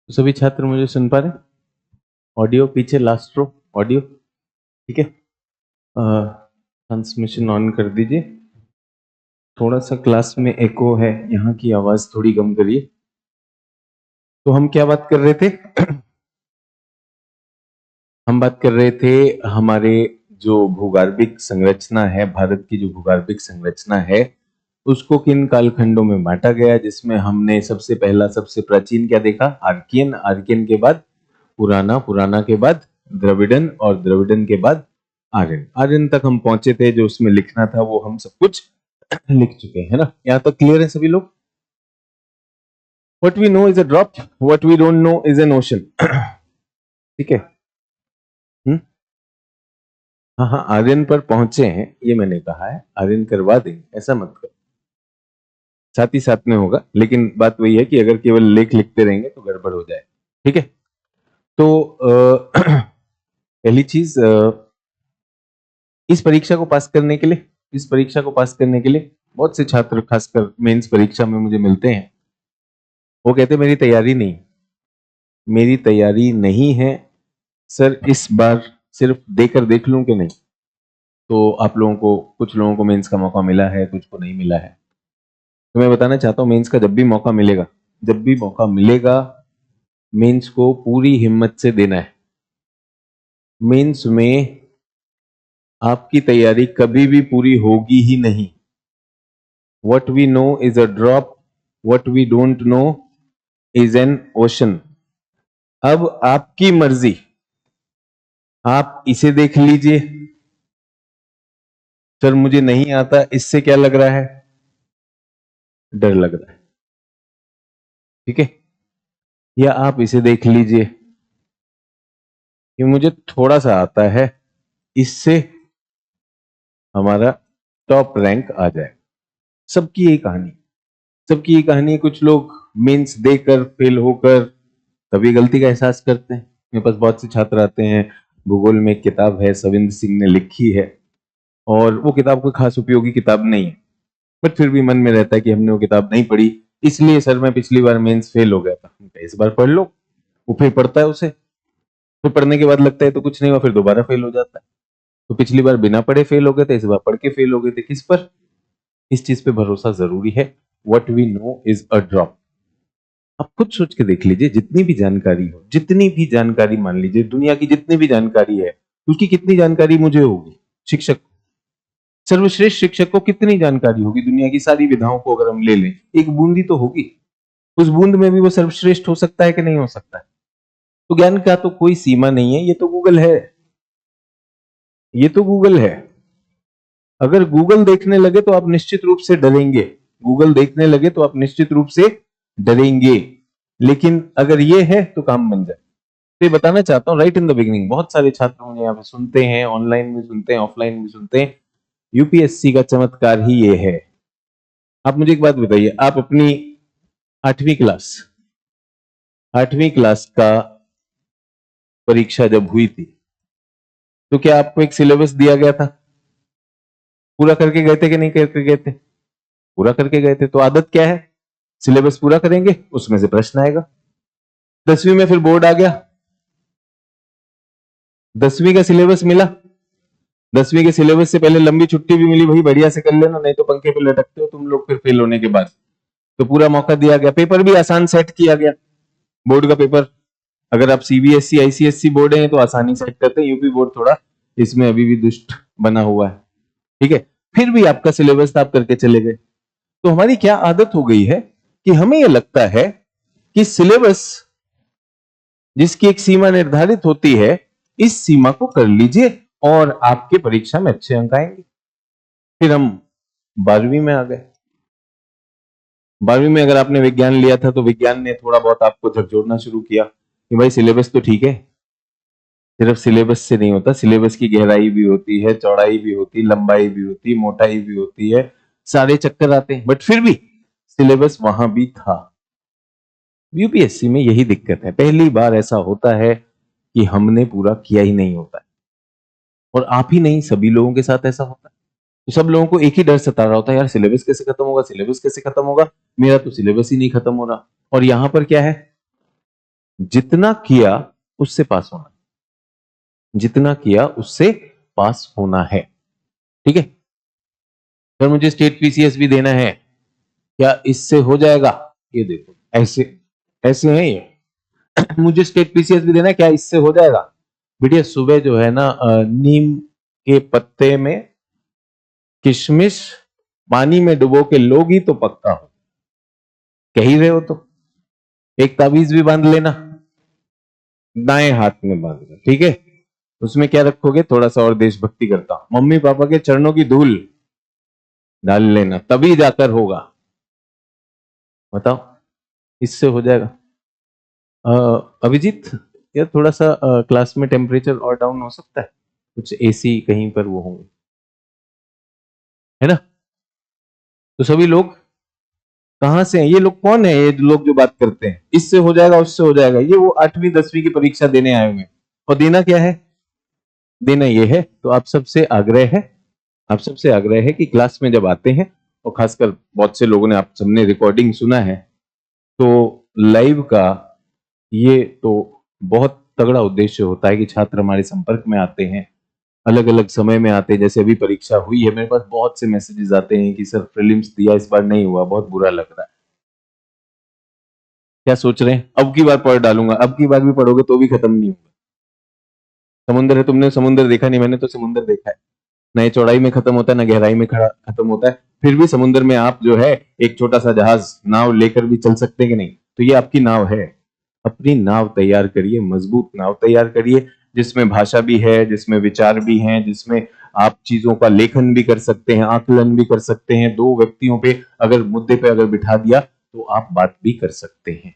तो सभी छात्र मुझे सुन पा रहे हैं? ऑडियो पीछे लास्ट रो ऑडियो ठीक है। ट्रांसमिशन ऑन कर दीजिए। थोड़ा सा क्लास में एको है, यहाँ की आवाज थोड़ी कम करिए। तो हम क्या बात कर रहे थे? हम बात कर रहे थे हमारे जो भूगर्भिक संरचना है, भारत की जो भूगर्भिक संरचना है उसको किन कालखंडों में बांटा गया, जिसमें हमने सबसे पहला सबसे प्राचीन क्या देखा? आर्कियन। आर्कियन के बाद पुराना, पुराना के बाद द्रविडन और द्रविडन के बाद आर्यन। आर्यन तक हम पहुंचे थे, जो उसमें लिखना था वो हम सब कुछ लिख चुके हैं ना। यहां तक क्लियर है सभी लोग? What we know is a drop, what we don't know is an ocean। ठीक है। हाँ हाँ, आर्यन पर पहुंचे हैं ये मैंने कहा है, आर्यन करवा देंगे ऐसा मत करो, साथ ही साथ में होगा। लेकिन बात वही है कि अगर केवल लेख लिखते रहेंगे तो गड़बड़ हो जाए। ठीक है। तो पहली चीज, इस परीक्षा को पास करने के लिए, इस परीक्षा को पास करने के लिए बहुत से छात्र खासकर मेंस परीक्षा में मुझे मिलते हैं, वो कहते हैं मेरी तैयारी नहीं, मेरी तैयारी नहीं है सर, इस बार सिर्फ देकर देख लूं कि नहीं। तो आप लोगों को, कुछ लोगों को मेंस का मौका मिला है, कुछ को नहीं मिला है। तो मैं बताना चाहता हूं, मेंस का जब भी मौका मिलेगा, जब भी मौका मिलेगा, मेंस को पूरी हिम्मत से देना है। मेंस में आपकी तैयारी कभी भी पूरी होगी ही नहीं। What we know is a drop, what we don't know is an ocean। अब आपकी मर्जी, आप इसे देख लीजिए, सर मुझे नहीं आता, इससे क्या लग रहा है? डर लग रहा है। ठीक है। या आप इसे देख लीजिए कि मुझे थोड़ा सा आता है, इससे हमारा टॉप रैंक आ जाए। सबकी यही कहानी, सबकी यही कहानी। कुछ लोग मेंस देकर फेल होकर तभी गलती का एहसास करते हैं। मेरे पास बहुत से छात्र आते हैं, भूगोल में एक किताब है सविंद्र सिंह ने लिखी है, और वो किताब कोई खास उपयोगी किताब नहीं है, बट फिर भी मन में रहता है कि हमने वो किताब नहीं पढ़ी, इसलिए सर मैं पिछली बार मेंस फेल हो गया था। इस बार पढ़ लो। वो फिर पढ़ता है उसे, फिर पढ़ने के बाद लगता है तो कुछ नहीं हुआ, फिर दोबारा फेल हो जाता है। तो पिछली बार बिना पढ़े फेल हो गए थे, इस बार पढ़ के फेल हो गए थे। किस पर? इस चीज पे भरोसा जरूरी है। What we know is a drop. आप खुद सोच के देख लीजिए, जितनी भी जानकारी हो, जितनी भी जानकारी, मान लीजिए दुनिया की जितनी भी जानकारी है, उसकी कितनी जानकारी मुझे होगी? शिक्षक, सर्वश्रेष्ठ शिक्षक को कितनी जानकारी होगी? दुनिया की सारी विधाओं को अगर हम ले लें, एक बूंदी तो होगी। उस बूंद में भी वो सर्वश्रेष्ठ हो सकता है कि नहीं हो सकता है? तो ज्ञान का तो कोई सीमा नहीं है। ये तो गूगल है, ये तो गूगल है। अगर गूगल देखने लगे तो आप निश्चित रूप से डरेंगे, गूगल देखने लगे तो आप निश्चित रूप से डरेंगे। लेकिन अगर ये है तो काम बन जाए। तो ये बताना चाहता हूँ राइट इन द बिगिनिंग, बहुत सारे छात्र मुझे यहाँ पे सुनते हैं, ऑनलाइन भी सुनते हैं, ऑफलाइन भी सुनते हैं। यूपीएससी का चमत्कार ही ये है। आप मुझे एक बात बताइए, आप अपनी 8वीं क्लास, 8वीं क्लास का परीक्षा जब हुई थी, तो क्या आपको एक सिलेबस दिया गया था? पूरा करके गए थे कि नहीं करके गए थे? पूरा करके गए थे। तो आदत क्या है? सिलेबस पूरा करेंगे, उसमें से प्रश्न आएगा। 10वीं में फिर बोर्ड आ गया, 10वीं का सिलेबस मिला, 10वीं के सिलेबस से पहले लंबी छुट्टी भी मिली, भाई बढ़िया से कर लेना, नहीं तो पंखे पे लटकते हो तुम लोग फिर फेल होने के बाद। तो पूरा मौका दिया गया, पेपर भी आसान सेट किया गया। बोर्ड का पेपर, अगर आप सीबीएसई आईसीएसई बोर्ड है तो आसानी सेट करते हैं, यूपी बोर्ड थोड़ा इसमें अभी भी दुष्ट बना हुआ है। ठीक है। फिर भी आपका सिलेबस आप करके चले गए। तो हमारी क्या आदत हो गई है कि हमें यह लगता है कि सिलेबस जिसकी एक सीमा निर्धारित होती है, इस सीमा को कर लीजिए और आपके परीक्षा में अच्छे अंक आएंगे। फिर हम 12वीं में आ गए। 12वीं में अगर आपने विज्ञान लिया था तो विज्ञान ने थोड़ा बहुत आपको झकझोरना शुरू किया कि भाई सिलेबस तो ठीक है, सिर्फ सिलेबस से नहीं होता, सिलेबस की गहराई भी होती है, चौड़ाई भी होती है, लंबाई भी होती है, मोटाई भी होती है, सारे चक्कर आते हैं, बट फिर भी सिलेबस वहां भी था। यूपीएससी में यही दिक्कत है, पहली बार ऐसा होता है कि हमने पूरा किया ही नहीं होता है। और आप ही नहीं, सभी लोगों के साथ ऐसा होता है। तो सब लोगों को एक ही डर सता रहा होता है, यार सिलेबस कैसे खत्म होगा, सिलेबस कैसे खत्म होगा, मेरा तो सिलेबस ही नहीं खत्म हो रहा। और यहां पर क्या है? जितना किया उससे पास होना, जितना किया उससे पास होना है। ठीक है, सर मुझे स्टेट पीसीएस भी देना है, क्या इससे हो जाएगा? ये देखो ऐसे ऐसे है ये मुझे स्टेट पीसीएस भी देना है, क्या इससे हो जाएगा? बेटिया सुबह जो है ना नीम के पत्ते में किशमिश पानी में डुबो के लोगी तो पक्का हो। कह ही रहे हो तो एक ताबीज भी बांध लेना, दाएं हाथ में बांध लो, ठीक है। उसमें क्या रखोगे? थोड़ा सा और देशभक्ति करता हूं, मम्मी पापा के चरणों की धूल डाल लेना, तभी जाकर होगा। बताओ, इससे हो जाएगा? अभिजीत, यार थोड़ा सा क्लास में टेम्परेचर और डाउन हो सकता है, कुछ एसी कहीं पर वो होंगे, है ना? तो सभी लोग कहां से हैं? ये लोग कौन है? ये लोग जो बात करते हैं इससे हो जाएगा उससे हो जाएगा, ये वो 8वीं 10वीं की परीक्षा देने आए हुए हैं। और देना क्या है? देना ये है। तो आप सबसे आग्रह है, आप सबसे आग्रह है कि क्लास में जब आते हैं, और खासकर बहुत से लोगों ने, आप सबने रिकॉर्डिंग सुना है, तो लाइव का ये तो बहुत तगड़ा उद्देश्य होता है कि छात्र हमारे संपर्क में आते हैं, अलग अलग समय में आते हैं। जैसे अभी परीक्षा हुई है, मेरे पास बहुत से मैसेजेस आते हैं कि सर प्रीलिम्स दिया, इस बार नहीं हुआ, बहुत बुरा लग रहा है। क्या सोच रहे हैं? अब की बार पढ़ डालूंगा, अब की बार भी पढ़ोगे तो भी खत्म नहीं होगा। समुद्र है, तुमने समुद्र देखा नहीं, मैंने तो समुद्र देखा है। न ये चौड़ाई में खत्म होता है, न गहराई में खड़ा खत्म होता है, फिर भी समुद्र में आप जो है एक छोटा सा जहाज नाव लेकर भी चल सकते हैं कि नहीं? तो ये आपकी नाव है। अपनी नाव तैयार करिए, मजबूत नाव तैयार करिए, जिसमें भाषा भी है, जिसमें विचार भी हैं, जिसमें आप चीजों का लेखन भी कर सकते हैं, आकलन भी कर सकते हैं। दो व्यक्तियों पे अगर मुद्दे पे अगर बिठा दिया तो आप बात भी कर सकते हैं।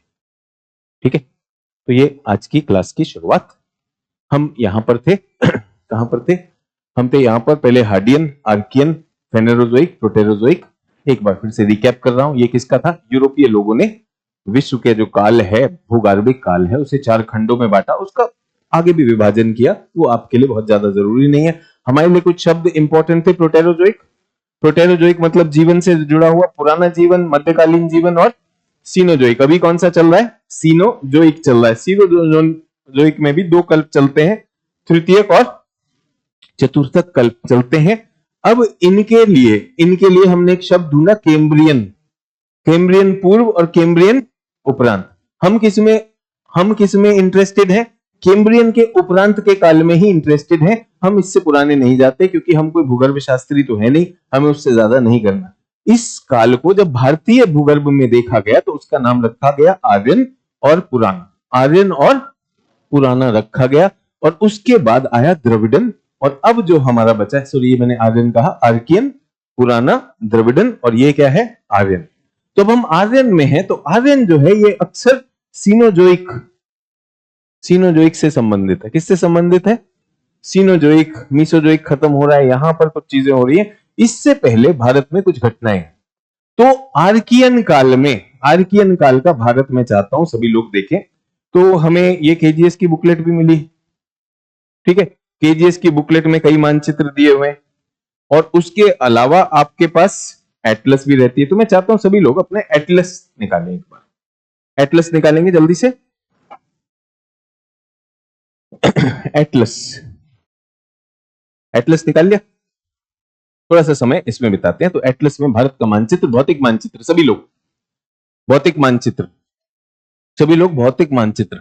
ठीक है, तो ये आज की क्लास की शुरुआत। हम यहां पर थे कहां पर थे? हम थे यहां पर पहले हार्डियन, आर्कियन, फेनेरोजोइक, प्रोटेरोजोइक। एक बार फिर से रिकैप कर रहा हूं, ये किसका था? यूरोपीय लोगों ने विश्व के जो काल है, भूगर्भिक काल है, उसे 4 खंडों में बांटा, उसका आगे भी विभाजन किया, वो आपके लिए बहुत ज्यादा जरूरी नहीं है। हमारे लिए कुछ शब्द इंपॉर्टेंट थे। प्रोटेरोजोइक, प्रोटेरोजोइक मतलब जीवन से जुड़ा हुआ पुराना जीवन, मध्यकालीन जीवन। और सीनोजोइक, अभी कौन सा चल रहा है? सीनोजोइक चल रहा है। सीनोजोइक में भी 2 कल्प चलते हैं, तृतीयक और चतुर्थक कल्प चलते हैं। अब इनके लिए हमने एक शब्द ढूंढा, कैम्ब्रियन। कैम्ब्रियन पूर्व और कैम्ब्रियन उपरांत। हम किस में इंटरेस्टेड हैं? कैम्ब्रियन के उपरांत के काल में ही इंटरेस्टेड हैं। हम इससे पुराने नहीं जाते, क्योंकि हम कोई भूगर्भ शास्त्री तो है नहीं, हमें उससे ज्यादा नहीं करना। इस काल को जब भारतीय भूगर्भ में देखा गया तो उसका नाम रखा गया आर्यन और पुराना। आर्यन और पुराना रखा गया, और उसके बाद आया द्रविडन। और अब जो हमारा बचा है, सॉरी ये मैंने आर्यन कहा, आर्कियन, पुराना, द्रविडन, और ये क्या है? आर्यन। तो अब हम आर्यन में हैं, तो आर्यन जो है ये अक्सर सीनोजोइक सीनोजोइक से संबंधित है। किससे संबंधित है? सीनोजोइक। मीसोजोइक खत्म हो रहा है, यहां पर कुछ चीजें हो रही है। इससे पहले भारत में कुछ घटनाएं हैं। तो आर्कियन काल में, आर्कियन काल का भारत में चाहता हूं सभी लोग देखें। तो हमें ये केजीएस की बुकलेट भी मिली, ठीक है। केजीएस की बुकलेट में कई मानचित्र दिए हुए हैं, और उसके अलावा आपके पास एटलस भी रहती है। तो मैं चाहता हूं सभी लोग अपने एटलस निकालें एक बार। एटलस निकालेंगे जल्दी से एटलस, एटलस निकाल लिया? थोड़ा सा समय इसमें बिताते हैं। तो एटलस में भारत का मानचित्र, भौतिक मानचित्र, सभी लोग भौतिक मानचित्र, सभी लोग भौतिक मानचित्र।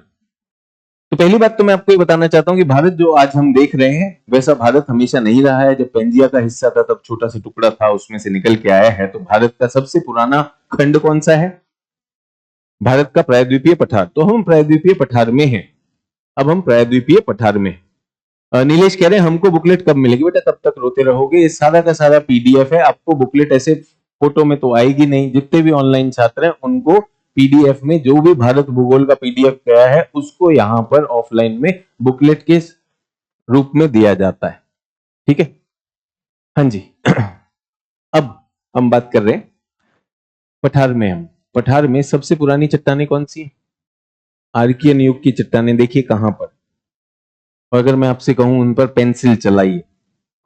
तो पहली बात तो मैं आपको ये बताना चाहता हूं कि भारत जो आज हम देख रहे हैं, वैसा भारत हमेशा नहीं रहा है। जब पेंजिया का हिस्सा था तब छोटा सा टुकड़ा था, उसमें से निकल के आया है। तो भारत का सबसे पुराना खंड कौन सा है? भारत का प्रायद्वीपीय पठार। तो हम प्रायद्वीपीय पठार में हैं। अब हम प्रायद्वीपीय पठार में। नीलेश कह रहे हैं हमको बुकलेट कब मिलेगी? बेटा तब तक रोते रहोगे, ये सारा का सारा पीडीएफ है। आपको बुकलेट ऐसे फोटो में तो आएगी नहीं। जितने भी ऑनलाइन छात्र हैं उनको पीडीएफ में, जो भी भारत भूगोल का पीडीएफ गया है, उसको यहाँ पर ऑफलाइन में बुकलेट के रूप में दिया जाता है। ठीक है, हाँ जी। अब हम बात कर रहे हैं पठार में। हम पठार में सबसे पुरानी चट्टानें कौन सी है? आर्कियन युग की चट्टानें। देखिए कहां पर, और अगर मैं आपसे कहूं उन पर पेंसिल चलाइए,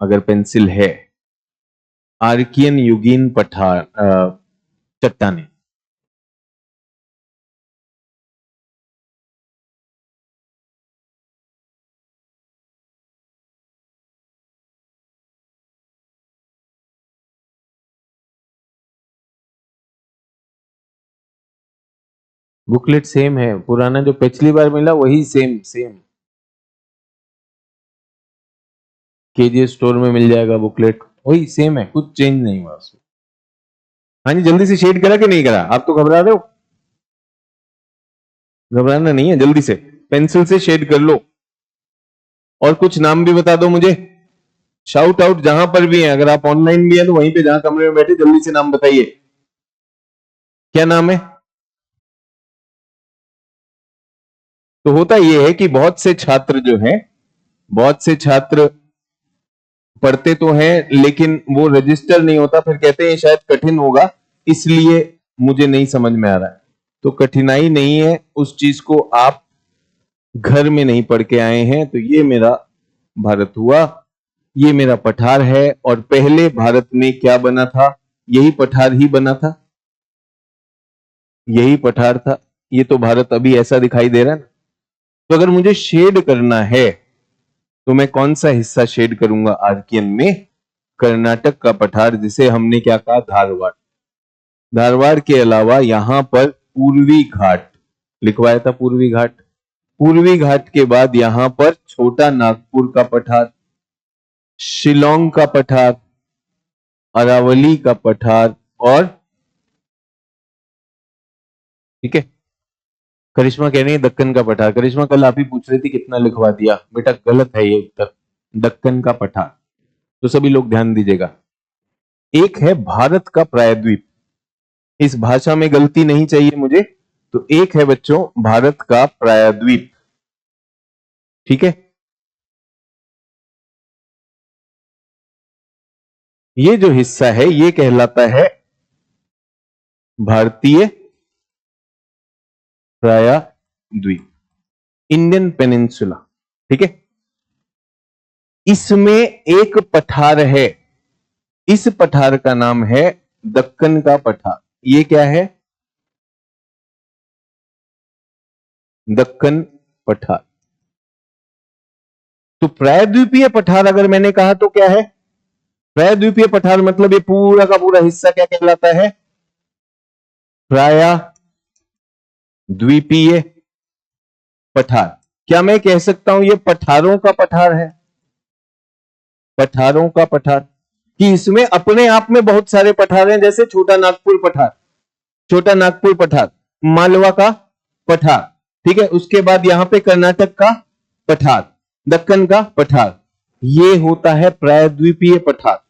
अगर पेंसिल है, आर्कियन युगीन पठार चट्टानें। बुकलेट सेम है, पुराना जो पिछली बार मिला वही सेम सेम केजीएस स्टोर में मिल जाएगा बुकलेट, वही सेम है, कुछ चेंज नहीं हुआ उसमें। हाँ जी, जल्दी से शेड करा कि नहीं करा? आप तो घबरा रहे हो। घबराना नहीं है, जल्दी से पेंसिल से शेड कर लो। और कुछ नाम भी बता दो मुझे, शाउट आउट जहां पर भी है, अगर आप ऑनलाइन भी है तो वहीं पे जहां कमरे में बैठे जल्दी से नाम बताइए, क्या नाम है? तो होता यह है कि बहुत से छात्र जो हैं, बहुत से छात्र पढ़ते तो हैं लेकिन वो रजिस्टर नहीं होता, फिर कहते हैं शायद कठिन होगा इसलिए मुझे नहीं समझ में आ रहा है। तो कठिनाई नहीं है, उस चीज को आप घर में नहीं पढ़ के आए हैं। तो ये मेरा भारत हुआ, ये मेरा पठार है। और पहले भारत में क्या बना था? यही पठार ही बना था, यही पठार था। ये तो भारत अभी ऐसा दिखाई दे रहा है ना। तो अगर मुझे शेड करना है तो मैं कौन सा हिस्सा शेड करूंगा आर्कियन में? कर्नाटक का पठार, जिसे हमने क्या कहा? धारवाड़। धारवाड़ के अलावा यहां पर पूर्वी घाट लिखवाया था, पूर्वी घाट। पूर्वी घाट के बाद यहां पर छोटा नागपुर का पठार, शिलोंग का पठार, अरावली का पठार, और ठीक है, करिश्मा कह रही है दक्कन का पठार। करिश्मा कल आप ही पूछ रही थी कितना लिखवा दिया, बेटा गलत है ये उत्तर, दक्कन का पठार। तो सभी लोग ध्यान दीजिएगा। एक है भारत का प्रायद्वीप, इस भाषा में गलती नहीं चाहिए मुझे। तो एक है बच्चों भारत का प्रायद्वीप, ठीक है। ये जो हिस्सा है ये कहलाता है भारतीय प्रायद्वीप, इंडियन पेनिनसुला, ठीक है। इसमें एक पठार है, इस पठार का नाम है दक्कन का पठार। ये क्या है? दक्कन पठार। तो प्रायद्वीपीय पठार अगर मैंने कहा तो क्या है? प्रायद्वीपीय पठार मतलब ये पूरा का पूरा हिस्सा क्या कहलाता है? प्रायद्वीपीय पठार। क्या मैं कह सकता हूं ये पठारों का पठार है? पठारों का पठार, कि इसमें अपने आप में बहुत सारे पठार हैं, जैसे छोटा नागपुर पठार, छोटा नागपुर पठार, मालवा का पठार, ठीक है। उसके बाद यहां पे कर्नाटक का पठार, दक्कन का पठार, ये होता है प्रायद्वीपीय पठार।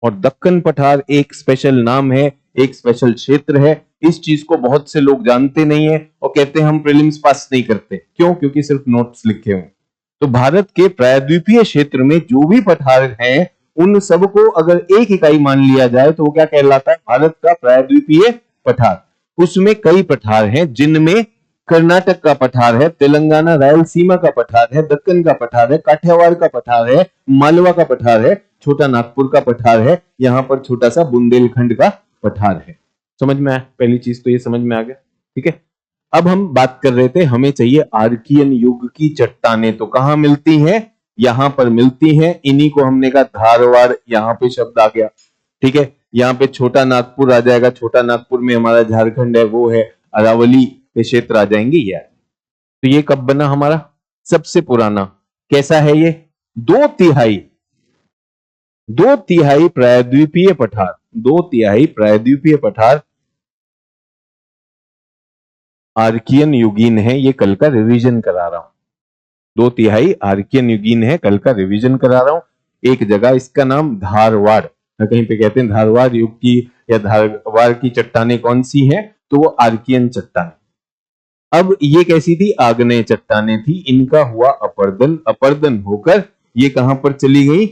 और दक्कन पठार एक स्पेशल नाम है, एक स्पेशल क्षेत्र है। इस चीज को बहुत से लोग जानते नहीं है और कहते हैं हम प्रीलिम्स पास नहीं करते। क्यों? क्योंकि सिर्फ नोट्स लिखे हुए। तो भारत के प्रायद्वीपीय क्षेत्र में जो भी पठार हैं उन सबको अगर एक इकाई मान लिया जाए तो वो क्या कहलाता है? भारत का प्रायद्वीपीय पठार। उसमें कई पठार हैं जिनमें कर्नाटक का पठार है, तेलंगाना रायलसीमा का पठार है, दक्कन का पठार है, काठियावाड़ का पठार है, मालवा का पठार है, छोटा नागपुर का पठार है, यहां पर छोटा सा बुंदेलखंड का पठार है। समझ में आया? पहली चीज तो ये समझ में आ गया, ठीक है। अब हम बात कर रहे थे हमें चाहिए आर्कियन युग की चट्टानें, तो कहां मिलती हैं? यहां पर मिलती हैं। इन्हीं को हमने कहा धारवाड़, यहां पे शब्द आ गया, ठीक है। यहां पे छोटा नागपुर आ जाएगा, छोटा नागपुर में हमारा झारखंड है, वो है अरावली के क्षेत्र आ जाएंगे ये। तो ये कब बना हमारा? सबसे पुराना कैसा है ये? 2/3, 2/3 प्रायद्वीपीय पठार, 2/3 प्रायद्वीपीय पठार आर्कियन युगीन है। ये कल का रिवीजन करा रहा हूं, 2/3 आर्कियन युगीन है, कल का रिवीजन करा रहा हूं। एक जगह इसका नाम धारवाड़, कहीं पे कहते हैं धारवाड़ युग की या धारवाड़ की चट्टानें कौन सी हैं? तो वो आर्कियन चट्टानें। अब ये कैसी थी? आग्नेय चट्टानें थी। इनका हुआ अपर्दन, अपर्दन होकर ये कहां पर चली गई?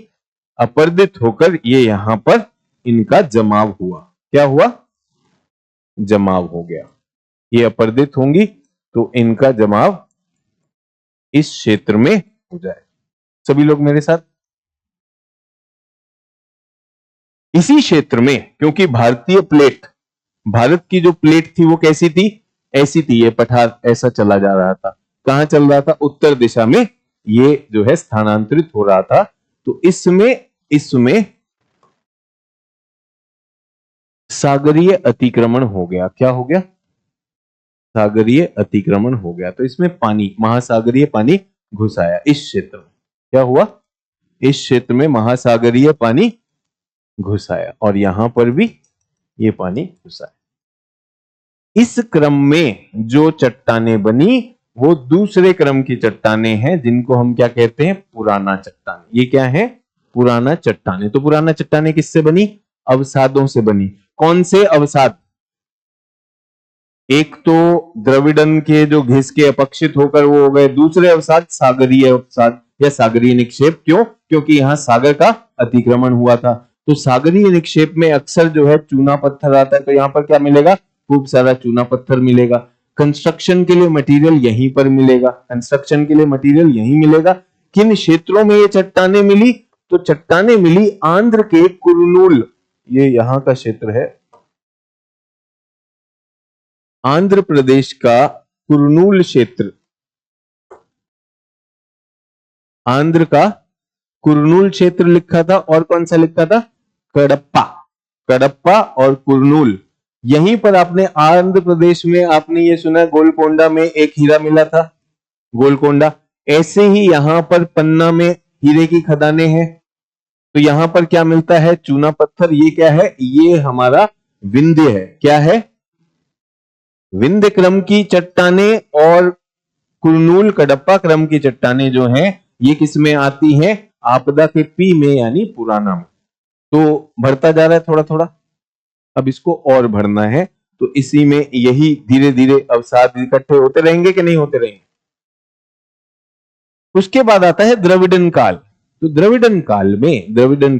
अपर्दित होकर ये यहां पर इनका जमाव हुआ। क्या हुआ? जमाव हो गया। ये अपर्दित होंगी तो इनका जमाव इस क्षेत्र में हो जाए। सभी लोग मेरे साथ? इसी क्षेत्र में, क्योंकि भारतीय प्लेट, भारत की जो प्लेट थी वो कैसी थी? ऐसी थी। ये पठार ऐसा चला जा रहा था। कहां चल रहा था? उत्तर दिशा में ये जो है स्थानांतरित हो रहा था। तो इसमें इसमें सागरीय अतिक्रमण हो गया। क्या हो गया? सागरीय अतिक्रमण हो गया, तो इसमें पानी, महासागरीय पानी घुस आया इस क्षेत्र में। क्या हुआ? इस क्षेत्र में महासागरीय पानी घुस आया और यहां पर भी ये पानी घुस आया। इस क्रम में जो चट्टानें बनी वो दूसरे क्रम की चट्टानें हैं, जिनको हम क्या कहते हैं? पुराना चट्टान। ये क्या है? पुराना चट्टानें। तो पुराना चट्टानें किससे बनी? अवसादों से बनी। कौन से अवसाद? एक तो द्रविडन के जो घिस के अपक्षित होकर वो हो गए, दूसरे अवसाद सागरीय अवसाद या सागरीय निक्षेप। क्यों? क्योंकि यहां सागर का अतिक्रमण हुआ था। तो सागरीय निक्षेप में अक्सर जो है चूना पत्थर आता है, तो यहां पर क्या मिलेगा? खूब सारा चूना पत्थर मिलेगा। कंस्ट्रक्शन के लिए मटेरियल यहीं पर मिलेगा, कंस्ट्रक्शन के लिए मटेरियल यहीं मिलेगा। किन क्षेत्रों में ये चट्टानें मिली? तो चट्टानें मिली आंध्र के कुरनूल, ये यहां का क्षेत्र है, आंध्र प्रदेश का कुरनूल क्षेत्र, आंध्र का कुरनूल क्षेत्र लिखा था, और कौन सा लिखा था? कडप्पा। कडप्पा और कुरनूल, यहीं पर आपने आंध्र प्रदेश में आपने ये सुना गोलकोंडा में एक हीरा मिला था, गोलकोंडा। ऐसे ही यहां पर पन्ना में हीरे की खदानें हैं, तो यहां पर क्या मिलता है? चूना पत्थर। ये क्या है? ये हमारा विंध्य है। क्या है? विंध्य क्रम की चट्टानें और कुरनूल कडप्पा क्रम की चट्टानें जो हैं ये किसमें आती हैं? आपदा के पी में, यानी पुराना में। तो बढ़ता जा रहा है थोड़ा थोड़ा, अब इसको और भरना है, तो इसी में यही धीरे धीरे अवसाद इकट्ठे होते रहेंगे कि नहीं होते रहेंगे। उसके बाद आता है द्रविडन काल। तो द्रविडन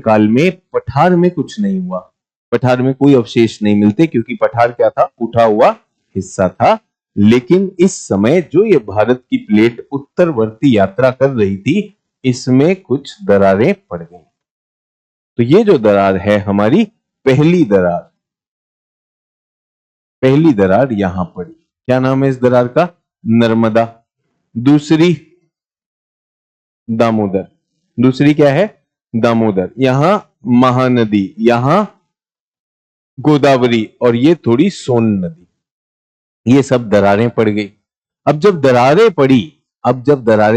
काल में पठार में कुछ नहीं हुआ, पठार में कोई अवशेष नहीं मिलते, क्योंकि पठार क्या था? उठा हुआ हिस्सा था। लेकिन इस समय जो ये भारत की प्लेट उत्तरवर्ती यात्रा कर रही थी, इसमें कुछ दरारें पड़ गई। तो ये जो दरार है हमारी पहली दरार यहां पड़ी। क्या नाम है इस दरार का? नर्मदा। दूसरी दामोदर। दूसरी क्या है? दामोदर। यहां महानदी, यहां गोदावरी, और ये थोड़ी सोन नदी। ये सब दरारें पड़ गई। अब जब दरारें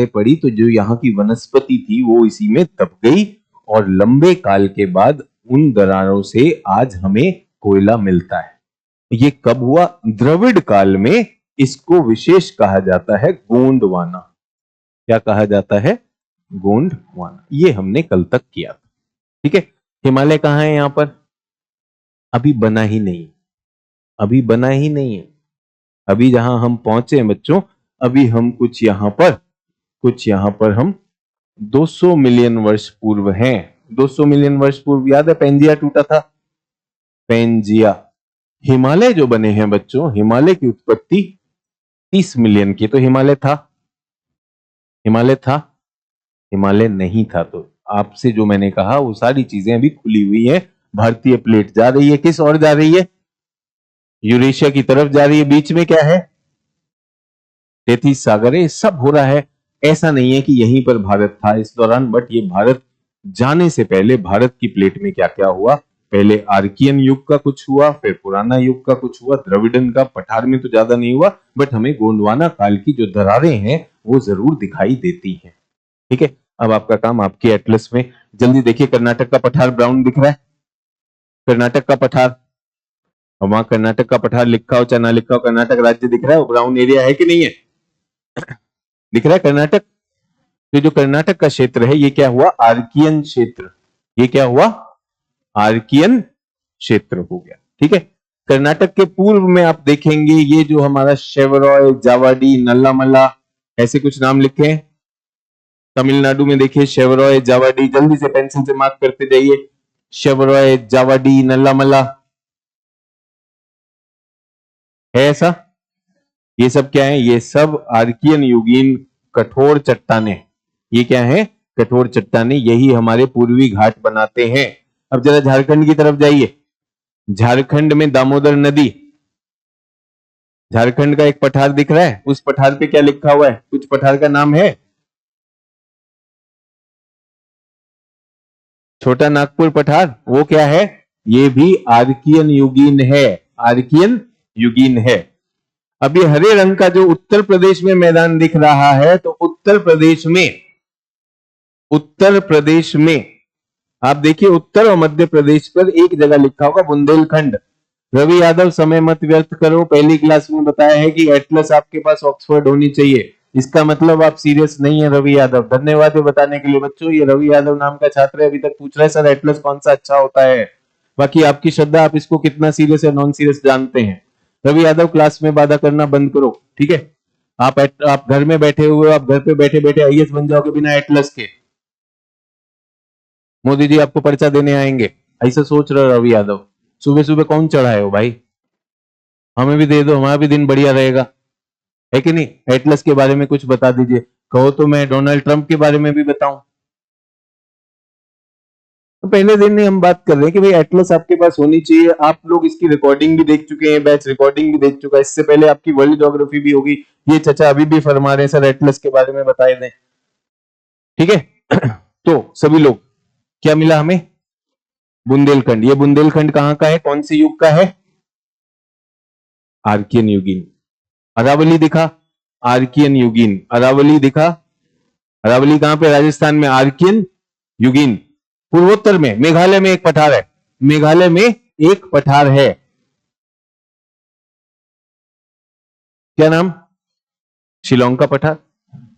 पड़ी तो जो यहाँ की वनस्पति थी वो इसी में दब गई, और लंबे काल के बाद उन दरारों से आज हमें कोयला मिलता है। ये कब हुआ? द्रविड़ काल में। इसको विशेष कहा जाता है गोंडवाना। क्या कहा जाता है? गोंडवाना। ये हमने कल तक किया था। ठीक है। हिमालय कहाँ है? यहां पर अभी बना ही नहीं, अभी बना ही नहीं है। अभी जहां हम पहुंचे हैं बच्चों, अभी हम कुछ यहां पर हम 200 मिलियन वर्ष पूर्व हैं। 200 मिलियन वर्ष पूर्व याद है पेंजिया टूटा था? पेंजिया। हिमालय जो बने हैं बच्चों, हिमालय की उत्पत्ति 30 मिलियन की। तो हिमालय था? हिमालय नहीं था। तो आपसे जो मैंने कहा वो सारी चीजें अभी खुली हुई है। भारतीय प्लेट जा रही है, किस ओर जा रही है? यूरेशिया की तरफ जा रही है। बीच में क्या है? तैतीस सागर है। सब हो रहा है। ऐसा नहीं है कि यहीं पर भारत था इस दौरान, बट ये भारत जाने से पहले भारत की प्लेट में क्या क्या हुआ? पहले आर्कियन युग का कुछ हुआ, फिर पुराना युग का कुछ हुआ, द्रविडन का। पठार में तो ज्यादा नहीं हुआ, बट हमें गोंडवाना काल की जो दरारें हैं वो जरूर दिखाई देती हैं। ठीक है। अब आपका काम आपके एटलस में, जल्दी देखिए, कर्नाटक का पठार ब्राउन दिख रहा है? कर्नाटक का पठार, और वहां कर्नाटक का पठार लिखा हो चाहे ना लिखा हो, कर्नाटक राज्य दिख रहा है, वो ब्राउन एरिया है कि नहीं है? दिख रहा है कर्नाटक? तो जो कर्नाटक का क्षेत्र है ये क्या हुआ? आर्कियन क्षेत्र। ये क्या हुआ? आर्कियन क्षेत्र हो गया। ठीक है। कर्नाटक के पूर्व में आप देखेंगे ये जो हमारा शेवरॉय, जावाडी, नल्लामला, ऐसे कुछ नाम लिखे हैं। तमिलनाडु में देखिए शेवरॉय, जावाडी, जल्दी से पेंसिल से मार्क करते जाइए। शेवरॉय, जावाडी, नल्लामला, है ऐसा? ये सब क्या है? ये सब आर्कियन युगीन कठोर चट्टानें। ये क्या है? कठोर चट्टानें। यही हमारे पूर्वी घाट बनाते हैं। अब जरा झारखंड की तरफ जाइए। झारखंड में दामोदर नदी, झारखंड का एक पठार दिख रहा है। उस पठार पे क्या लिखा हुआ है? कुछ पठार का नाम है? छोटा नागपुर पठार। वो क्या है? ये भी आर्कियन युगीन है। आर्कियन युगीन है। अब ये हरे रंग का जो उत्तर प्रदेश में मैदान दिख रहा है, तो उत्तर प्रदेश में आप देखिए उत्तर और मध्य प्रदेश पर एक जगह लिखा होगा बुंदेलखंड। रवि यादव, समय मत व्यर्थ करो, पहली क्लास में बताया है कि एटलस आपके पास ऑक्सफोर्ड होनी चाहिए। इसका मतलब आप सीरियस नहीं है रवि यादव। धन्यवाद बताने के लिए बच्चों। ये रवि यादव नाम का छात्र है, अभी तक पूछ रहा है सर एटलस कौन सा अच्छा होता है। बाकी आपकी श्रद्धा, आप इसको कितना सीरियस या नॉन सीरियस जानते हैं। रवि यादव क्लास में बाधा करना बंद करो, ठीक है। आप घर में बैठे हुए हो, आप घर पे बैठे बैठे आईएएस बन जाओगे बिना एटलस के। मोदी जी आपको पर्चा देने आएंगे, ऐसा सोच रहे हो रवि यादव। सुबह सुबह कौन चढ़ाए हो भाई, हमें भी दे दो, हमारा भी दिन बढ़िया रहेगा, है कि नहीं। एटलस के बारे में कुछ बता दीजिए, कहो तो मैं डोनाल्ड ट्रंप के बारे में भी बताऊं। तो पहले दिन ही हम बात कर रहे हैं कि भाई एटलस आपके पास होनी चाहिए। आप लोग इसकी रिकॉर्डिंग भी देख चुके हैं, बैच रिकॉर्डिंग भी देख चुका है, इससे पहले आपकी वर्ल्ड ज्योग्राफी भी होगी। ये चचा अभी भी फरमा रहे हैं सर एटलस के बारे में बताए दें, ठीक है। तो सभी लोग, क्या मिला हमें, बुंदेलखंड। ये बुंदेलखंड कहां का है, कौन सी युग का है, आर्कियन युगीन। अरावली दिखा, आर्कियन युगीन। अरावली दिखा, अरावली कहां पे, राजस्थान में, आर्कियन युगीन। पूर्वोत्तर में मेघालय में एक पठार है, मेघालय में एक पठार है, क्या नाम, शिलोंग का पठार।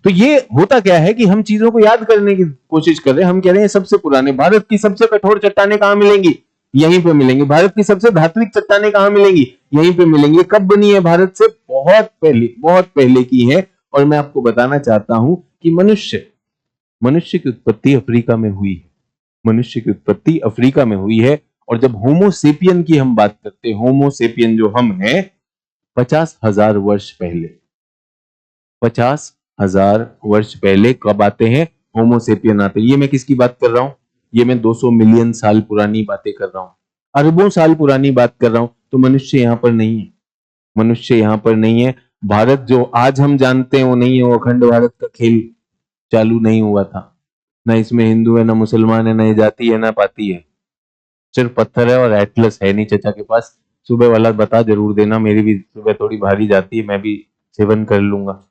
तो ये होता क्या है कि हम चीजों को याद करने की कोशिश कर रहे हैं। हम कह रहे हैं सबसे पुराने, भारत की सबसे कठोर चट्टानें कहां मिलेंगी, यहीं पे मिलेंगी। भारत की सबसे धात्विक चट्टानें कहां मिलेंगी, यहीं पे मिलेंगी। कब बनी है, भारत से बहुत पहले की है। और मैं आपको बताना चाहता हूं कि मनुष्य की उत्पत्ति अफ्रीका में हुई है, मनुष्य की उत्पत्ति अफ्रीका में हुई है। और जब होमोसेपियन की हम बात करते हैं, होमोसेपियन जो हम हैं, 50,000 वर्ष पहले, 50,000 वर्ष पहले कब आते हैं, होमोसेपियन आते हैं। ये मैं किसकी बात कर रहा हूं, ये मैं 200 मिलियन साल पुरानी बातें कर रहा हूं, अरबों साल पुरानी बात कर रहा हूं। तो मनुष्य यहां पर नहीं है, मनुष्य यहां पर नहीं है। भारत जो आज हम जानते हैं वो नहीं है, वो अखंड भारत का खेल चालू नहीं हुआ था। ना इसमें हिंदू है, ना मुसलमान है, ना ये जाति है, ना पाती है, सिर्फ पत्थर है और एटलस है नहीं चचा के पास। सुबह वाला बता जरूर देना, मेरी भी सुबह थोड़ी भारी जाती है, मैं भी सेवन कर लूंगा।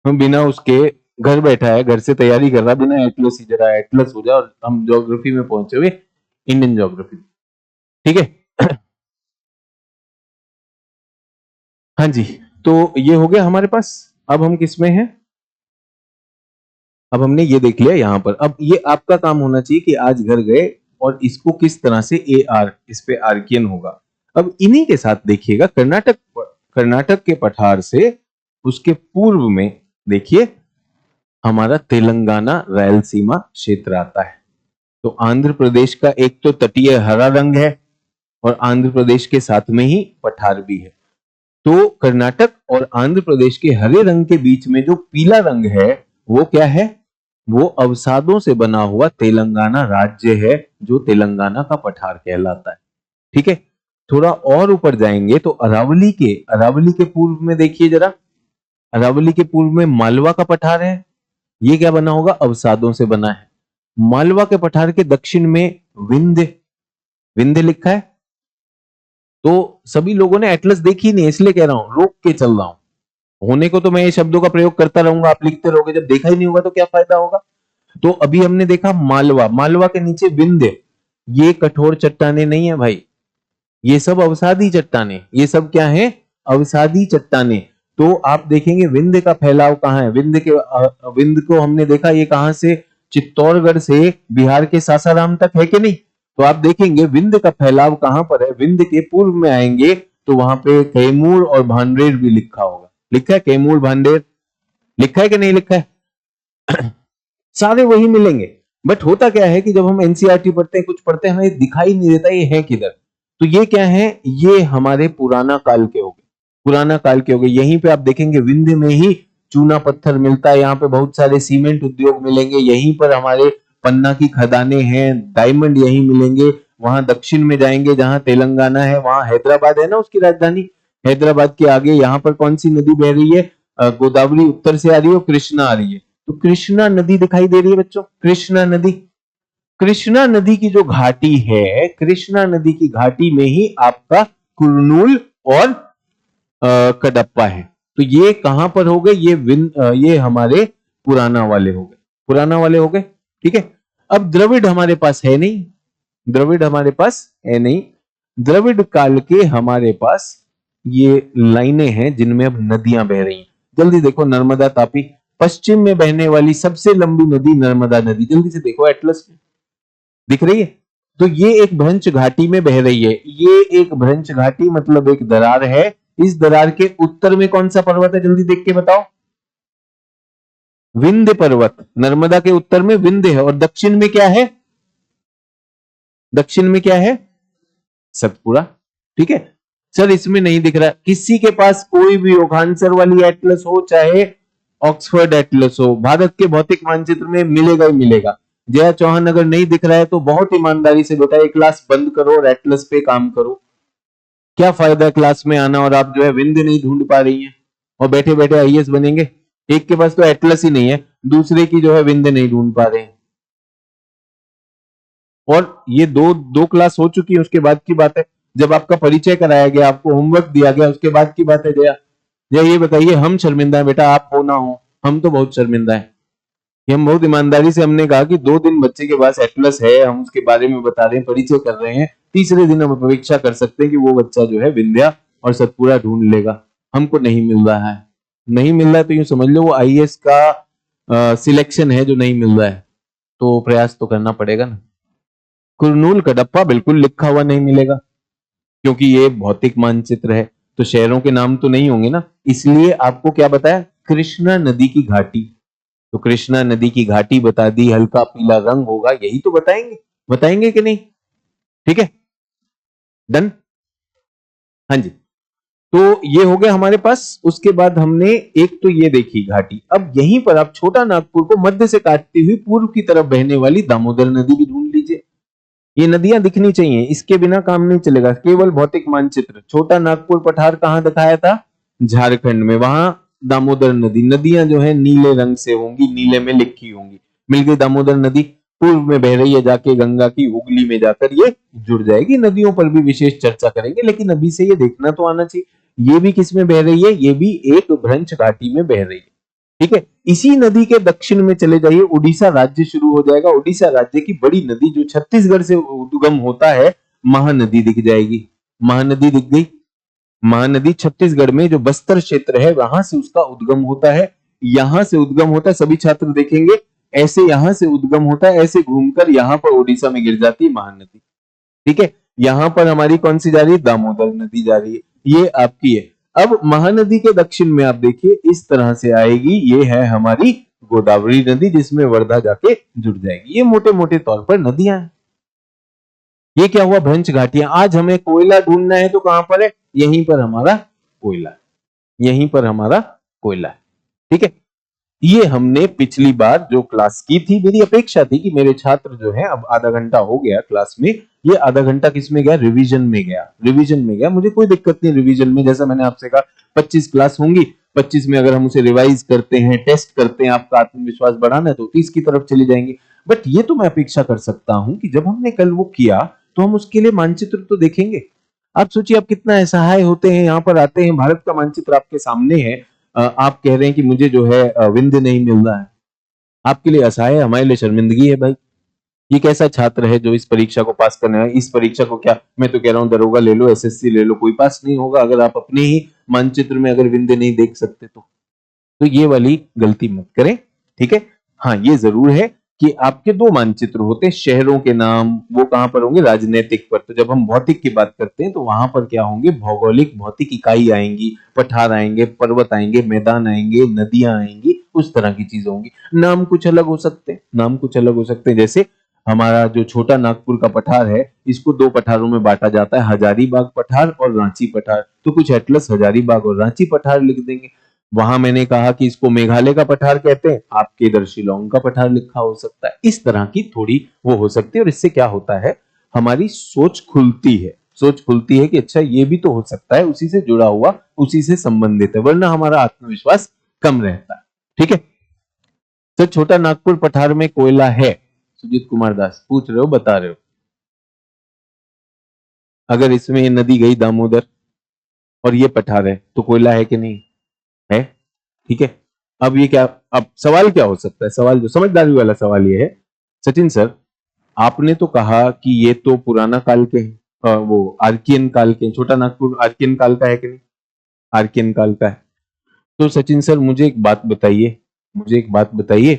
हम बिना उसके, घर बैठा है, घर से तैयारी कर रहा, बिना एटलस ही, जरा एटलस हो जाए और हम ज्योग्राफी में पहुंचे हुए, इंडियन ज्योग्राफी, ठीक है। हाँ जी, तो ये हो गया हमारे पास। अब हम किस में हैं, अब हमने ये देख लिया यहां पर। अब ये आपका काम होना चाहिए कि आज घर गए और इसको किस तरह से इस पे आर्कियन होगा। अब इन्हीं के साथ देखिएगा, कर्नाटक के पठार से उसके पूर्व में देखिए हमारा तेलंगाना रायलसीमा क्षेत्र आता है। तो आंध्र प्रदेश का एक तो तटीय हरा रंग है और आंध्र प्रदेश के साथ में ही पठार भी है। तो कर्नाटक और आंध्र प्रदेश के हरे रंग के बीच में जो पीला रंग है वो क्या है, वो अवसादों से बना हुआ तेलंगाना राज्य है, जो तेलंगाना का पठार कहलाता है, ठीक है। थोड़ा और ऊपर जाएंगे तो अरावली के पूर्व में देखिए जरा, अरावली के पूर्व में मालवा का पठार है। ये क्या बना होगा, अवसादों से बना है। मालवा के पठार के दक्षिण में विंध्य लिखा है। तो सभी लोगों ने एटलस देखी नहीं, इसलिए कह रहा हूं, रोक के चल रहा हूं। होने को तो मैं ये शब्दों का प्रयोग करता रहूंगा, आप लिखते रहोगे, जब देखा ही नहीं होगा तो क्या फायदा होगा। तो अभी हमने देखा मालवा, मालवा के नीचे विंध्य। ये कठोर चट्टाने नहीं है भाई, ये सब अवसादी चट्टाने, ये सब क्या है, अवसादी चट्टाने। तो आप देखेंगे विंध्य का फैलाव कहां है, विंध्य को हमने देखा, ये कहां से, चित्तौड़गढ़ से बिहार के सासाराम तक, है कि नहीं। तो आप देखेंगे विंध्य का फैलाव कहां पर है, विंध्य के पूर्व में आएंगे तो वहां पे कैमूर और भांडेर भी लिखा होगा, लिखा है कैमूर भांडेर, लिखा है कि नहीं लिखा है। सारे वही मिलेंगे। बट होता क्या है कि जब हम एनसीईआरटी पढ़ते हैं, कुछ पढ़ते हैं, हमें दिखाई नहीं देता ये है किधर। तो ये क्या है, ये हमारे पुराना काल के हो गए, पुराना काल के हो गए। यहीं पे आप देखेंगे विंध्य में ही चूना पत्थर मिलता है, यहाँ पे बहुत सारे सीमेंट उद्योग मिलेंगे, यहीं पर हमारे पन्ना की खदानें हैं, डायमंड यहीं मिलेंगे। वहां दक्षिण में जाएंगे जहां तेलंगाना है, वहां हैदराबाद है ना उसकी राजधानी, हैदराबाद के आगे यहाँ पर कौन सी नदी बह रही है, गोदावरी उत्तर से आ रही है और कृष्णा आ रही है। तो कृष्णा नदी दिखाई दे रही है बच्चों, कृष्णा नदी, कृष्णा नदी की जो घाटी है, कृष्णा नदी की घाटी में ही आपका कुरनूल और कडप्पा है। तो ये कहां पर हो गए, ये हमारे पुराना वाले हो गए, पुराना वाले हो गए। ठीक है, अब द्रविड़ हमारे पास है नहीं, द्रविड़ हमारे पास है नहीं। द्रविड़ काल के हमारे पास ये लाइनें हैं जिनमें अब नदियां बह रही हैं। जल्दी देखो, नर्मदा तापी, पश्चिम में बहने वाली सबसे लंबी नदी नर्मदा नदी, जल्दी से देखो एटलस में दिख रही है। तो ये एक भ्रंश घाटी में बह रही है, ये एक भ्रंश घाटी मतलब एक दरार है। इस दरार के उत्तर में कौन सा पर्वत है, जल्दी देख के बताओ। विंध्य पर्वत, नर्मदा के उत्तर में विंध्य है, और दक्षिण में क्या है, दक्षिण में क्या है, सतपुड़ा। ठीक है सर, इसमें नहीं दिख रहा, किसी के पास कोई भी हो, खानसर वाली एटलस हो चाहे ऑक्सफोर्ड एटलस हो, भारत के भौतिक मानचित्र में मिलेगा ही मिलेगा। जया चौहान अगर नहीं दिख रहा है तो बहुत ईमानदारी से बेटा एक क्लास बंद करो और एटलस पे काम करो। क्या फायदा है क्लास में आना और आप जो है विंध्य नहीं ढूंढ पा रही हैं और बैठे बैठे आईएएस बनेंगे। एक के पास तो एटलस ही नहीं है, दूसरे की जो है विंध्य नहीं ढूंढ पा रहे हैं। और ये दो दो क्लास हो चुकी है, उसके बाद की बात है, जब आपका परिचय कराया गया, आपको होमवर्क दिया गया, उसके बाद की बात है। जया जया ये बताइए, हम शर्मिंदा है बेटा, आप हो ना हो, हम तो बहुत शर्मिंदा है। कि हम बहुत ईमानदारी से हमने कहा कि 2 दिन बच्चे के पास एटलस है, हम उसके बारे में बता रहे हैं, परिचय कर रहे हैं, तीसरे दिन हम अपेक्षा कर सकते हैं कि वो बच्चा जो है विंध्या और सतपुड़ा ढूंढ लेगा। हमको नहीं मिल रहा है, नहीं मिल रहा है तो यूं समझ लो वो आईएएस का सिलेक्शन है जो नहीं मिल रहा है, तो प्रयास तो करना पड़ेगा ना। कुरनूल कडप्पा बिल्कुल लिखा हुआ नहीं मिलेगा, क्योंकि ये भौतिक मानचित्र है, तो शहरों के नाम तो नहीं होंगे ना, इसलिए आपको क्या बताया, कृष्णा नदी की घाटी। तो कृष्णा नदी की घाटी बता दी, हल्का पीला रंग होगा, यही तो बताएंगे, बताएंगे कि नहीं। ठीक है, डन। हाँ जी, तो ये हो गया हमारे पास। उसके बाद हमने एक तो ये देखी घाटी, अब यहीं पर आप छोटा नागपुर को मध्य से काटती हुई पूर्व की तरफ बहने वाली दामोदर नदी भी ढूंढ लीजिए। ये नदियां दिखनी चाहिए, इसके बिना काम नहीं चलेगा, केवल भौतिक मानचित्र। छोटा नागपुर पठार कहां दिखाया था, झारखंड में, वहां दामोदर नदी, नदियां जो है नीले रंग से होंगी, नीले में लिखी होंगी, मिल गई दामोदर नदी, पूर्व में बह रही है, जाके गंगा की हुगली में जाकर ये जुड़ जाएगी। नदियों पर भी विशेष चर्चा करेंगे, लेकिन अभी से ये देखना तो आना चाहिए, ये भी किस में बह रही है, ये भी एक भ्रंश घाटी में बह रही है। ठीक है, इसी नदी के दक्षिण में चले जाइए, उड़ीसा राज्य शुरू हो जाएगा। उड़ीसा राज्य की बड़ी नदी जो छत्तीसगढ़ से उद्गम होता है, महानदी दिख जाएगी। महानदी दिख गई, महानदी छत्तीसगढ़ में जो बस्तर क्षेत्र है वहां से उसका उद्गम होता है, यहां से उद्गम होता है, सभी छात्र देखेंगे ऐसे यहां से उद्गम होता है, ऐसे घूमकर यहां पर उड़ीसा में गिर जाती है महानदी। ठीक है, यहां पर हमारी कौन सी जा रही है, दामोदर नदी जा रही है, ये आपकी है। अब महानदी के दक्षिण में आप देखिए इस तरह से आएगी, ये है हमारी गोदावरी नदी, जिसमें वर्धा जाके जुड़ जाएगी। ये मोटे मोटे तौर पर नदियां हैं। ये क्या हुआ, भ्रंश घाटियां। आज हमें कोयला ढूंढना है तो कहां पर है, यहीं पर हमारा कोयला, यहीं पर हमारा कोयला है। ठीक है, ये हमने पिछली बार जो क्लास की थी, मेरी अपेक्षा थी कि मेरे छात्र जो है, अब आधा घंटा हो गया क्लास में, ये आधा घंटा किस में गया, रिवीजन में गया, रिवीजन में गया। मुझे कोई दिक्कत नहीं रिवीजन में, जैसा मैंने आपसे कहा 25 क्लास होंगी, 25 में अगर हम उसे रिवाइज करते हैं, टेस्ट करते हैं, आपका आत्मविश्वास बढ़ाना है तो 30 की तरफ चली जाएंगे। बट ये तो मैं अपेक्षा कर सकता हूं कि जब हमने कल वो किया तो हम उसके लिए मानचित्र तो देखेंगे। आप सोचिए आप कितना असहाय होते हैं, यहाँ पर आते हैं, भारत का मानचित्र आपके सामने है, आप कह रहे हैं कि मुझे जो है विंध्य नहीं मिल रहा है। आपके लिए असहाय है, हमारे लिए शर्मिंदगी है भाई। ये कैसा छात्र है जो इस परीक्षा को पास करने वाला, इस परीक्षा को क्या, मैं तो कह रहा हूं दरोगा ले लो, एसएससी ले लो, कोई पास नहीं होगा अगर आप अपने ही मानचित्र में अगर विंध्य नहीं देख सकते तो ये वाली गलती मत करें। ठीक है, हाँ ये जरूर है कि आपके 2 मानचित्र होते हैं, शहरों के नाम वो कहां पर होंगे, राजनीतिक पर। तो जब हम भौतिक की बात करते हैं तो वहां पर क्या होंगे, भौगोलिक भौतिक इकाई आएंगी, पठार आएंगे, पर्वत आएंगे, मैदान आएंगे, नदियां आएंगी, उस तरह की चीजें होंगी। नाम कुछ अलग हो सकते हैं, नाम कुछ अलग हो सकते हैं, जैसे हमारा जो छोटा नागपुर का पठार है, इसको 2 पठारों में बांटा जाता है, हजारीबाग पठार और रांची पठार। तो कुछ एटलस हजारीबाग और रांची पठार लिख देंगे। वहां मैंने कहा कि इसको मेघालय का पठार कहते हैं, आपके इधर शिलोंग का पठार लिखा हो सकता है। इस तरह की थोड़ी वो हो सकती है, और इससे क्या होता है, हमारी सोच खुलती है, सोच खुलती है कि अच्छा ये भी तो हो सकता है, उसी से जुड़ा हुआ, उसी से संबंधित है, वरना हमारा आत्मविश्वास कम रहता है। ठीक है, तो छोटा नागपुर पठार में कोयला है, सुजीत कुमार दास पूछ रहे हो, बता रहे हो। अगर इसमें नदी गई दामोदर, और ये पठार है, तो कोयला है कि नहीं है? ठीक है। अब ये क्या, अब सवाल क्या हो सकता है? सवाल जो समझदारी वाला सवाल ये है, सचिन सर आपने तो कहा कि ये तो पुराना काल के हैं, वो आर्कियन काल के, छोटा नागपुर आर्कियन काल का है कि नहीं? आर्कियन काल का है। तो सचिन सर मुझे एक बात बताइए, मुझे एक बात बताइए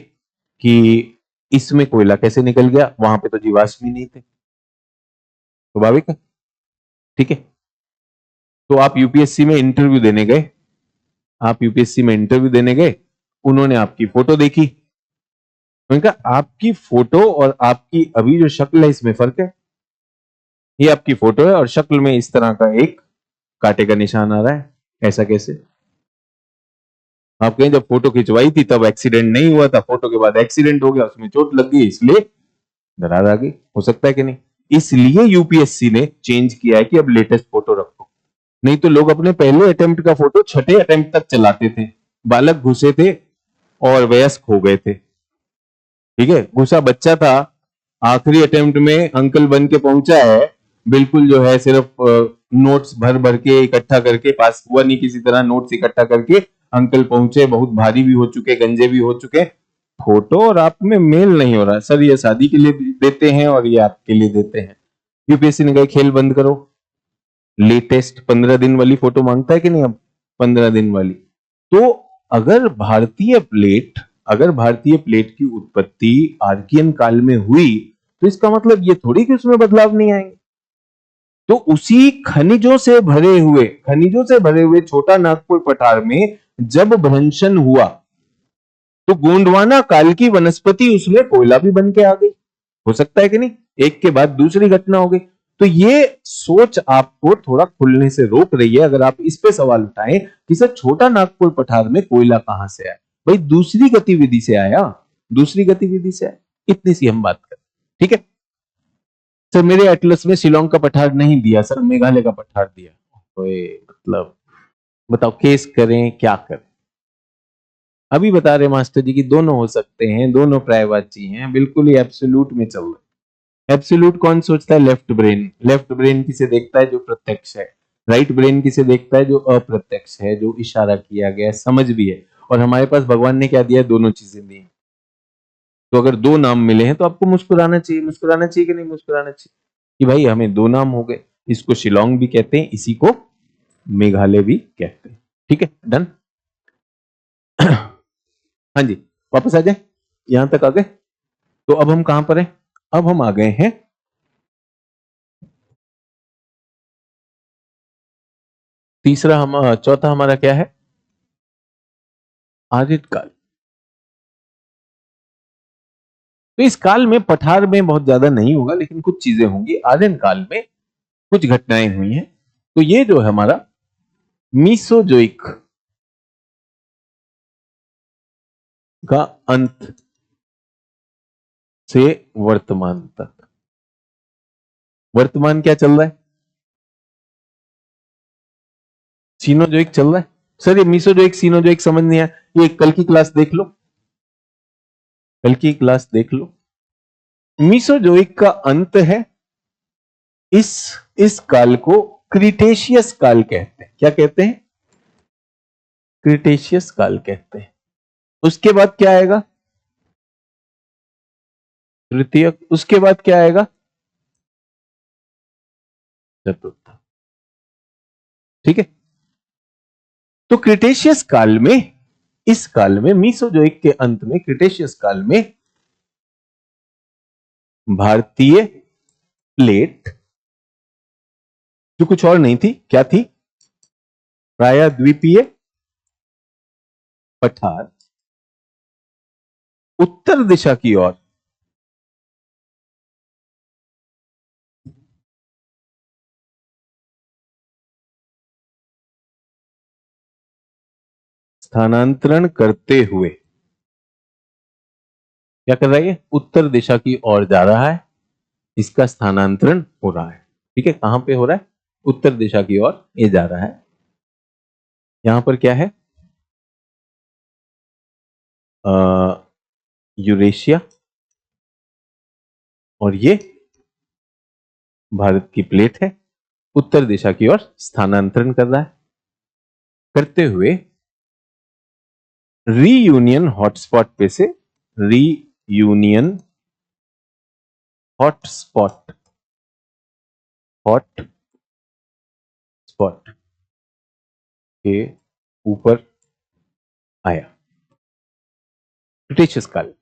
कि इसमें कोयला कैसे निकल गया? वहां पे तो जीवाश्म ही नहीं थे, स्वाभाविक है। ठीक है। तो आप यूपीएससी में इंटरव्यू देने गए, आप यूपीएससी में इंटरव्यू देने गए, उन्होंने आपकी फोटो देखी, उन्होंने कहा आपकी फोटो और आपकी अभी जो शक्ल है इसमें फर्क है। ये आपकी फोटो है और शक्ल में इस तरह का एक कांटे का निशान आ रहा है, ऐसा कैसे? आप कहें जब फोटो खिंचवाई थी तब एक्सीडेंट नहीं हुआ था, फोटो के बाद एक्सीडेंट हो गया, उसमें चोट लग गई इसलिए दरार आ गई, हो सकता है कि नहीं? इसलिए यूपीएससी ने चेंज किया है कि अब लेटेस्ट फोटो रखो। नहीं तो लोग अपने पहले अटेम्प्ट का फोटो छठे अटेम्प्ट तक चलाते थे, बालक घुसे थे और वयस्क हो गए थे। ठीक है, घुसा बच्चा था, आखिरी अटेम्प्ट में अंकल बन के पहुंचा है, बिल्कुल जो है सिर्फ नोट्स भर भर के इकट्ठा करके, पास हुआ नहीं किसी तरह, नोट्स इकट्ठा करके अंकल पहुंचे, बहुत भारी भी हो चुके, गंजे भी हो चुके, फोटो और आप में मेल नहीं हो रहा। सर ये शादी के लिए देते हैं और ये आपके लिए देते हैं। यूपीएससी ने कहा खेल बंद करो, लेटेस्ट 15 दिन वाली फोटो मांगता है कि नहीं अब? 15 दिन वाली। तो अगर भारतीय प्लेट, अगर भारतीय प्लेट की उत्पत्ति आर्कियन काल में हुई, तो इसका मतलब ये थोड़ी कि उसमें बदलाव नहीं आएंगे। तो उसी खनिजों से भरे हुए, खनिजों से भरे हुए छोटा नागपुर पठार में जब भ्रंशन हुआ, तो गोंडवाना काल की वनस्पति उसमें कोयला भी बन के आ गई। हो सकता है कि नहीं? एक के बाद दूसरी घटना हो गई। तो ये सोच आपको थोड़ा खुलने से रोक रही है अगर आप इस पे सवाल उठाएं कि सर छोटा नागपुर पठार में कोयला कहां से आया? भाई दूसरी गतिविधि से आया, दूसरी गतिविधि से आया। इतनी सी हम बात करें। ठीक है सर, मेरे एटलस में शिलोंग का पठार नहीं दिया सर, मेघालय का पठार दिया। तो मतलब बताओ केस करें क्या करें? अभी बता रहे मास्टर जी की दोनों हो सकते हैं, दोनों पर्यायवाची हैं, बिल्कुल ही एब्सोल्यूट में चल रहा है। एब्सोल्यूट कौन सोचता है? Left brain. लेफ्ट ब्रेन किसे देखता है? जो प्रत्यक्ष है। राइट ब्रेन किसे देखता है? जो अप्रत्यक्ष है, जो इशारा किया गया है, समझ भी है। और हमारे पास भगवान ने क्या दिया है? दोनों चीजें दी। तो अगर दो नाम मिले हैं तो आपको मुस्कुराना चाहिए, मुस्कुराना चाहिए कि नहीं मुस्कुराना चाहिए कि भाई हमें दो नाम हो गए। इसको शिलोंग भी कहते हैं, इसी को मेघालय भी कहते हैं। ठीक है, डन। हाँ जी, वापस आ जाए, यहां तक आ गए। तो अब हम कहां पर हैं? अब हम आ गए हैं तीसरा, हम चौथा हमारा क्या है? आदित काल। तो इस काल में पठार में बहुत ज्यादा नहीं होगा, लेकिन कुछ चीजें होंगी। आर्यन काल में कुछ घटनाएं हुई हैं। तो ये जो है हमारा मीसोजोइक का अंत से वर्तमान तक, वर्तमान क्या चल रहा है? सीनोजोइक चल रहा है। सर ये मीसोजोइक सीनोजोइक समझ नहीं आया, ये कल की क्लास देख लो, कल की क्लास देख लो। मीसोजोइक का अंत है। इस काल को क्रिटेशियस काल कहते हैं। क्या कहते हैं? क्रिटेशियस काल कहते हैं। उसके बाद क्या आएगा? तृतीय। उसके बाद क्या आएगा? चतुर्थ। ठीक है। तो क्रिटेशियस काल में, इस काल में मीसोजोइक के अंत में, क्रिटेशियस काल में भारतीय प्लेट, जो कुछ और नहीं थी, क्या थी? प्रायद्वीपीय पठार उत्तर दिशा की ओर स्थानांतरण करते हुए क्या कर रहा है? उत्तर दिशा की ओर जा रहा है, इसका स्थानांतरण हो रहा है। ठीक है, कहां पे हो रहा है? उत्तर दिशा की ओर ये जा रहा है। यहां पर क्या है? यूरेशिया, और ये भारत की प्लेट है, उत्तर दिशा की ओर स्थानांतरण कर रहा है। करते हुए रीयूनियन हॉटस्पॉट पे से रीयूनियन हॉटस्पॉट के ऊपर आया क्रिटेशियस काल।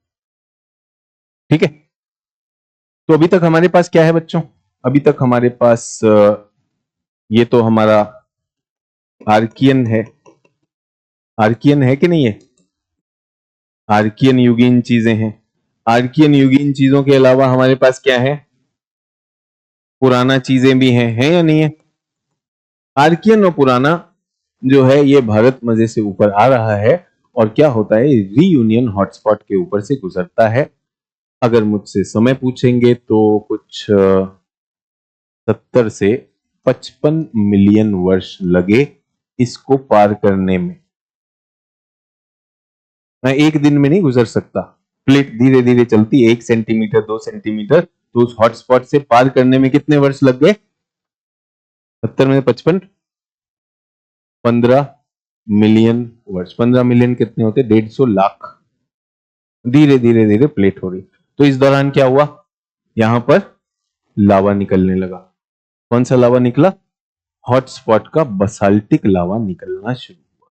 ठीक है, तो अभी तक हमारे पास क्या है बच्चों? अभी तक हमारे पास ये तो हमारा आर्कियन है। आर्कियन है कि नहीं है? आर्कियन युगीन चीजें हैं। आर्कियन युगीन चीजों के अलावा हमारे पास क्या है? पुराना चीजें भी हैं, है या नहीं है? आर्कियन और पुराना जो है ये भारत मजे से ऊपर आ रहा है और क्या होता है, रीयूनियन हॉटस्पॉट के ऊपर से गुजरता है। अगर मुझसे समय पूछेंगे तो कुछ 70 से 55 मिलियन वर्ष लगे इसको पार करने में। मैं एक दिन में नहीं गुजर सकता। प्लेट धीरे धीरे चलती है, 1 सेंटीमीटर 2 सेंटीमीटर, तो उस हॉटस्पॉट से पार करने में कितने वर्ष लग गए? 70 में 55, 15 मिलियन वर्ष। 15 मिलियन कितने होते? 150 लाख। धीरे धीरे धीरे प्लेट हो रही, तो इस दौरान क्या हुआ? यहां पर लावा निकलने लगा। कौन सा लावा निकला? हॉटस्पॉट का बसाल्टिक लावा निकलना शुरू हुआ।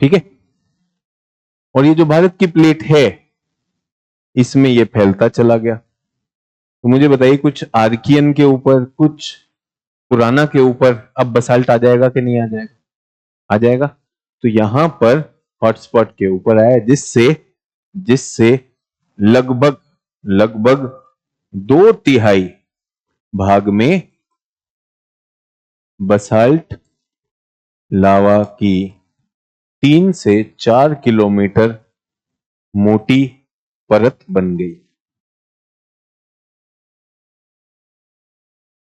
ठीक है, और ये जो भारत की प्लेट है इसमें ये फैलता चला गया। तो मुझे बताइए, कुछ आर्कियन के ऊपर, कुछ पुराना के ऊपर अब बसाल्ट आ जाएगा कि नहीं आ जाएगा? आ जाएगा। तो यहां पर हॉटस्पॉट के ऊपर आया, जिससे जिससे लगभग लगभग 2/3 भाग में बसाल्ट लावा की 3 से 4 किलोमीटर मोटी परत बन गई।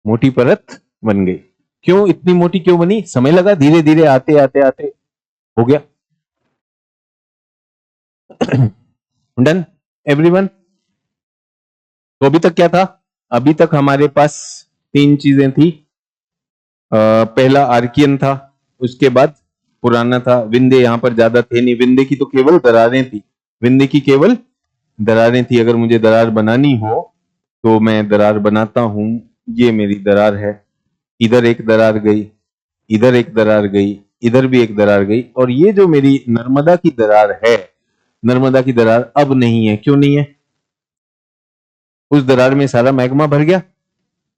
मोटी परत बन गई। क्यों इतनी मोटी क्यों बनी? समय लगा, धीरे धीरे आते आते आते हो गया। Done everyone? तो अभी तक क्या था? अभी तक हमारे पास 3 चीजें थी। पहला आर्कियन था, उसके बाद पुराना था। विंध्य यहां पर ज्यादा थे नहीं, विंध्य की तो केवल दरारें थी। विंध्य की केवल दरारें थी। अगर मुझे दरार बनानी हो तो मैं दरार बनाता हूं। ये मेरी दरार है, इधर एक दरार गई, इधर एक दरार गई, इधर भी एक दरार गई, और ये जो मेरी नर्मदा की दरार है, नर्मदा की दरार अब नहीं है। क्यों नहीं है? उस दरार में सारा मैग्मा भर गया।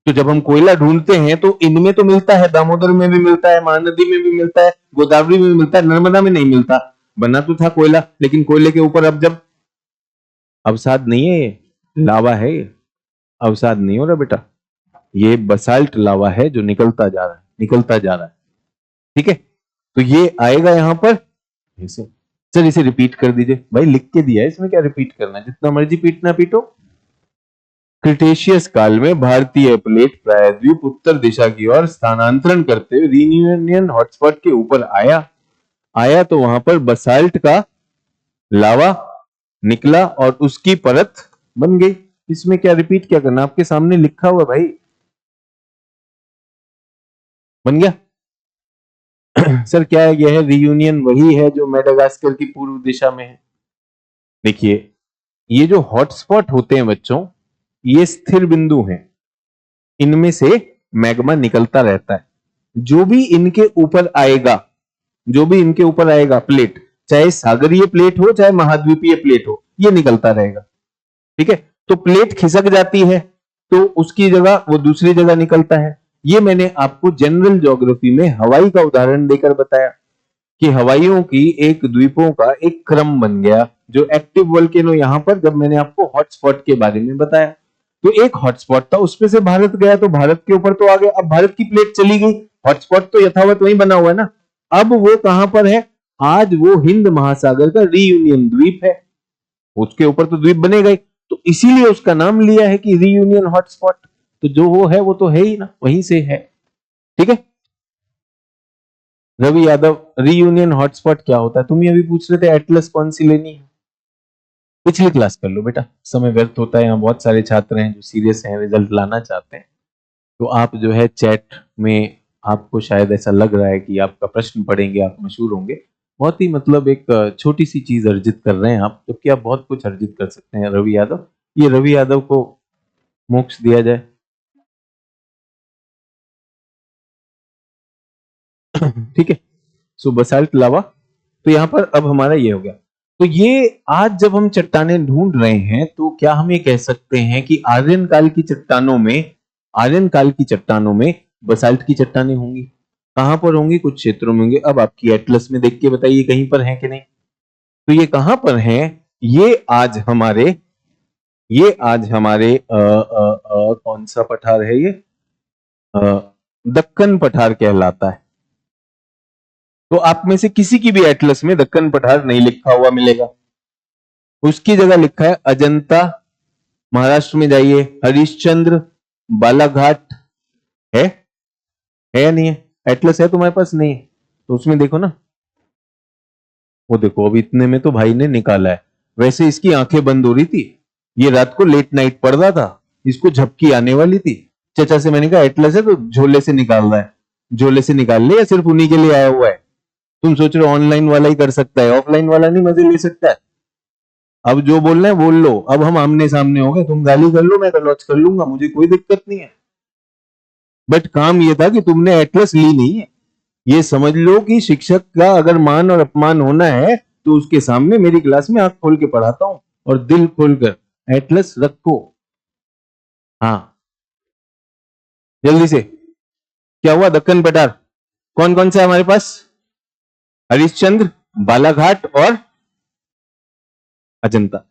तो जब हम कोयला ढूंढते हैं तो इनमें तो मिलता है, दामोदर में भी मिलता है, महानदी में भी मिलता है, गोदावरी में भी मिलता है, नर्मदा में नहीं मिलता। बना तो था कोयला, लेकिन कोयले के ऊपर अब जब अवसाद नहीं है, ये लावा है, ये अवसाद नहीं हो रहा बेटा, ये बसाल्ट लावा है जो निकलता जा रहा है, निकलता जा रहा है। ठीक है, तो ये आएगा यहां पर ऐसे। सर इसे रिपीट कर दीजिए। भाई लिख के दिया है, इसमें क्या रिपीट करना है? जितना मर्जी पीटना पीटो। क्रिटेशियस काल में भारतीय प्लेट प्रायद्वीप उत्तर दिशा की ओर स्थानांतरण करते हुए रीयूनियन हॉटस्पॉट के ऊपर आया तो वहां पर बसाल्ट का लावा निकला और उसकी परत बन गई। इसमें क्या रिपीट क्या करना? आपके सामने लिखा हुआ भाई, बन गया। सर क्या है? यह है रीयूनियन, वही है जो मेडागास्कर की पूर्व दिशा में है। देखिए, ये जो हॉटस्पॉट होते हैं बच्चों, ये स्थिर बिंदु हैं। इनमें से मैग्मा निकलता रहता है। जो भी इनके ऊपर आएगा, जो भी इनके ऊपर आएगा प्लेट, चाहे सागरीय प्लेट हो चाहे महाद्वीपीय प्लेट हो, ये निकलता रहेगा। ठीक है, तो प्लेट खिसक जाती है तो उसकी जगह वो दूसरी जगह निकलता है। ये मैंने आपको जनरल ज्योग्राफी में हवाई का उदाहरण देकर बताया कि हवाइयों की एक द्वीपों का एक क्रम बन गया। जो एक्टिव वोल्केनो यहां पर, जब मैंने आपको हॉटस्पॉट के बारे में बताया, तो एक हॉटस्पॉट था, उसमें से भारत गया तो भारत के ऊपर तो आ गया। अब भारत की प्लेट चली गई, हॉटस्पॉट तो यथावत वही बना हुआ है ना। अब वो कहां पर है? आज वो हिंद महासागर का रीयूनियन द्वीप है। उसके ऊपर तो द्वीप बनेगा ही, तो इसीलिए उसका नाम लिया है कि रीयूनियन हॉटस्पॉट। तो जो वो है वो तो है ही ना, वहीं से है। ठीक है रवि यादव, रीयूनियन हॉटस्पॉट क्या होता है? तुम ये अभी पूछ रहे थे एटलस कौन सी लेनी है। पिछली क्लास कर लो बेटा, समय व्यर्थ होता है। यहाँ बहुत सारे छात्र हैं जो सीरियस हैं, रिजल्ट लाना चाहते हैं। तो आप जो है चैट में, आपको शायद ऐसा लग रहा है कि आपका प्रश्न पढ़ेंगे आप मशहूर होंगे, बहुत ही मतलब एक छोटी सी चीज अर्जित कर रहे हैं आप, जबकि आप बहुत कुछ अर्जित कर सकते हैं। रवि यादव, ये रवि यादव को मोक्ष दिया जाए। ठीक है। सो बसाल्ट लावा, तो यहां पर अब हमारा ये हो गया। तो ये आज जब हम चट्टानें ढूंढ रहे हैं तो क्या हम ये कह सकते हैं कि आर्यन काल की चट्टानों में, आर्यन काल की चट्टानों में बसाल्ट की चट्टानें होंगी। कहां पर होंगी? कुछ क्षेत्रों में होंगे। अब आपकी एटलस में देख के बताइए कहीं पर है कि नहीं। तो ये कहां पर है? ये आज हमारे, ये आज हमारे कौन सा पठार है ये? अ, दक्कन पठार कहलाता है। तो आप में से किसी की भी एटलस में दक्कन पठार नहीं लिखा हुआ मिलेगा, उसकी जगह लिखा है अजंता। महाराष्ट्र में जाइए, हरिश्चंद्र, बालाघाट है। है या नहीं है? एटलस है तुम्हारे पास? नहीं है तो उसमें देखो ना, वो देखो अब इतने में तो भाई ने निकाला है। वैसे इसकी आंखें बंद हो रही थी, ये रात को लेट नाइट पढ़ रहा था, इसको झपकी आने वाली थी। चाचा से मैंने कहा एटलस है तो झोले से निकाल रहा है। झोले से निकाल ले या सिर्फ उन्हीं के लिए आया हुआ है? तुम सोच रहे हो ऑनलाइन वाला ही कर सकता है, ऑफलाइन वाला नहीं मजे ले सकता है? अब जो बोलना है बोल लो, अब हम आमने सामने हो गए, तुम गाली कर लो मैं लॉच कर लूंगा, मुझे कोई दिक्कत नहीं है। बट काम ये था कि तुमने एटलस ली नहीं है। ये समझ लो कि शिक्षक का अगर मान और अपमान होना है तो उसके सामने मेरी क्लास में आंख खोल के पढ़ाता हूं और दिल खोलकर। एटलस रखो। हाँ, जल्दी से। क्या हुआ? दक्कन पठार कौन कौन सा है हमारे पास? हरिश्चंद्र, बालाघाट और अजंता।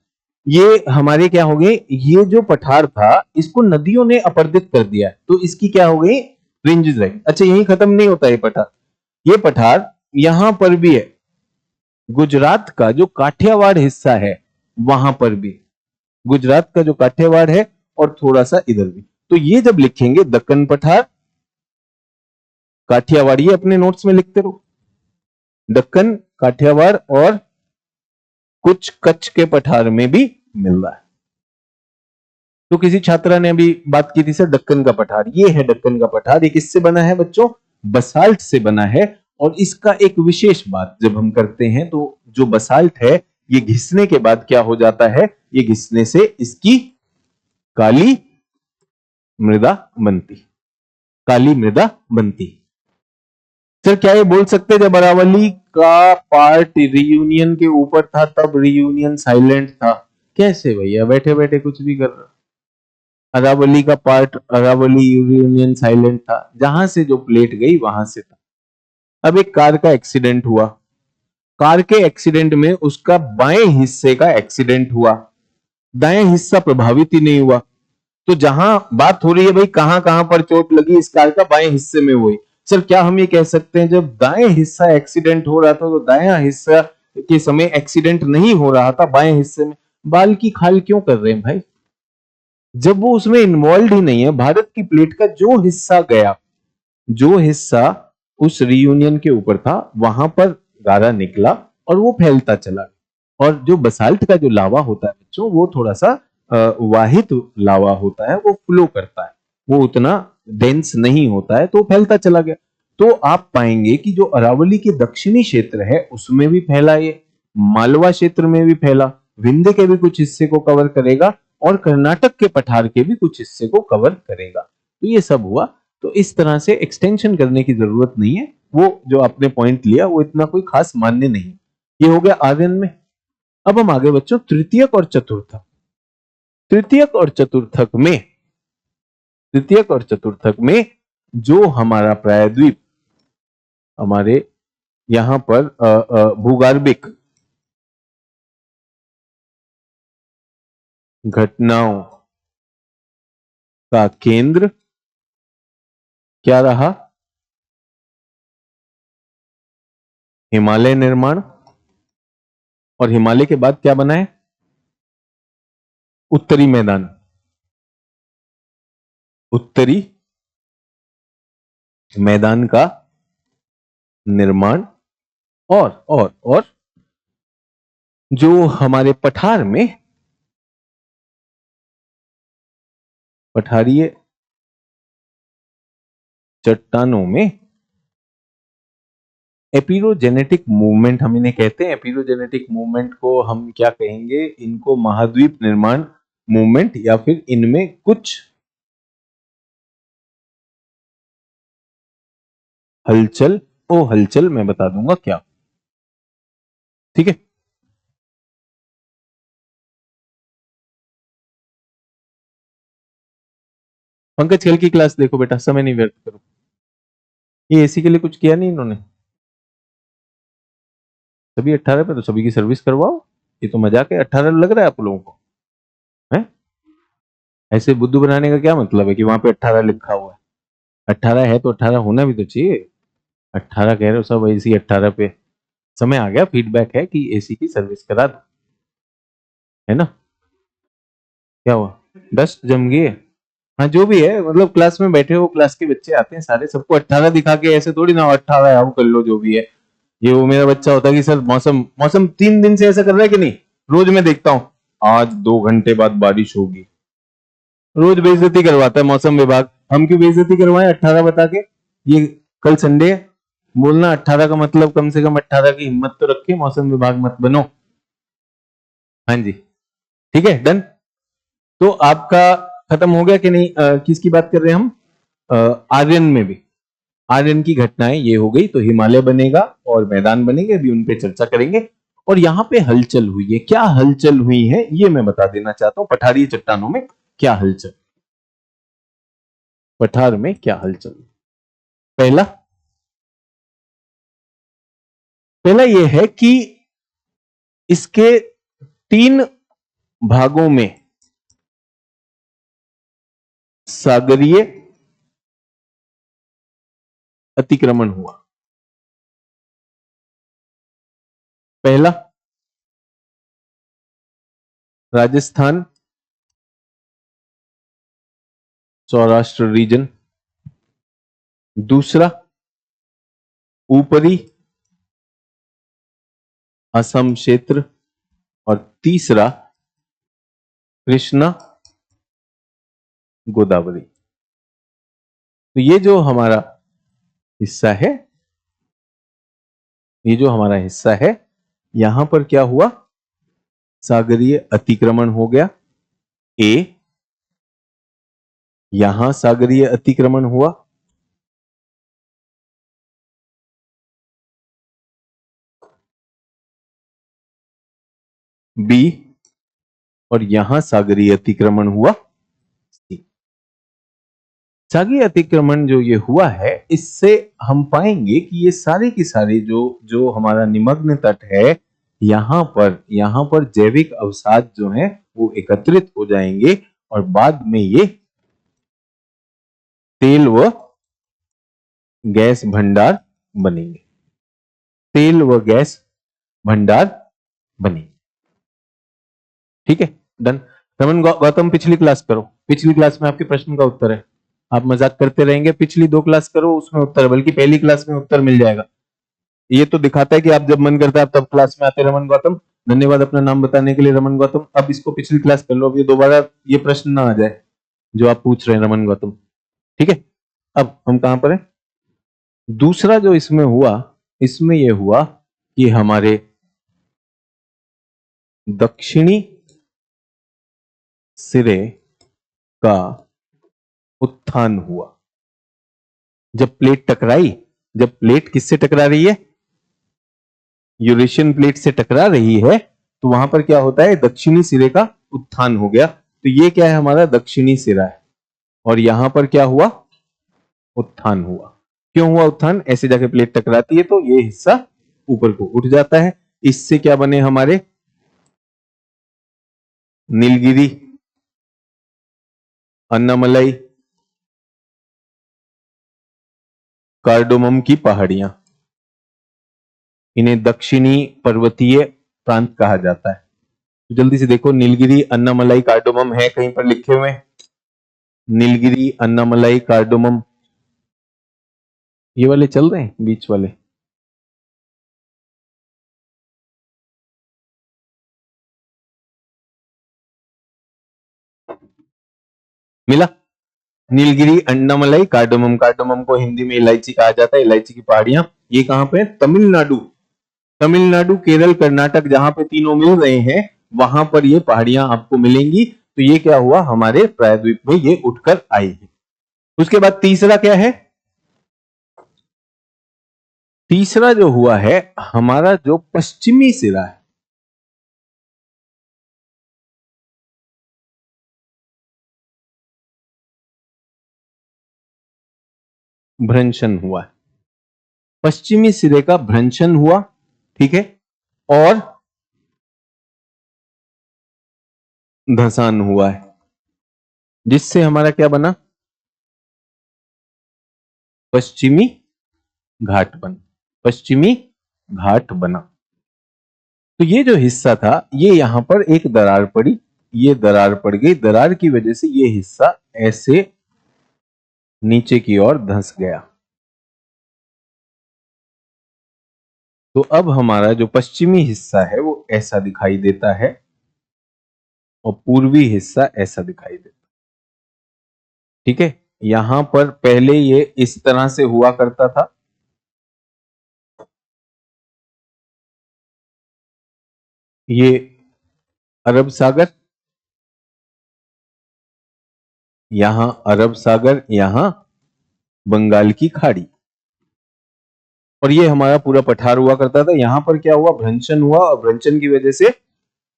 ये हमारे क्या हो गए? ये जो पठार था इसको नदियों ने अपरदित कर दिया, तो इसकी क्या हो गई? रेंजेस रही। अच्छा, यही खत्म नहीं होता ये पठार। ये पठार यहां पर भी है, गुजरात का जो काठियावाड़ हिस्सा है वहां पर भी, गुजरात का जो काठियावाड़ है और थोड़ा सा इधर भी। तो ये जब लिखेंगे दक्कन पठार, काठियावाड़, ये अपने नोट्स में लिखते रहो। दक्कन, काठियावाड़ और कुछ कच्छ के पठार में भी मिल रहा है। तो किसी छात्रा ने अभी बात की थी सर दक्कन का पठार, ये है दक्कन का पठार। ये किससे बना है बच्चों? बसाल्ट से बना है। और इसका एक विशेष बात जब हम करते हैं तो जो बसाल्ट है ये घिसने के बाद क्या हो जाता है? ये घिसने से इसकी काली मृदा बनती, काली मृदा बनती। सर क्या ये बोल सकते हैं जब अरावली का पार्ट रियूनियन के ऊपर था तब रियूनियन साइलेंट था? कैसे भैया, बैठे बैठे कुछ भी कर रहे हो। अरावली का पार्ट, अरावली यूनियन साइलेंट था, जहां से जो प्लेट गई वहां से था। अब एक कार का एक्सीडेंट हुआ, कार के एक्सीडेंट में उसका बाएं हिस्से का एक्सीडेंट हुआ, दाएं हिस्सा प्रभावित ही नहीं हुआ। तो जहां बात हो रही है भाई कहां कहां पर चोट लगी इस कार का, बाएं हिस्से में हुई। सर क्या हम ये कह सकते हैं जब दाएं हिस्सा एक्सीडेंट हो रहा था तो दायां हिस्सा के समय एक्सीडेंट नहीं हो रहा था, बाएं हिस्से में बाल की खाल क्यों कर रहे हैं भाई? जब वो उसमें इन्वॉल्व ही नहीं है। भारत की प्लेट का जो हिस्सा गया, जो हिस्सा उस रियूनियन के ऊपर था वहां पर गारा निकला और वो फैलता चला। और जो बसाल्ट का जो लावा होता है बच्चों, वो थोड़ा सा वाहित लावा होता है, वो फ्लो करता है, वो उतना डेंस नहीं होता है, तो फैलता चला गया। तो आप पाएंगे कि जो अरावली के दक्षिणी क्षेत्र है उसमें भी फैला, ये मालवा क्षेत्र में भी फैला, विंध्य के भी कुछ हिस्से को कवर करेगा और कर्नाटक के पठार के भी कुछ हिस्से को कवर करेगा। तो ये सब हुआ। तो इस तरह से एक्सटेंशन करने की जरूरत नहीं है, वो जो आपने पॉइंट लिया वो इतना कोई खास मान्य नहीं। ये हो गया आर्यन में। अब हम आगे बच्चों तृतीयक और चतुर्थक। तृतीयक और चतुर्थक में, तृतीयक और चतुर्थक में जो हमारा प्रायद्वीप, हमारे यहां पर भूगर्भिक घटनाओं का केंद्र क्या रहा? हिमालय निर्माण। और हिमालय के बाद क्या बना है? उत्तरी मैदान, उत्तरी मैदान का निर्माण। और जो हमारे पठार में पठारीय चट्टानों में एपिरोजेनेटिक मूवमेंट हम इन्हें कहते हैं। एपिरोजेनेटिक मूवमेंट को हम क्या कहेंगे? इनको महाद्वीप निर्माण मूवमेंट या फिर इनमें कुछ हलचल। ओ हलचल मैं बता दूंगा क्या। ठीक है, पंकज कल की क्लास देखो बेटा, समय नहीं व्यर्थ करो। ये एसी के लिए कुछ किया नहीं इन्होंने? सभी 18 पे तो सभी की सर्विस करवाओ। ये तो मजाक है, 18 लग रहा है आप लोगों को? है ऐसे बुद्धू बनाने का क्या मतलब है कि वहां पे 18 लिखा हुआ है? 18 है तो 18 होना भी तो चाहिए। 18 कह रहे हो सब एसी 18 पे। समय आ गया, फीडबैक है कि एसी की सर्विस करा दो, है ना? क्या हुआ? डस्ट जम गई है? हाँ जो भी है, मतलब क्लास में बैठे हो, क्लास के बच्चे आते हैं सारे, सबको 18 दिखा के ऐसे थोड़ी ना 18 है, आओ कर लो जो भी है। ये वो मेरा बच्चा होता है कि सर मौसम मौसम 3 दिन से ऐसा कर रहा है कि नहीं, रोज मैं देखता हूँ आज 2 घंटे बाद बारिश होगी। रोज बेइज्जती करवाता है मौसम विभाग। हम क्यों बेइज्जती करवाएं 18 बता के? ये कल संडे है, बोलना 18 का मतलब कम से कम 18 की हिम्मत तो रखिए, मौसम विभाग मत बनो। हाँ जी, ठीक है, डन। तो आपका खत्म हो गया कि नहीं? किसकी बात कर रहे हैं हम? आर्यन में भी आर्यन की घटनाएं ये हो गई, तो हिमालय बनेगा और मैदान बनेंगे, अभी उन पे चर्चा करेंगे। और यहाँ पे हलचल हुई है, क्या हलचल हुई है ये मैं बता देना चाहता हूं। पठारी चट्टानों में क्या हलचल, पठार में क्या हलचल? पहला पहला ये है कि इसके 3 भागों में सागरीय अतिक्रमण हुआ। पहला राजस्थान सौराष्ट्र रीजन, दूसरा ऊपरी असम क्षेत्र, और तीसरा कृष्णा गोदावरी। तो ये जो हमारा हिस्सा है, ये जो हमारा हिस्सा है, यहां पर क्या हुआ? सागरीय अतिक्रमण हो गया। ए, यहां सागरीय अतिक्रमण हुआ। बी, और यहां सागरीय अतिक्रमण हुआ। सी। सागरीय अतिक्रमण जो ये हुआ है, इससे हम पाएंगे कि ये सारे की सारे जो जो हमारा निमग्न तट है, यहां पर जैविक अवसाद जो है वो एकत्रित हो जाएंगे, और बाद में ये तेल व गैस भंडार बनेंगे। तेल व गैस भंडार बनेंगे। ठीक है, डन। रमन गौतम पिछली क्लास करो, पिछली क्लास में आपके प्रश्न का उत्तर है। आप मजाक करते रहेंगे, पिछली 2 क्लास करो, उसमें उत्तर है, बल्कि पहली क्लास में उत्तर मिल जाएगा। ये तो दिखाता है कि आप जब मन करता है आप तब क्लास में आते हैं। रमन गौतम, धन्यवाद अपना नाम बताने के लिए रमन गौतम। अब इसको पिछली क्लास कर लो, अब ये दोबारा ये प्रश्न ना आ जाए जो आप पूछ रहे हैं रमन गौतम। ठीक है, अब हम कहां पर हैं? दूसरा जो इसमें हुआ, इसमें यह हुआ कि हमारे दक्षिणी सिरे का उत्थान हुआ। जब प्लेट टकराई, जब प्लेट किससे टकरा रही है? यूरेशियन प्लेट से टकरा रही है, तो वहां पर क्या होता है? दक्षिणी सिरे का उत्थान हो गया। तो ये क्या है? हमारा दक्षिणी सिरा है। और यहां पर क्या हुआ? उत्थान हुआ। क्यों हुआ उत्थान? ऐसे जाके प्लेट टकराती है तो ये हिस्सा ऊपर को उठ जाता है। इससे क्या बने हमारे? नीलगिरी, अन्नामलाई, कार्डोमम की पहाड़ियां। इन्हें दक्षिणी पर्वतीय प्रांत कहा जाता है। तो जल्दी से देखो, नीलगिरी, अन्नामलाई, कार्डोमम है कहीं पर लिखे हुए? नीलगिरी, अन्नामलाई, कार्डोमम, ये वाले चल रहे हैं बीच वाले? मिला? नीलगिरी, अंडामलाई, कार्डोमम, कार्डोमम को हिंदी में इलायची कहा जाता है, इलायची की पहाड़ियां। ये कहां पे? तमिलनाडु, तमिलनाडु, केरल, कर्नाटक, जहां पे तीनों मिल रहे हैं वहां पर ये पहाड़ियां आपको मिलेंगी। तो ये क्या हुआ, हमारे प्रायद्वीप में ये उठकर आई है। उसके बाद तीसरा क्या है? तीसरा जो हुआ है हमारा जो पश्चिमी सिरा है, भ्रंशन हुआ है, पश्चिमी सिरे का भ्रंशन हुआ, ठीक है, और धंसान हुआ है, जिससे हमारा क्या बना? पश्चिमी घाट बना, पश्चिमी घाट बना। तो ये जो हिस्सा था, ये यहां पर एक दरार पड़ी, ये दरार पड़ गई, दरार की वजह से ये हिस्सा ऐसे नीचे की ओर धंस गया। तो अब हमारा जो पश्चिमी हिस्सा है वो ऐसा दिखाई देता है और पूर्वी हिस्सा ऐसा दिखाई देता है, ठीक है। यहां पर पहले ये इस तरह से हुआ करता था, ये अरब सागर, यहां अरब सागर, यहां बंगाल की खाड़ी, और ये हमारा पूरा पठार हुआ करता था। यहां पर क्या हुआ? भ्रंशन हुआ, और भ्रंशन की वजह से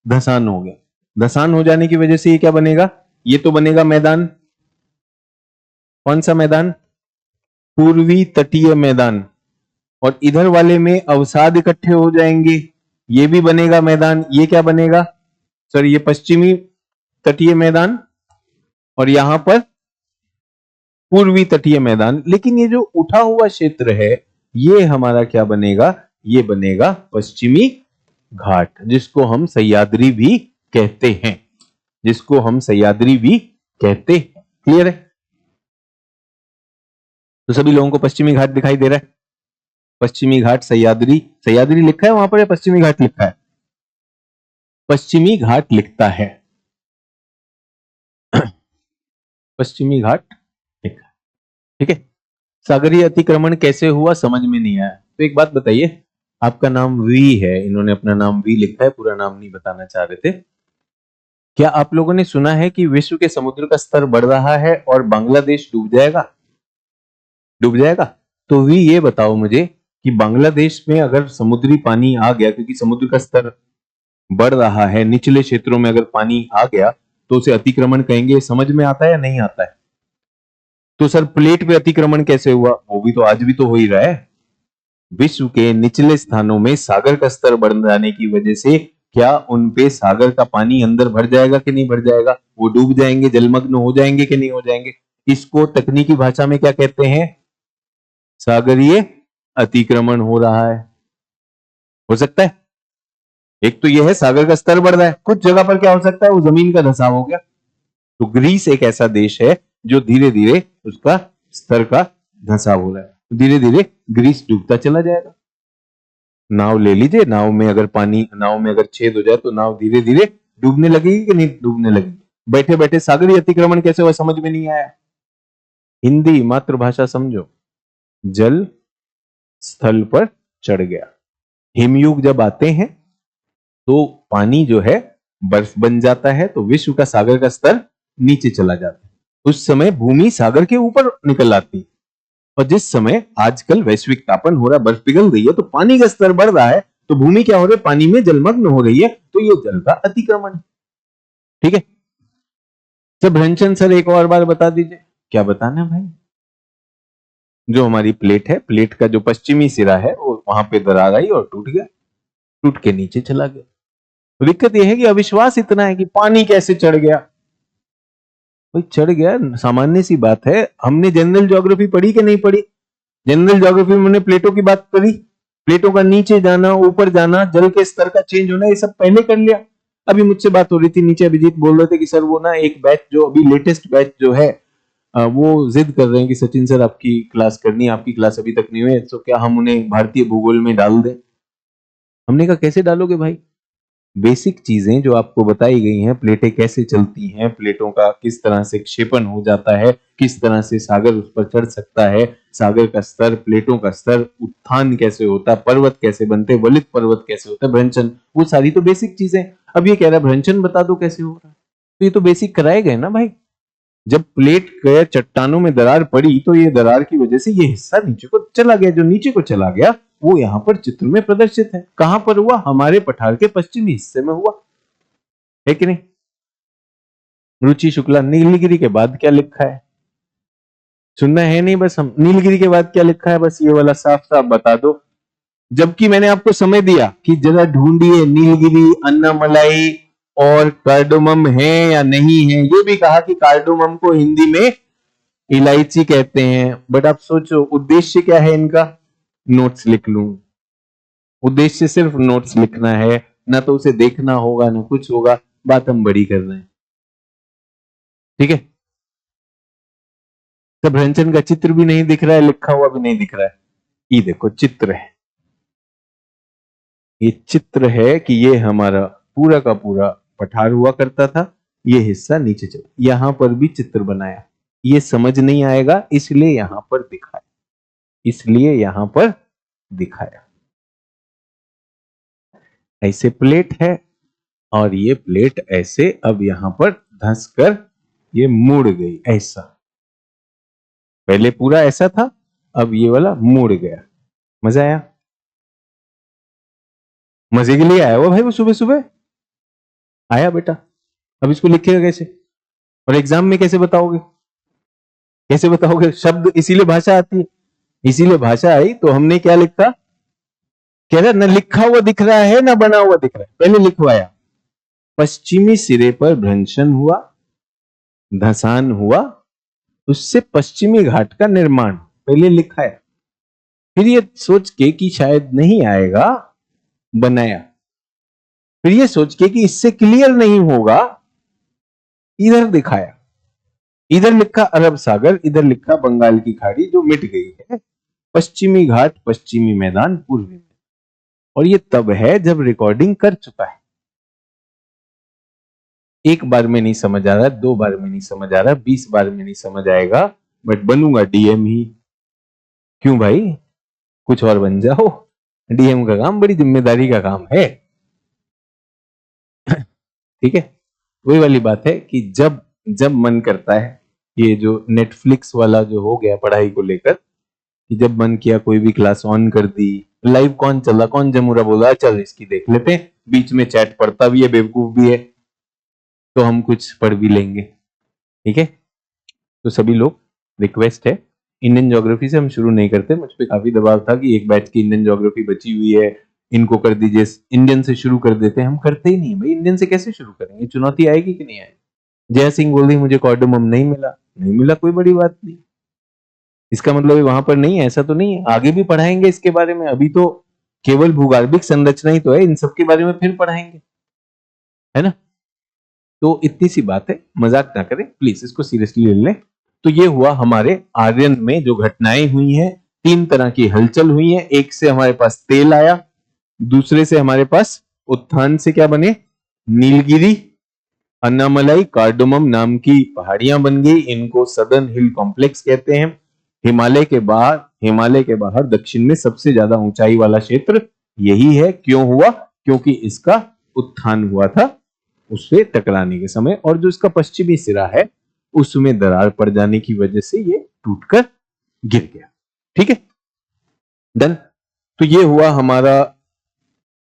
धसान हो गया। धसान हो जाने की वजह से ये क्या बनेगा? ये तो बनेगा मैदान। कौन सा मैदान? पूर्वी तटीय मैदान। और इधर वाले में अवसाद इकट्ठे हो जाएंगे, ये भी बनेगा मैदान। ये क्या बनेगा सर? ये पश्चिमी तटीय मैदान, और यहां पर पूर्वी तटीय मैदान। लेकिन ये जो उठा हुआ क्षेत्र है, ये हमारा क्या बनेगा? ये बनेगा पश्चिमी घाट, जिसको हम सह्याद्री भी कहते हैं, जिसको हम सह्याद्री भी कहते हैं। क्लियर है? तो सभी लोगों को पश्चिमी घाट दिखाई दे रहा है? पश्चिमी घाट, सह्याद्री, सह्याद्री लिखा है वहां पर या पश्चिमी घाट लिखा है? पश्चिमी घाट लिखता है, पश्चिमी घाट लिखा है, ठीक है। सागरीय अतिक्रमण कैसे हुआ समझ में नहीं आया, तो एक बात बताइए, आपका नाम वी है, इन्होंने अपना नाम वी लिखा है, पूरा नाम नहीं बताना चाह रहे थे। क्या आप लोगों ने सुना है कि विश्व के समुद्र का स्तर बढ़ रहा है और बांग्लादेश डूब जाएगा? डूब जाएगा? तो वी ये बताओ मुझे कि बांग्लादेश में अगर समुद्री पानी आ गया, क्योंकि समुद्र का स्तर बढ़ रहा है, निचले क्षेत्रों में अगर पानी आ गया तो उसे अतिक्रमण कहेंगे। समझ में आता है या नहीं आता है? तो सर प्लेट पे अतिक्रमण कैसे हुआ? वो भी तो आज भी तो हो ही रहा है। विश्व के निचले स्थानों में सागर का स्तर बढ़ जाने की वजह से क्या उन पे सागर का पानी अंदर भर जाएगा कि नहीं भर जाएगा? वो डूब जाएंगे, जलमग्न हो जाएंगे कि नहीं हो जाएंगे? इसको तकनीकी भाषा में क्या कहते हैं? सागरीय अतिक्रमण हो रहा है। हो सकता है, एक तो यह है सागर का स्तर बढ़ रहा है, कुछ जगह पर क्या हो सकता है? वो जमीन का धंसाव हो गया। तो ग्रीस एक ऐसा देश है जो धीरे धीरे उसका स्तर का धंसाव हो रहा है, धीरे धीरे ग्रीस डूबता चला जाएगा। नाव ले लीजिए, नाव में अगर पानी, नाव में अगर छेद हो जाए तो नाव धीरे धीरे डूबने लगेगी कि नहीं डूबने लगेगी? बैठे बैठे सागरीय अतिक्रमण कैसे हुआ समझ में नहीं आया? हिंदी मातृभाषा समझो। जल स्थल पर चढ़ गया। हिमयुग जब आते हैं तो पानी जो है बर्फ बन जाता है, तो विश्व का सागर का स्तर नीचे चला जाता है। उस समय भूमि सागर के ऊपर निकल आती है, और जिस समय आजकल वैश्विक तापन हो रहा है, बर्फ पिघल रही है, तो पानी का स्तर बढ़ रहा है, तो भूमि क्या हो रही है? पानी में जलमग्न हो रही है, तो ये जल का अतिक्रमण। ठीक है सर। भ्रंशन सर एक और बार बता दीजिए, क्या बताना भाई? जो हमारी प्लेट है, प्लेट का जो पश्चिमी सिरा है वो वहां पे दरार आई और टूट गया, टूट के नीचे चला गया। तो दिक्कत यह है कि अविश्वास इतना है कि पानी कैसे चढ़ गया। भाई चढ़ गया, सामान्य सी बात है। हमने जनरल ज्योग्राफी पढ़ी कि नहीं पढ़ी? जनरल ज्योग्राफी में हमने प्लेटों की बात करी, प्लेटों का नीचे जाना, ऊपर जाना, जल के स्तर का चेंज होना, ये सब पहले कर लिया। अभी मुझसे बात हो रही थी नीचे, अभिजीत बोल रहे थे कि सर वो ना एक बैच जो अभी लेटेस्ट बैच जो है वो जिद कर रहे हैं कि सचिन सर आपकी क्लास करनी है, आपकी क्लास अभी तक नहीं हुई, तो क्या हम उन्हें भारतीय भूगोल में डाल दें? हमने कहा कैसे डालोगे भाई? बेसिक चीजें जो आपको बताई गई हैं, प्लेटें कैसे चलती हैं, प्लेटों का किस तरह से क्षेपण हो जाता है, किस तरह से सागर उस पर चढ़ सकता है, सागर का स्तर, प्लेटों का स्तर, उत्थान कैसे होता है, पर्वत कैसे बनते, वलित पर्वत कैसे होता है, भ्रंशन, वो सारी तो बेसिक चीजें। अब ये कह रहा है भ्रंशन बता दो कैसे हो रहा है, तो ये तो बेसिक कराए गए ना भाई। जब प्लेट के चट्टानों में दरार पड़ी तो ये दरार की वजह से ये हिस्सा नीचे को चला गया, जो नीचे को चला गया वो यहां पर चित्र में प्रदर्शित है। कहां पर हुआ? हमारे पठार के पश्चिमी हिस्से में हुआ है कि नहीं? रुचि शुक्ला, नीलगिरी के बाद क्या लिखा है? सुनना है नहीं बस, हम नीलगिरी के बाद क्या लिखा है बस ये वाला साफ साफ बता दो। जबकि मैंने आपको समय दिया कि जरा ढूंढिए नीलगिरी, अन्नामलाई और कार्डोमम है या नहीं है। ये भी कहा कि कार्डोमम को हिंदी में इलायची कहते हैं, बट आप सोचो उद्देश्य क्या है इनका? नोट्स लिख लूं। उद्देश्य सिर्फ नोट्स लिखना है, ना तो उसे देखना होगा ना कुछ होगा, बात हम बड़ी कर रहे हैं। ठीक है, तो भ्रंशन का चित्र भी नहीं दिख रहा है, लिखा हुआ भी नहीं दिख रहा है। ये देखो चित्र है, ये चित्र है कि ये हमारा पूरा का पूरा पठार हुआ करता था, ये हिस्सा नीचे चला, यहां पर भी चित्र बनाया। ये समझ नहीं आएगा इसलिए यहां पर दिखाया, इसलिए यहां पर दिखाया। ऐसे प्लेट है और ये प्लेट ऐसे अब यहां पर धंस कर ये मुड़ गई, ऐसा। पहले पूरा ऐसा था, अब ये वाला मुड़ गया। मजा आया? मजे के लिए आया हुआ भाई वो सुबह सुबह आया बेटा। अब इसको लिखेगा कैसे और एग्जाम में कैसे बताओगे? कैसे बताओगे? शब्द इसीलिए भाषा आती है, इसीलिए भाषा आई तो हमने क्या लिखा? कह रहा ना लिखा हुआ दिख रहा है ना बना हुआ दिख रहा है, पहले लिखवाया। पश्चिमी सिरे पर भ्रंशन हुआ, धसान हुआ, उससे पश्चिमी घाट का निर्माण पहले लिखा है। फिर ये सोच के कि शायद नहीं आएगा, बनाया। फिर ये सोच के कि इससे क्लियर नहीं होगा, इधर दिखाया। इधर लिखा अरब सागर, इधर लिखा बंगाल की खाड़ी जो मिट गई है, पश्चिमी घाट, पश्चिमी मैदान, पूर्वी में। और ये तब है जब रिकॉर्डिंग कर चुका है। एक बार में नहीं समझ आ रहा, दो बार में नहीं समझ आ रहा, 20 बार में नहीं समझ आएगा, बट बनूंगा डीएम ही। क्यों भाई? कुछ और बन जाओ, डीएम का काम बड़ी जिम्मेदारी का काम है। ठीक है, वही वाली बात है कि जब जब मन करता है, ये जो नेटफ्लिक्स वाला जो हो गया पढ़ाई को लेकर, कि जब मन किया कोई भी क्लास ऑन कर दी, लाइव कौन चला, कौन जमूरा बोला, चल इसकी देख लेते हैं, बीच में चैट पढ़ता भी है, बेवकूफ भी है, तो हम कुछ पढ़ भी लेंगे। ठीक है, तो सभी लोग, रिक्वेस्ट है, इंडियन ज्योग्राफी से हम शुरू नहीं करते। मुझ पे काफी दबाव था कि एक बैच की इंडियन ज्योग्राफी बची हुई है, इनको कर दीजिए, इंडियन से शुरू कर देते हैं। हम करते ही नहीं भाई, इंडियन से कैसे शुरू करेंगे? चुनौती आएगी कि नहीं आएगी? जय सिंह बोल रही मुझे कार्डोमम नहीं मिला, नहीं मिला कोई बड़ी बात नहीं, इसका मतलब वहां पर नहीं है ऐसा तो नहीं है। आगे भी पढ़ाएंगे इसके बारे में, अभी तो केवल भूगर्भिक संरचना ही तो है, इन सब के बारे में फिर पढ़ाएंगे, है ना? तो इतनी सी बात है, मजाक ना करें प्लीज, इसको सीरियसली ले लें। तो ये हुआ हमारे आर्यन में जो घटनाएं हुई हैं, तीन तरह की हलचल हुई है। एक से हमारे पास तेल आया, दूसरे से हमारे पास उत्थान से क्या बने? नीलगिरी, अन्नामलाई, कार्डोमम नाम की पहाड़ियां बन गई, इनको सदर्न हिल कॉम्प्लेक्स कहते हैं। हिमालय के बाहर दक्षिण में सबसे ज्यादा ऊंचाई वाला क्षेत्र यही है। क्यों हुआ? क्योंकि इसका उत्थान हुआ था उससे टकराने के समय, और जो इसका पश्चिमी सिरा है उसमें दरार पड़ जाने की वजह से ये टूटकर गिर गया। ठीक है, डन। तो ये हुआ हमारा,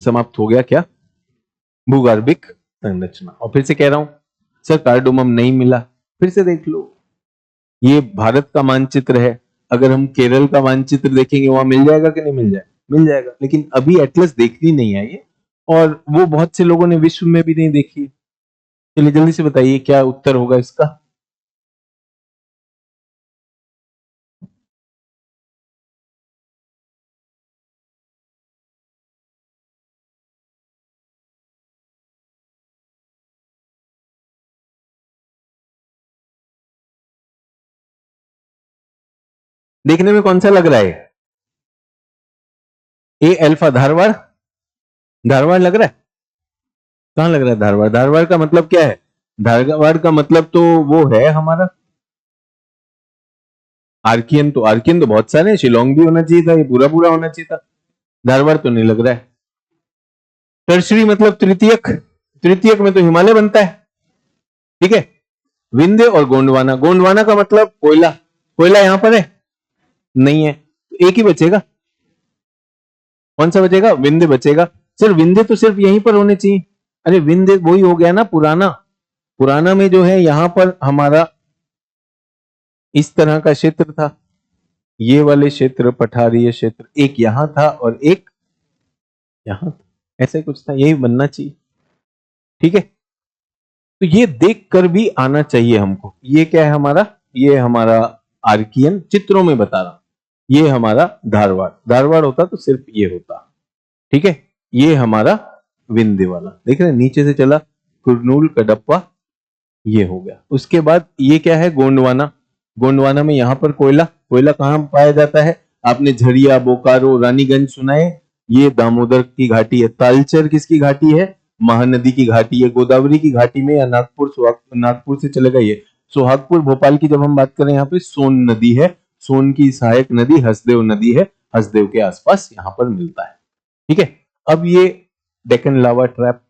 समाप्त हो गया क्या? भूगर्भिक संरचना। और फिर से कह रहा हूं सर कार्डोमम नहीं मिला, फिर से देख लो, ये भारत का मानचित्र है, अगर हम केरल का मानचित्र देखेंगे वहां मिल जाएगा कि नहीं मिल जाएगा? मिल जाएगा, लेकिन अभी एटलस देखनी नहीं आई है, और वो बहुत से लोगों ने विश्व में भी नहीं देखी है। चलिए जल्दी से बताइए क्या उत्तर होगा इसका? देखने में कौन सा लग रहा है? ए अल्फा धारवाड़, धारवाड़ लग रहा है? कहां लग रहा है धारवाड़? धारवाड़ का मतलब क्या है? धारवाड़ का मतलब तो वो है हमारा आर्कियन। तो आर्कियन तो बहुत सारे हैं, शिलोंग भी होना चाहिए था, ये पूरा पूरा होना चाहिए था। धारवाड़ तो नहीं लग रहा है। टर्शरी मतलब तृतीयक, तृतीयक में तो हिमालय बनता है, ठीक है। विंध्य और गोंडवाना, गोंडवाना का मतलब कोयला, कोयला यहां पर है नहीं है, तो एक ही बचेगा। कौन सा बचेगा? विंध्य बचेगा। सिर्फ विंध्य तो सिर्फ यहीं पर होने चाहिए। अरे विंध्य वही हो गया ना पुराना, पुराना में जो है यहां पर हमारा इस तरह का क्षेत्र था, ये वाले क्षेत्र पठारीय क्षेत्र, एक यहां था और एक यहां था, ऐसे कुछ था, यही बनना चाहिए, ठीक है। तो ये देख कर भी आना चाहिए हमको। ये क्या है हमारा? ये हमारा आर्कियन, चित्रों में बता रहा हूं। ये हमारा धारवाड़, धारवाड़ होता तो सिर्फ ये होता, ठीक है। ये हमारा विंध्य वाला, देख रहे हैं नीचे से चला, कुरनूल, कडप्पा, ये हो गया। उसके बाद ये क्या है? गोंडवाना। गोंडवाना में यहां पर कोयला, कोयला कहां पाया जाता है? आपने झरिया, बोकारो, रानीगंज सुना है, ये दामोदर की घाटी है। तालचर किसकी घाटी है? महानदी की घाटी है। गोदावरी की घाटी में या नागपुर, नागपुर से चलेगा ये सोहागपुर, भोपाल की जब हम बात करें, यहाँ पे सोन नदी है, सोन की सहायक नदी हसदेव नदी है, हसदेव के आसपास यहाँ पर मिलता है, ठीक है। अब ये डेक्कन लावा ट्रैप,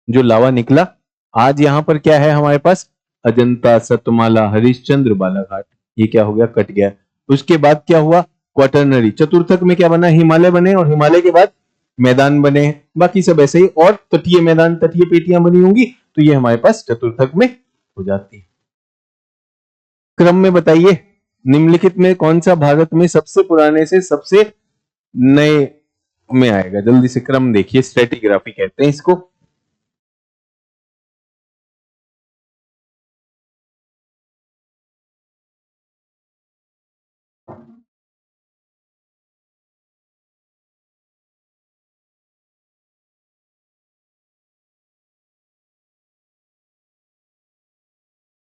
जो लावा निकला, आज यहां पर क्या है हमारे पास? अजंता, सतमाला, हरिश्चंद्र, बालाघाट, ये क्या हो गया? कट गया। उसके बाद क्या हुआ? क्वाटरनरी। चतुर्थक में क्या बना? हिमालय बने, और हिमालय के बाद मैदान बने, बाकी सब ऐसे ही, और तटीय मैदान, तटीय पेटियां बनी होंगी, तो ये हमारे पास चतुर्थक में हो जाती है। क्रम में बताइए, निम्नलिखित में कौन सा भारत में सबसे पुराने से सबसे नए में आएगा? जल्दी से क्रम देखिए, स्ट्रेटिग्राफी कहते हैं इसको।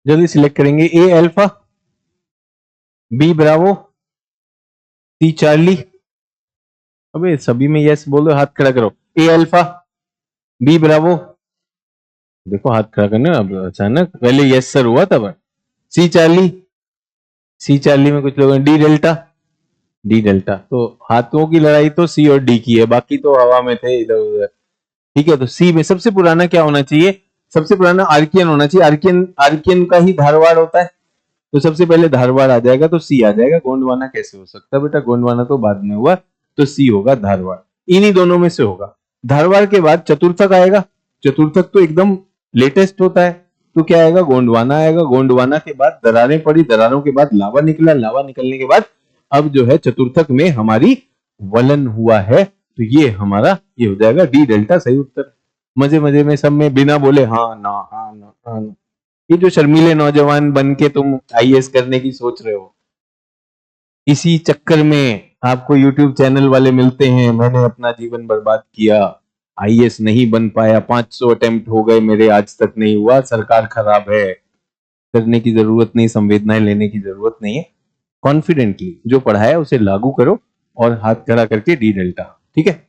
जल्दी सिलेक्ट करेंगे। ए अल्फा, बी ब्रावो, सी चार्ली। अबे सभी में यस बोलो, हाथ खड़ा करो। ए अल्फा, बी ब्रावो, देखो हाथ खड़ा करना, अब अचानक पहले यस सर हुआ था। सी चार्ली, सी चार्ली में कुछ लोग, डी डेल्टा, डी डेल्टा। तो हाथों की लड़ाई तो सी और डी की है, बाकी तो हवा में थे इधर उधर, ठीक है। तो सी में सबसे पुराना क्या होना चाहिए? सबसे पुराना आर्कियन होना चाहिए। आर्कियन, आर्कियन का ही धारवाड़ होता है, तो सबसे पहले धारवाड़ आ जाएगा, तो सी आ जाएगा। गोंडवाना कैसे हो सकता है बेटा? गोंडवाना तो बाद में हुआ, तो सी होगा धारवाड़। इन्हीं दोनों में से होगा। धारवाड़ के बाद चतुर्थक आएगा, चतुर्थक तो एकदम लेटेस्ट होता है, तो क्या आएगा? गोंडवाना आएगा। गोंडवाना के बाद दरारें पड़ी, दरारों के बाद लावा निकला, लावा निकलने के बाद अब जो है चतुर्थक में हमारी वलन हुआ है, तो ये हमारा ये हो जाएगा डी डेल्टा, सही उत्तर। मजे मजे में सब में बिना बोले हाँ ना, हाँ ना, हाँ ना। ये जो शर्मीले नौजवान बन के तुम आईएएस करने की सोच रहे हो, इसी चक्कर में आपको यूट्यूब चैनल वाले मिलते हैं। मैंने अपना जीवन बर्बाद किया, आईएएस नहीं बन पाया, 500 अटेम्प्ट हो गए मेरे, आज तक नहीं हुआ, सरकार खराब है। करने की जरूरत नहीं, संवेदनाएं लेने की जरूरत नहीं है। कॉन्फिडेंटली जो पढ़ा है उसे लागू करो और हाथ खड़ा करके डी डेल्टा, ठीक है।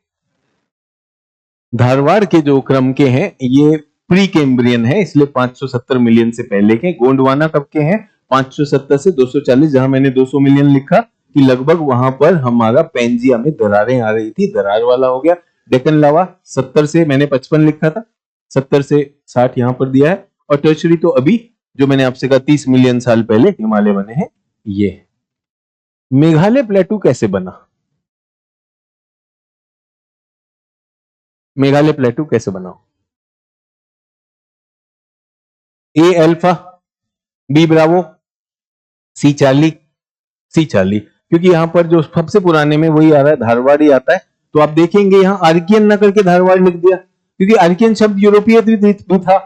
धारवाड़ के जो क्रम के हैं ये प्री कैम्ब्रियन है, इसलिए 570 मिलियन से पहले के। गोंडवाना कब के हैं? 570 से 240, जहां मैंने 200 मिलियन लिखा कि लगभग वहां पर हमारा पेंजिया में दरारें आ रही थी, दरार वाला हो गया। डेक्कन लावा 70 से, मैंने 55 लिखा था, 70 से 60 यहां पर दिया है। और टर्शरी तो अभी जो मैंने आपसे कहा 30 मिलियन साल पहले हिमालय बने हैं, ये। मेघालय प्लेटू कैसे बना? मेघालय प्लेटू कैसे बना? ए अल्फा, बी ब्रावो, सी चार्ली, सी चार्ली, क्योंकि यहां पर जो सबसे पुराने में वही आ रहा है, धारवाड़ ही आता है। तो आप देखेंगे यहां आर्कियन ना करके धारवाड़ लिख दिया, क्योंकि आर्कियन शब्द यूरोपीय भी था।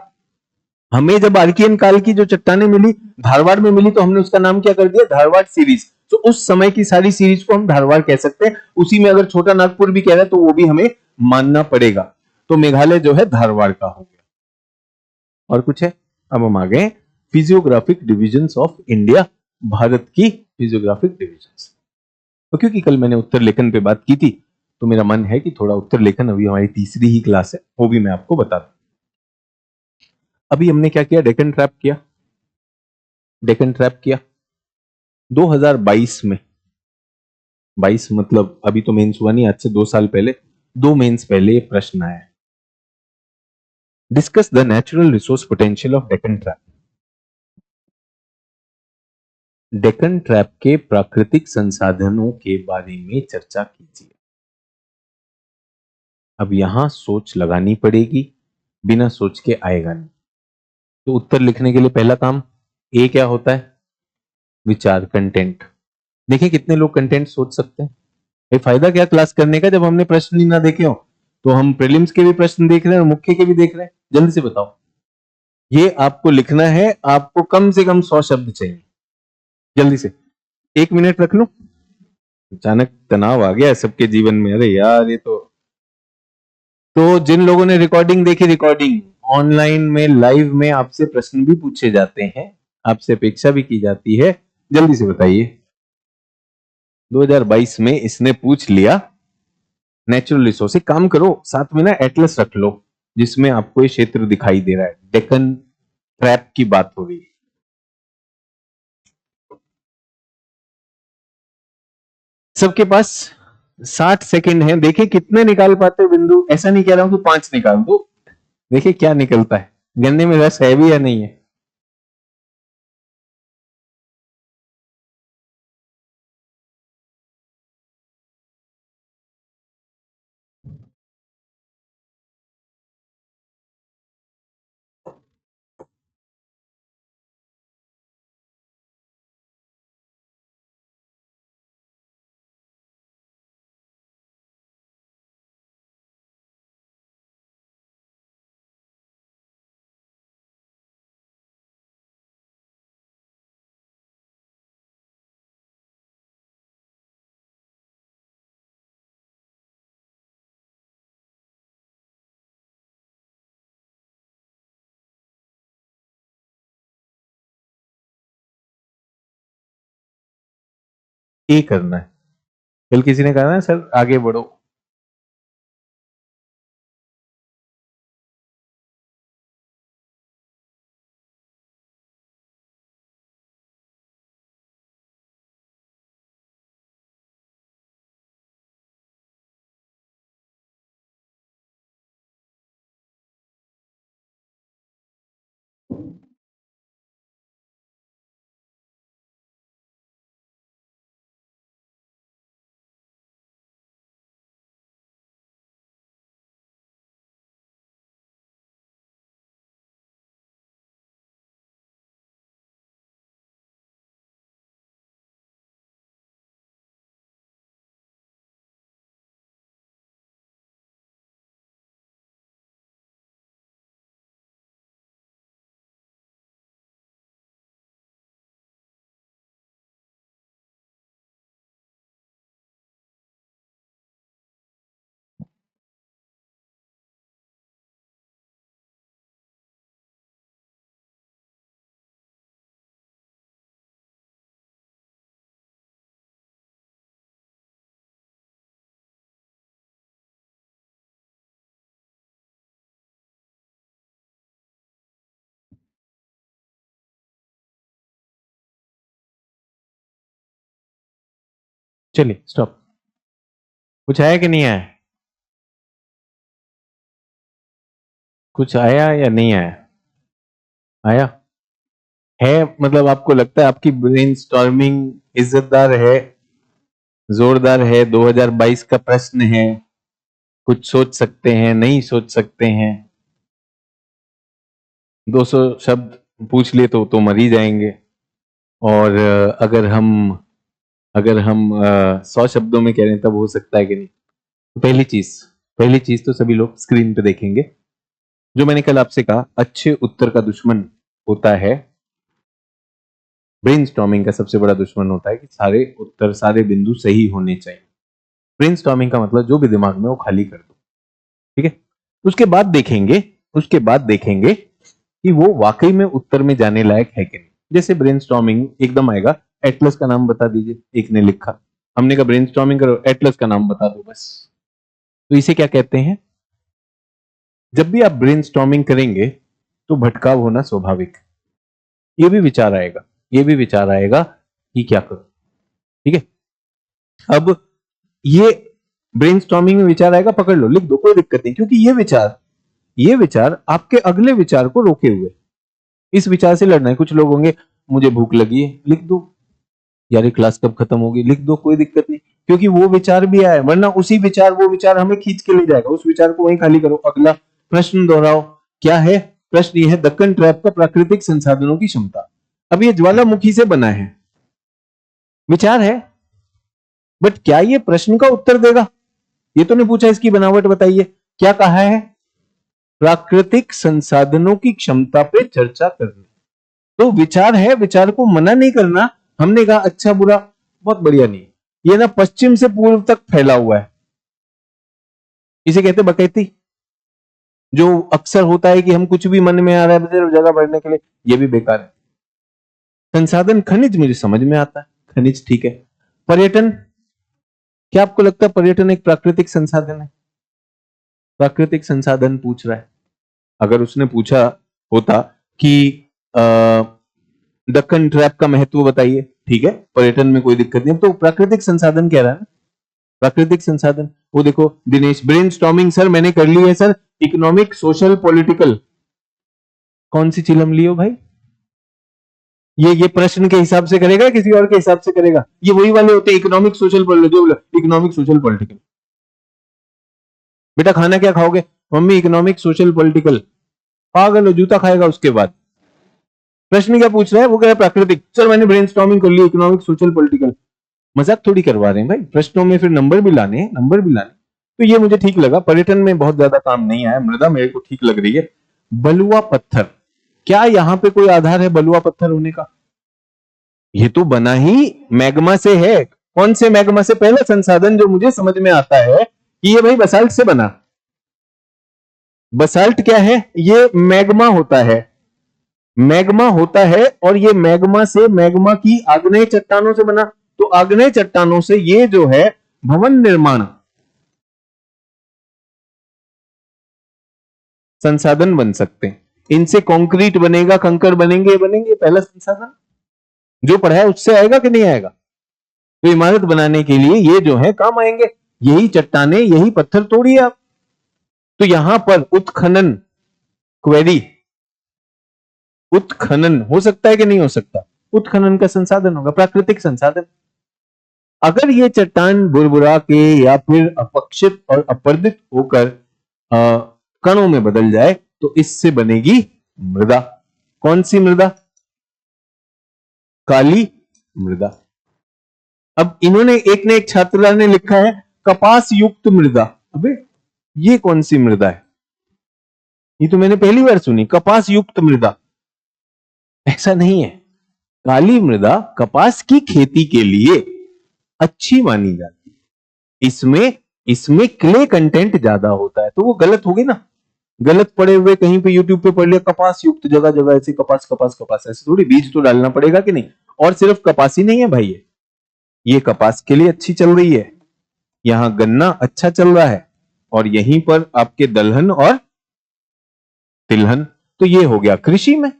हमें जब आर्कियन काल की जो चट्टानें मिली धारवाड़ में मिली, तो हमने उसका नाम क्या कर दिया? धारवाड़ सीरीज। तो उस समय की सारी सीरीज को हम धारवाड़ कह सकते हैं। उसी में अगर छोटा नागपुर भी कह रहा है तो वो भी हमें मानना पड़ेगा। तो मेघालय जो है धारवाड़ का हो गया। और कुछ है? अब हम आ गए physiographic divisions of India, Bharat की फिजियोग्राफिक डिविजन्स। तो क्योंकि कल मैंने उत्तर लेखन पे बात की थी, तो मेरा मन है कि थोड़ा उत्तर लेखन, अभी हमारी तीसरी ही क्लास है, वो भी मैं आपको बता दूं। अभी हमने क्या किया, डेक्कन ट्रैप किया, डेक्कन ट्रैप किया 2022 में। 22 मतलब अभी तो मेंस हुआ नहीं, आज से 2 साल पहले, 2 मेंस पहले ये प्रश्न आया। Discuss the natural resource potential of Deccan trap. Deccan trap के प्राकृतिक संसाधनों के बारे में चर्चा कीजिए। अब यहां सोच लगानी पड़ेगी, बिना सोच के आएगा नहीं। तो उत्तर लिखने के लिए पहला काम, ए क्या होता है, विचार, कंटेंट। देखिए कितने लोग कंटेंट सोच सकते हैं। ये फायदा क्या क्लास करने का, जब हमने प्रश्न ही ना देखे हो। तो हम प्रीलिम्स के भी प्रश्न देख रहे हैं और मुख्य के भी देख रहे हैं। जल्दी से बताओ, ये आपको लिखना है, आपको कम से कम 100 शब्द चाहिए। जल्दी से, 1 मिनट रख लो। अचानक तनाव आ गया सबके जीवन में, अरे यार ये तो जिन लोगों ने रिकॉर्डिंग देखी, रिकॉर्डिंग ऑनलाइन में लाइव में आपसे प्रश्न भी पूछे जाते हैं, आपसे अपेक्षा भी की जाती है। जल्दी से बताइए, 2022 में इसने पूछ लिया नेचुरल रिसोर्स। एक काम करो, साथ में ना एटलस रख लो जिसमें आपको ये क्षेत्र दिखाई दे रहा है। डेक्कन ट्रैप की बात हो रही है। सबके पास 60 सेकंड है, देखिए कितने निकाल पाते हो बिंदु। ऐसा नहीं कह रहा हूं कि 5 निकाल दो, देखिए क्या निकलता है, गन्ने में रस है भी या नहीं है। ये करना है। कल किसी ने कहा ना सर आगे बढ़ो, चलिए स्टॉप। कुछ आया कि नहीं आया, कुछ आया या नहीं आया, आया है। मतलब आपको लगता है आपकी ब्रेन स्टॉर्मिंग इज्जतदार है, जोरदार है, 2022 का प्रश्न है, कुछ सोच सकते हैं, नहीं सोच सकते हैं। 200 शब्द पूछ लिए तो मर ही जाएंगे। और अगर हम 100 शब्दों में कह रहे हैं तब हो सकता है कि नहीं। तो पहली चीज तो सभी लोग स्क्रीन पे देखेंगे। जो मैंने कल आपसे कहा, अच्छे उत्तर का दुश्मन होता है, ब्रेनस्टॉर्मिंग का सबसे बड़ा दुश्मन होता है कि सारे उत्तर, सारे बिंदु सही होने चाहिए। ब्रेनस्टॉर्मिंग का मतलब जो भी दिमाग में वो खाली कर दो, ठीक है। उसके बाद देखेंगे कि वो वाकई में उत्तर में जाने लायक है कि नहीं। जैसे ब्रेनस्टॉर्मिंग एकदम आएगा, एटलस का नाम बता दीजिए, एक ने लिखा, हमने कहा ब्रेनस्टॉर्मिंग करो, एटलस का नाम बता दो बस। तो इसे क्या कहते हैं, जब भी आप ब्रेनस्टॉर्मिंग करेंगे तो भटकाव होना स्वाभाविक। ये भी विचार आएगा, ये भी विचार आएगा कि क्या करूं। ठीक है, अब ये ब्रेनस्टॉर्मिंग में विचार आएगा, पकड़ लो, लिख दो, कोई दिक्कत नहीं, क्योंकि ये विचार आपके अगले विचार को रोके हुए। इस विचार से लड़ना है। कुछ लोग होंगे, मुझे भूख लगी है, लिख दो, यार क्लास कब खत्म होगी, लिख दो, कोई दिक्कत नहीं, क्योंकि वो विचार भी आया, वरना वो विचार हमें खींच के ले जाएगा। उस विचार को वहीं खाली करो। अगला प्रश्न दोहराओ। क्या है प्रश्न? ये है, दक्कन ट्रैप का प्राकृतिक संसाधनों की क्षमता। अब ये ज्वालामुखी से बना है, विचार है, बट क्या ये प्रश्न का उत्तर देगा? ये तो नहीं पूछा इसकी बनावट बताइए। क्या कहा है? प्राकृतिक संसाधनों की क्षमता पे चर्चा करनी। तो विचार है, विचार को मना नहीं करना। हमने कहा अच्छा बुरा बहुत बढ़िया नहीं, ये ना पश्चिम से पूर्व तक फैला हुआ है, इसे कहते बकैती। जो अक्सर होता है कि हम कुछ भी मन में आ रहा है सिर्फ जगह भरने के लिए, ये भी बेकार है। संसाधन, खनिज मुझे समझ में आता है, खनिज ठीक है। पर्यटन, क्या आपको लगता है पर्यटन एक प्राकृतिक संसाधन है? प्राकृतिक संसाधन पूछ रहा है। अगर उसने पूछा होता कि दक्कन ट्रैप का महत्व बताइए, ठीक है, पर्यटन में कोई दिक्कत नहीं। तो प्राकृतिक संसाधन कह रहा है ना, प्राकृतिक संसाधन। वो देखो दिनेश, ब्रेनस्टॉर्मिंग सर मैंने कर ली है सर, इकोनॉमिक सोशल पॉलिटिकल। कौन सी चिलम लियो भाई? ये प्रश्न के हिसाब से करेगा, किसी और के हिसाब से करेगा? ये वही वाले होते हैं economic social political. Economic social political, बेटा खाना क्या खाओगे? Mummy economic social political. पागल हो, जूता खाएगा उसके बाद। प्रश्न क्या पूछ रहा है? वो कह रहा है प्राकृतिक। सर मैंने ब्रेनस्टॉर्मिंग कर ली, इकोनॉमिक सोशल पॉलिटिकल। मजाक थोड़ी करवा रहे हैं भाई, प्रश्नों में फिर नंबर भी लाने हैं, नंबर भी लाने। तो ये मुझे ठीक लगा, पर्यटन में बहुत ज्यादा काम नहीं आया। मृदा मेरे को ठीक लग रही है। बलुआ पत्थर, क्या यहां पे कोई आधार है बलुआ पत्थर होने का? ये तो बना ही मैग्मा से है। कौन से मैग्मा से? पहला संसाधन जो मुझे समझ में आता है कि ये भाई बसाल्ट से बना। बसाल्ट क्या है? ये मैग्मा होता है, मैग्मा होता है, और ये मैग्मा से, मैग्मा की आग्नेय चट्टानों से बना। तो आग्नेय चट्टानों से ये जो है भवन निर्माण संसाधन बन सकते हैं। इनसे कंक्रीट बनेगा, कंकड़ बनेंगे, पहला संसाधन जो पढ़ा है उससे आएगा कि नहीं आएगा? तो इमारत बनाने के लिए ये जो है काम आएंगे। यही चट्टाने, यही पत्थर तोड़िए आप। तो यहां पर उत्खनन, क्वेरी, उत्खनन हो सकता है कि नहीं हो सकता? उत्खनन का संसाधन होगा, प्राकृतिक संसाधन। अगर ये चट्टान बुरबुरा के या फिर अपक्षित और अपर्दित होकर कणों में बदल जाए तो इससे बनेगी मृदा। कौन सी मृदा? काली मृदा। अब इन्होंने, एक ने, एक छात्रा ने लिखा है कपास युक्त मृदा। अबे ये कौन सी मृदा है? ये तो मैंने पहली बार सुनी, कपास युक्त मृदा। ऐसा नहीं है। काली मृदा कपास की खेती के लिए अच्छी मानी जाती है। इसमें क्ले कंटेंट ज्यादा होता है। तो वो गलत होगी ना, गलत पड़े हुए कहीं पे यूट्यूब पे पढ़ लिया कपास युक्त, जगह जगह ऐसे कपास कपास कपास, ऐसे थोड़ी, बीज तो डालना पड़ेगा कि नहीं। और सिर्फ कपास ही नहीं है भाई, ये कपास के लिए अच्छी चल रही है, यहां गन्ना अच्छा चल रहा है, और यहीं पर आपके दलहन और तिलहन। तो ये हो गया कृषि में।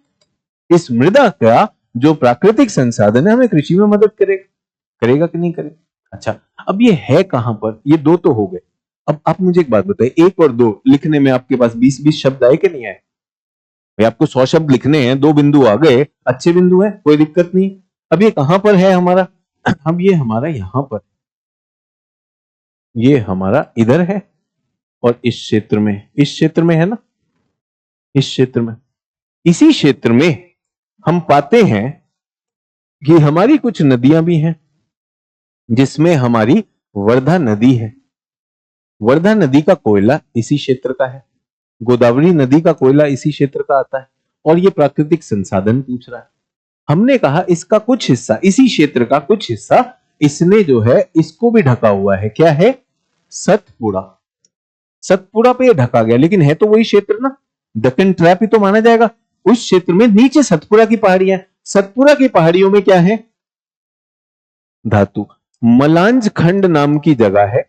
इस मृदा का जो प्राकृतिक संसाधन है हमें कृषि में मदद करेगा कि नहीं करेगा? अच्छा, अब ये है कहां पर? ये दो तो हो गए। अब आप मुझे एक बात बताइए, एक और दो लिखने में आपके पास 20-20 शब्द आए कि नहीं आए? भाई आपको 100 शब्द लिखने हैं, 2 बिंदु आ गए, अच्छे बिंदु है, कोई दिक्कत नहीं। अब ये कहां पर है हमारा? अब ये हमारा यहां पर, ये हमारा इधर है, और इस क्षेत्र में है ना, इस क्षेत्र में, इसी क्षेत्र में हम पाते हैं कि हमारी कुछ नदियां भी हैं, जिसमें हमारी वर्धा नदी है। वर्धा नदी का कोयला इसी क्षेत्र का है, गोदावरी नदी का कोयला इसी क्षेत्र का आता है, और ये प्राकृतिक संसाधन पूछ रहा है। हमने कहा इसका कुछ हिस्सा, इसी क्षेत्र का कुछ हिस्सा इसने जो है इसको भी ढका हुआ है। क्या है? सतपुड़ा। सतपुड़ा पे ढका गया, लेकिन है तो वही क्षेत्र ना, दक्कन ट्रैप ही तो माना जाएगा। उस क्षेत्र में नीचे सतपुड़ा की पहाड़ियां, सतपुड़ा की पहाड़ियों में क्या है? धातु। मलांज खंड नाम की जगह है।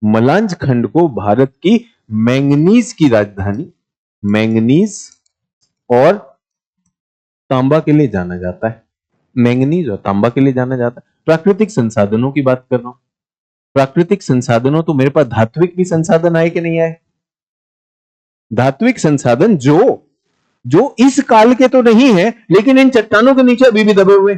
मलांज खंड को भारत की मैंगनीज की राजधानी, मैंगनीज और तांबा के लिए जाना जाता है। मैंगनीज और तांबा के लिए जाना जाता है। प्राकृतिक संसाधनों की बात कर रहा हूं। प्राकृतिक संसाधनों तो मेरे पास धात्विक भी संसाधन आए कि नहीं आए? धात्विक संसाधन जो जो इस काल के तो नहीं है, लेकिन इन चट्टानों के नीचे अभी भी दबे हुए।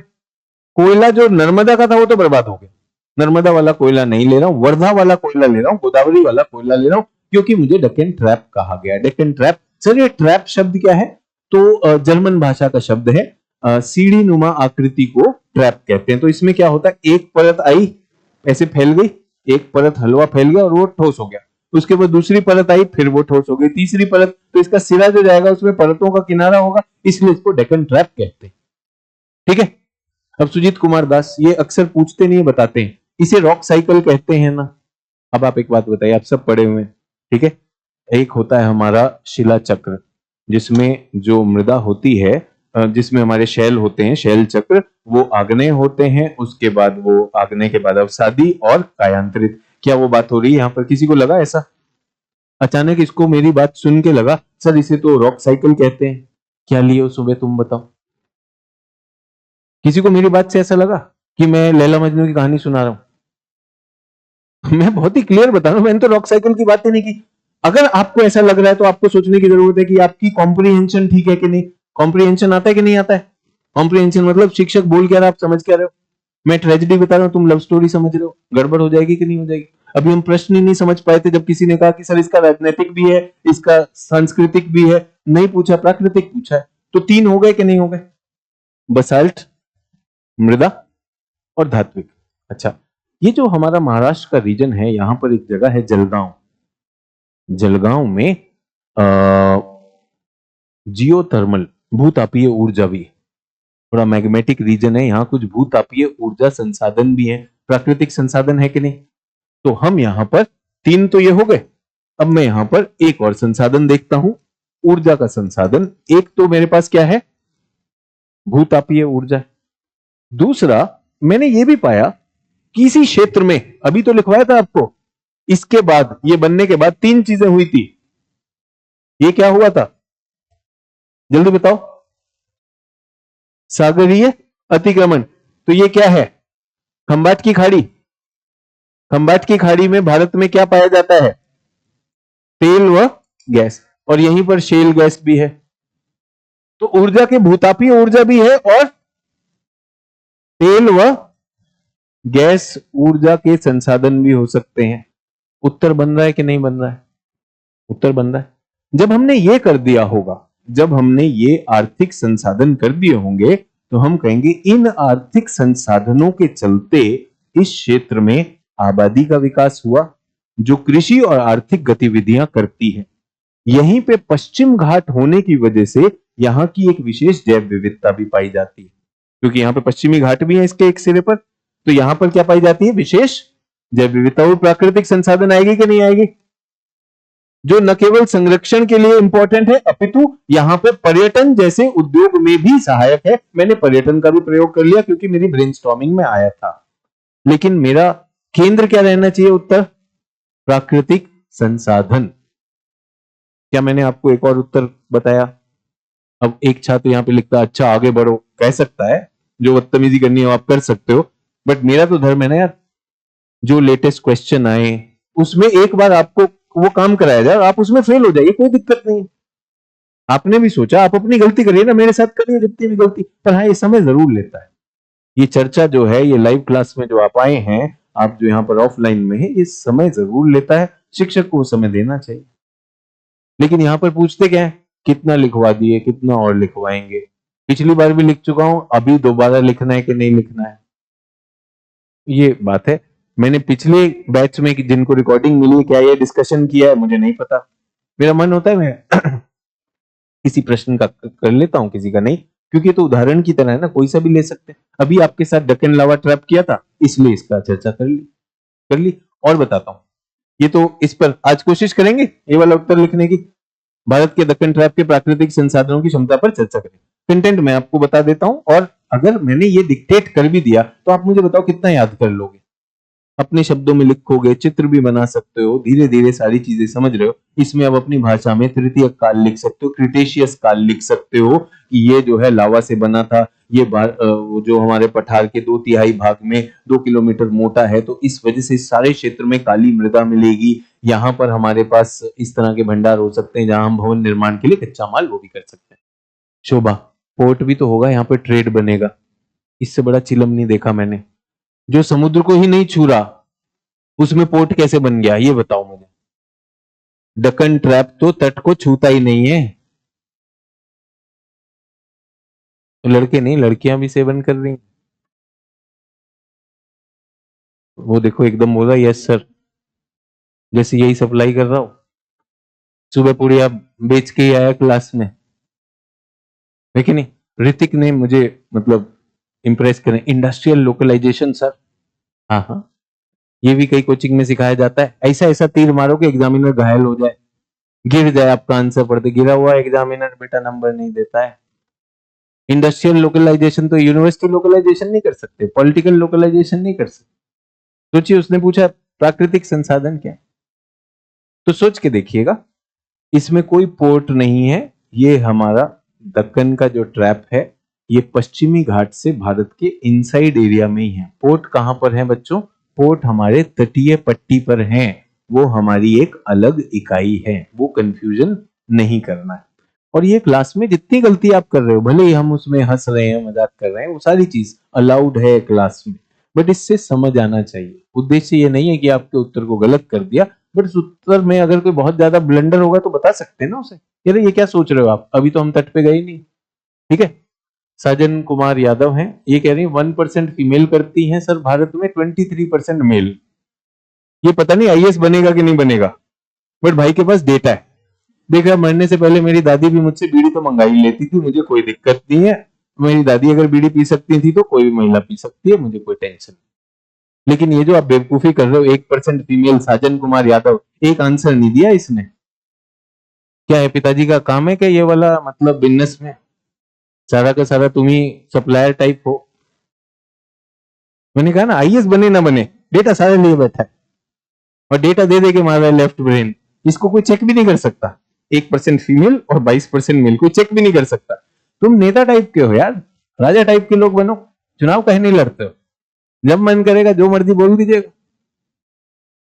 कोयला जो नर्मदा का था वो तो बर्बाद हो गया, नर्मदा वाला कोयला नहीं ले रहा हूं, वर्धा वाला कोयला ले रहा हूं, गोदावरी वाला कोयला ले रहा हूं, क्योंकि मुझे डेक्कन ट्रैप कहा गया। डेक्कन ट्रैप, सर ये ट्रैप शब्द क्या है? तो जर्मन भाषा का शब्द है, सीढ़ी नुमा आकृति को ट्रैप कहते हैं। तो इसमें क्या होता है, एक परत आई ऐसे फैल गई, एक परत हलवा फैल गया और वो ठोस हो गया, उसके बाद दूसरी परत आई फिर वो ठोस हो गई, तीसरी परत, तो इसका सिरा जो जाएगा उसमें परतों का किनारा होगा, इसलिए इसको डेक्कन ट्रैप कहते हैं। ठीक है। अब सुजीत कुमार दास, ये अक्सर पूछते नहीं बताते हैं, इसे रॉक साइकिल कहते हैं ना। अब आप एक बात बताइए, आप सब पढ़े हुए हैं, ठीक है। एक होता है हमारा शिला चक्र, जिसमें जो मृदा होती है, जिसमें हमारे शैल होते हैं, शैल चक्र, वो आग्नेय होते हैं, उसके बाद वो आग्नेय के बाद अवसादी और कायांतरित। क्या वो बात हो रही है यहाँ पर? किसी को लगा ऐसा? अचानक इसको मेरी बात सुन के लगा सर इसे तो रॉक साइकिल कहते हैं, क्या लिए हो सुबह तुम बताओ? किसी को मेरी बात से ऐसा लगा कि मैं लैला मजनू की कहानी सुना रहा हूं? मैं बहुत ही क्लियर बता रहा हूं, मैंने तो रॉक साइकिल की बात ही नहीं की। अगर आपको ऐसा लग रहा है तो आपको सोचने की जरूरत है कि आपकी कॉम्प्रिहेंशन ठीक है कि नहीं। कॉम्प्रिहेंशन आता है कि नहीं आता है? कॉम्प्रिहेंशन मतलब शिक्षक बोल क्या रहा है आप समझ क्या रहे हो। मैं ट्रेजेडी बता रहा हूं, तुम लव स्टोरी समझ रहे हो, गड़बड़ हो जाएगी कि नहीं हो जाएगी? अभी हम प्रश्न ही नहीं समझ पाए थे जब किसी ने कहा कि सर इसका राजनीतिक भी है, इसका सांस्कृतिक भी है, नहीं पूछा, प्राकृतिक पूछा है। तो तीन हो गए कि नहीं हो गए? बसाल्ट, मृदा और धात्विक। अच्छा, ये जो हमारा महाराष्ट्र का रीजन है, यहां पर एक जगह है जलगांव। जलगांव में जियोथर्मल, भूतापीय ऊर्जा भी, थोड़ा मैग्मेटिक रीजन है, यहां कुछ भूतापीय ऊर्जा संसाधन भी है। प्राकृतिक संसाधन है कि नहीं? तो हम यहां पर तीन तो ये हो गए। अब मैं यहां पर एक और संसाधन देखता हूं, ऊर्जा का संसाधन। एक तो मेरे पास क्या है, भूतापीय ऊर्जा। दूसरा, मैंने ये भी पाया कि इसी क्षेत्र में, अभी तो लिखवाया था आपको, इसके बाद, ये बनने के बाद तीन चीजें हुई थी। ये क्या हुआ था जल्दी बताओ? सागरीय अतिक्रमण। तो ये क्या है? खंबाट की खाड़ी। खंबाट की खाड़ी में भारत में क्या पाया जाता है? तेल व गैस, और यहीं पर शेल गैस भी है। तो ऊर्जा के भूतापीय ऊर्जा भी है और तेल व गैस ऊर्जा के संसाधन भी हो सकते हैं। उत्तर बन रहा है कि नहीं बन रहा है? उत्तर बन रहा है। जब हमने ये कर दिया होगा, जब हमने ये आर्थिक संसाधन कर दिए होंगे, तो हम कहेंगे इन आर्थिक संसाधनों के चलते इस क्षेत्र में आबादी का विकास हुआ, जो कृषि और आर्थिक गतिविधियां करती है। यहीं पे पश्चिम घाट होने की वजह से यहाँ की एक विशेष जैव विविधता भी पाई जाती है, क्योंकि यहाँ पे पश्चिमी घाट भी है इसके एक सिरे पर। तो यहाँ पर क्या पाई जाती है? विशेष जैव विविधता। और प्राकृतिक संसाधन आएगी कि नहीं आएगी? जो न केवल संरक्षण के लिए इंपॉर्टेंट है, अपितु यहाँ पे पर्यटन जैसे उद्योग में भी सहायक है। मैंने पर्यटन का भी प्रयोग कर लिया क्योंकि मेरी ब्रेनस्टॉर्मिंग में आया था, लेकिन मेरा केंद्र क्या रहना चाहिए? उत्तर प्राकृतिक संसाधन। क्या मैंने आपको एक और उत्तर बताया? अब एक छात्र यहाँ पे लिखता है अच्छा आगे बढ़ो, कह सकता है, जो बदतमीजी करनी है आप कर सकते हो, बट मेरा तो धर्म है ना यार, जो लेटेस्ट क्वेश्चन आए उसमें एक बार आपको वो काम कराया जाए, आप उसमें फेल हो जाइए, कोई दिक्कत नहीं है। आपने भी सोचा, आप अपनी गलती करिए ना, मेरे साथ करिए जितनी भी गलती, पर हाँ ये समय जरूर लेता है। ये चर्चा जो है, ये लाइव क्लास में जो आप आए हैं, आप जो यहाँ पर ऑफलाइन में है, ये समय जरूर लेता है, शिक्षक को समय देना चाहिए। लेकिन यहाँ पर पूछते क्या है, कितना लिखवा दिए, कितना और लिखवाएंगे? पिछली बार भी लिख चुका हूं, अभी दोबारा लिखना है कि नहीं लिखना है, ये बात है। मैंने पिछले बैच में जिनको रिकॉर्डिंग मिली, क्या ये डिस्कशन किया है मुझे नहीं पता। मेरा मन होता है मैं किसी प्रश्न का कर लेता हूं, किसी का नहीं, क्योंकि ये तो उदाहरण की तरह है ना, कोई सा भी ले सकते हैं। अभी आपके साथ डेक्कन लावा ट्रैप किया था, इसलिए इसका चर्चा कर ली। और बताता हूं, ये तो इस पर आज कोशिश करेंगे ये वाला उत्तर लिखने की। भारत के डेक्कन ट्रैप के प्राकृतिक संसाधनों की क्षमता पर चर्चा करें। कंटेंट मैं आपको बता देता हूं, और अगर मैंने ये डिक्टेट कर भी दिया तो आप मुझे बताओ कितना याद कर लोगे। अपने शब्दों में लिखोगे, चित्र भी बना सकते हो, धीरे धीरे सारी चीजें समझ रहे हो। इसमें अब अपनी भाषा में तृतीय काल लिख सकते हो, क्रिटेशियस काल लिख सकते हो कि ये जो है लावा से बना था, ये वो जो हमारे पठार के 2/3 भाग में 2 किलोमीटर मोटा है, तो इस वजह से इस सारे क्षेत्र में काली मृदा मिलेगी। यहाँ पर हमारे पास इस तरह के भंडार हो सकते हैं जहां हम भवन निर्माण के लिए कच्चा माल वो भी कर सकते हैं। शोभा, पोर्ट भी तो होगा, यहाँ पे ट्रेड बनेगा। इससे बड़ा चिलम नहीं देखा मैंने। जो समुद्र को ही नहीं छू रहा उसमें पोर्ट कैसे बन गया, ये बताओ मुझे। डकन ट्रैप तो तट को छूता ही नहीं है। तो लड़के नहीं, लड़कियां भी सेवन कर रही। वो देखो एकदम बोला यस सर, जैसे यही सप्लाई कर रहा हूं। सुबह पूरी आप बेच के ही आया क्लास में, है कि नहीं। ऋतिक ने मुझे मतलब इंप्रेस करें। इंडस्ट्रियल लोकलाइजेशन सर, हाँ हाँ, ये भी कई कोचिंग में सिखाया जाता है। ऐसा ऐसा तीर मारो कि एग्जामिनर घायल हो जाए, गिर जाए आपका आंसर पढ़ते। गिरा हुआ एग्जामिनर बेटा नंबर नहीं देता है। इंडस्ट्रियल लोकलाइजेशन तो यूनिवर्सिटी लोकलाइजेशन नहीं कर सकते, पॉलिटिकल लोकलाइजेशन नहीं कर सकते। सोचिए, उसने पूछा प्राकृतिक संसाधन क्या है, तो सोच के देखिएगा। इसमें कोई पोर्ट नहीं है। ये हमारा दक्कन का जो ट्रैप है, ये पश्चिमी घाट से भारत के इनसाइड एरिया में ही है। पोर्ट कहां पर है बच्चों? पोर्ट हमारे तटीय पट्टी पर हैं। वो हमारी एक अलग इकाई है, वो कंफ्यूजन नहीं करना है। और ये क्लास में जितनी गलती आप कर रहे हो, भले ही हम उसमें हंस रहे हैं, मजाक कर रहे हैं, वो सारी चीज अलाउड है क्लास में, बट इससे समझ आना चाहिए। उद्देश्य ये नहीं है कि आपके उत्तर को गलत कर दिया, बट उस उत्तर में अगर कोई बहुत ज्यादा ब्लंडर होगा तो बता सकते हैं ना उसे, यार ये क्या सोच रहे हो आप, अभी तो हम तट पे गए नहीं। ठीक है। साजन कुमार यादव हैं, ये कह रही है 1% फीमेल करती हैं सर भारत में, 23% मेल। ये पता नहीं आईएएस बनेगा कि नहीं बनेगा, बट भाई के पास डेटा है। देख रहा, मरने से पहले मेरी दादी भी मुझसे बीड़ी तो मंगा ही लेती थी, मुझे कोई दिक्कत नहीं है। मेरी दादी अगर बीड़ी पी सकती थी तो कोई भी महिला पी सकती है, मुझे कोई टेंशन नहीं। लेकिन ये जो आप बेवकूफी कर रहे हो, 1% फीमेल, साजन कुमार यादव, एक आंसर नहीं दिया इसने। क्या है, पिताजी का काम है क्या ये वाला, मतलब बिजनेस में सारा का सारा तुम ही सप्लायर टाइप हो? मैंने कहा ना, आईएएस बने ना बने, डेटा सारे लिए बैठा है और डेटा दे दे के मार रहा है लेफ्ट ब्रेन। इसको कोई चेक भी नहीं कर सकता। 1% फीमेल और 22% मेल, कोई चेक भी नहीं कर सकता। तुम नेता टाइप के हो यार, राजा टाइप के लोग बनो। चुनाव कहीं नहीं लड़ते हो, जब मन करेगा जो मर्जी बोल दीजिएगा,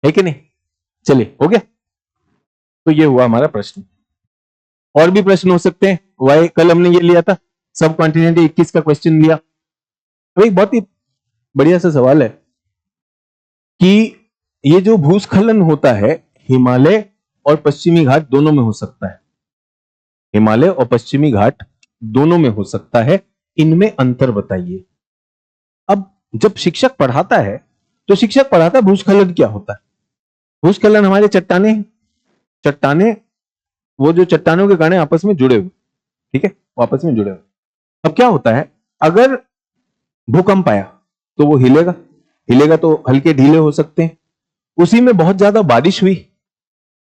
है कि नहीं। चलिए, हो गया। तो ये हुआ हमारा प्रश्न। और भी प्रश्न हो सकते हैं। वाई कल हमने ये लिया था, सब कॉन्टिनेंट 21 का क्वेश्चन लिया। तो एक बहुत ही बढ़िया सा सवाल है कि ये जो भूस्खलन होता है, हिमालय और पश्चिमी घाट दोनों में हो सकता है। हिमालय और पश्चिमी घाट दोनों में हो सकता है, इनमें अंतर बताइए। अब जब शिक्षक पढ़ाता है तो शिक्षक पढ़ाता है भूस्खलन क्या होता है। भूस्खलन हमारे चट्टाने, वो जो चट्टानों के कारण आपस में जुड़े हुए, ठीक है, वो आपस में जुड़े हुए। अब क्या होता है, अगर भूकंप आया तो वो हिलेगा तो हल्के ढीले हो सकते हैं। उसी में बहुत ज्यादा बारिश हुई,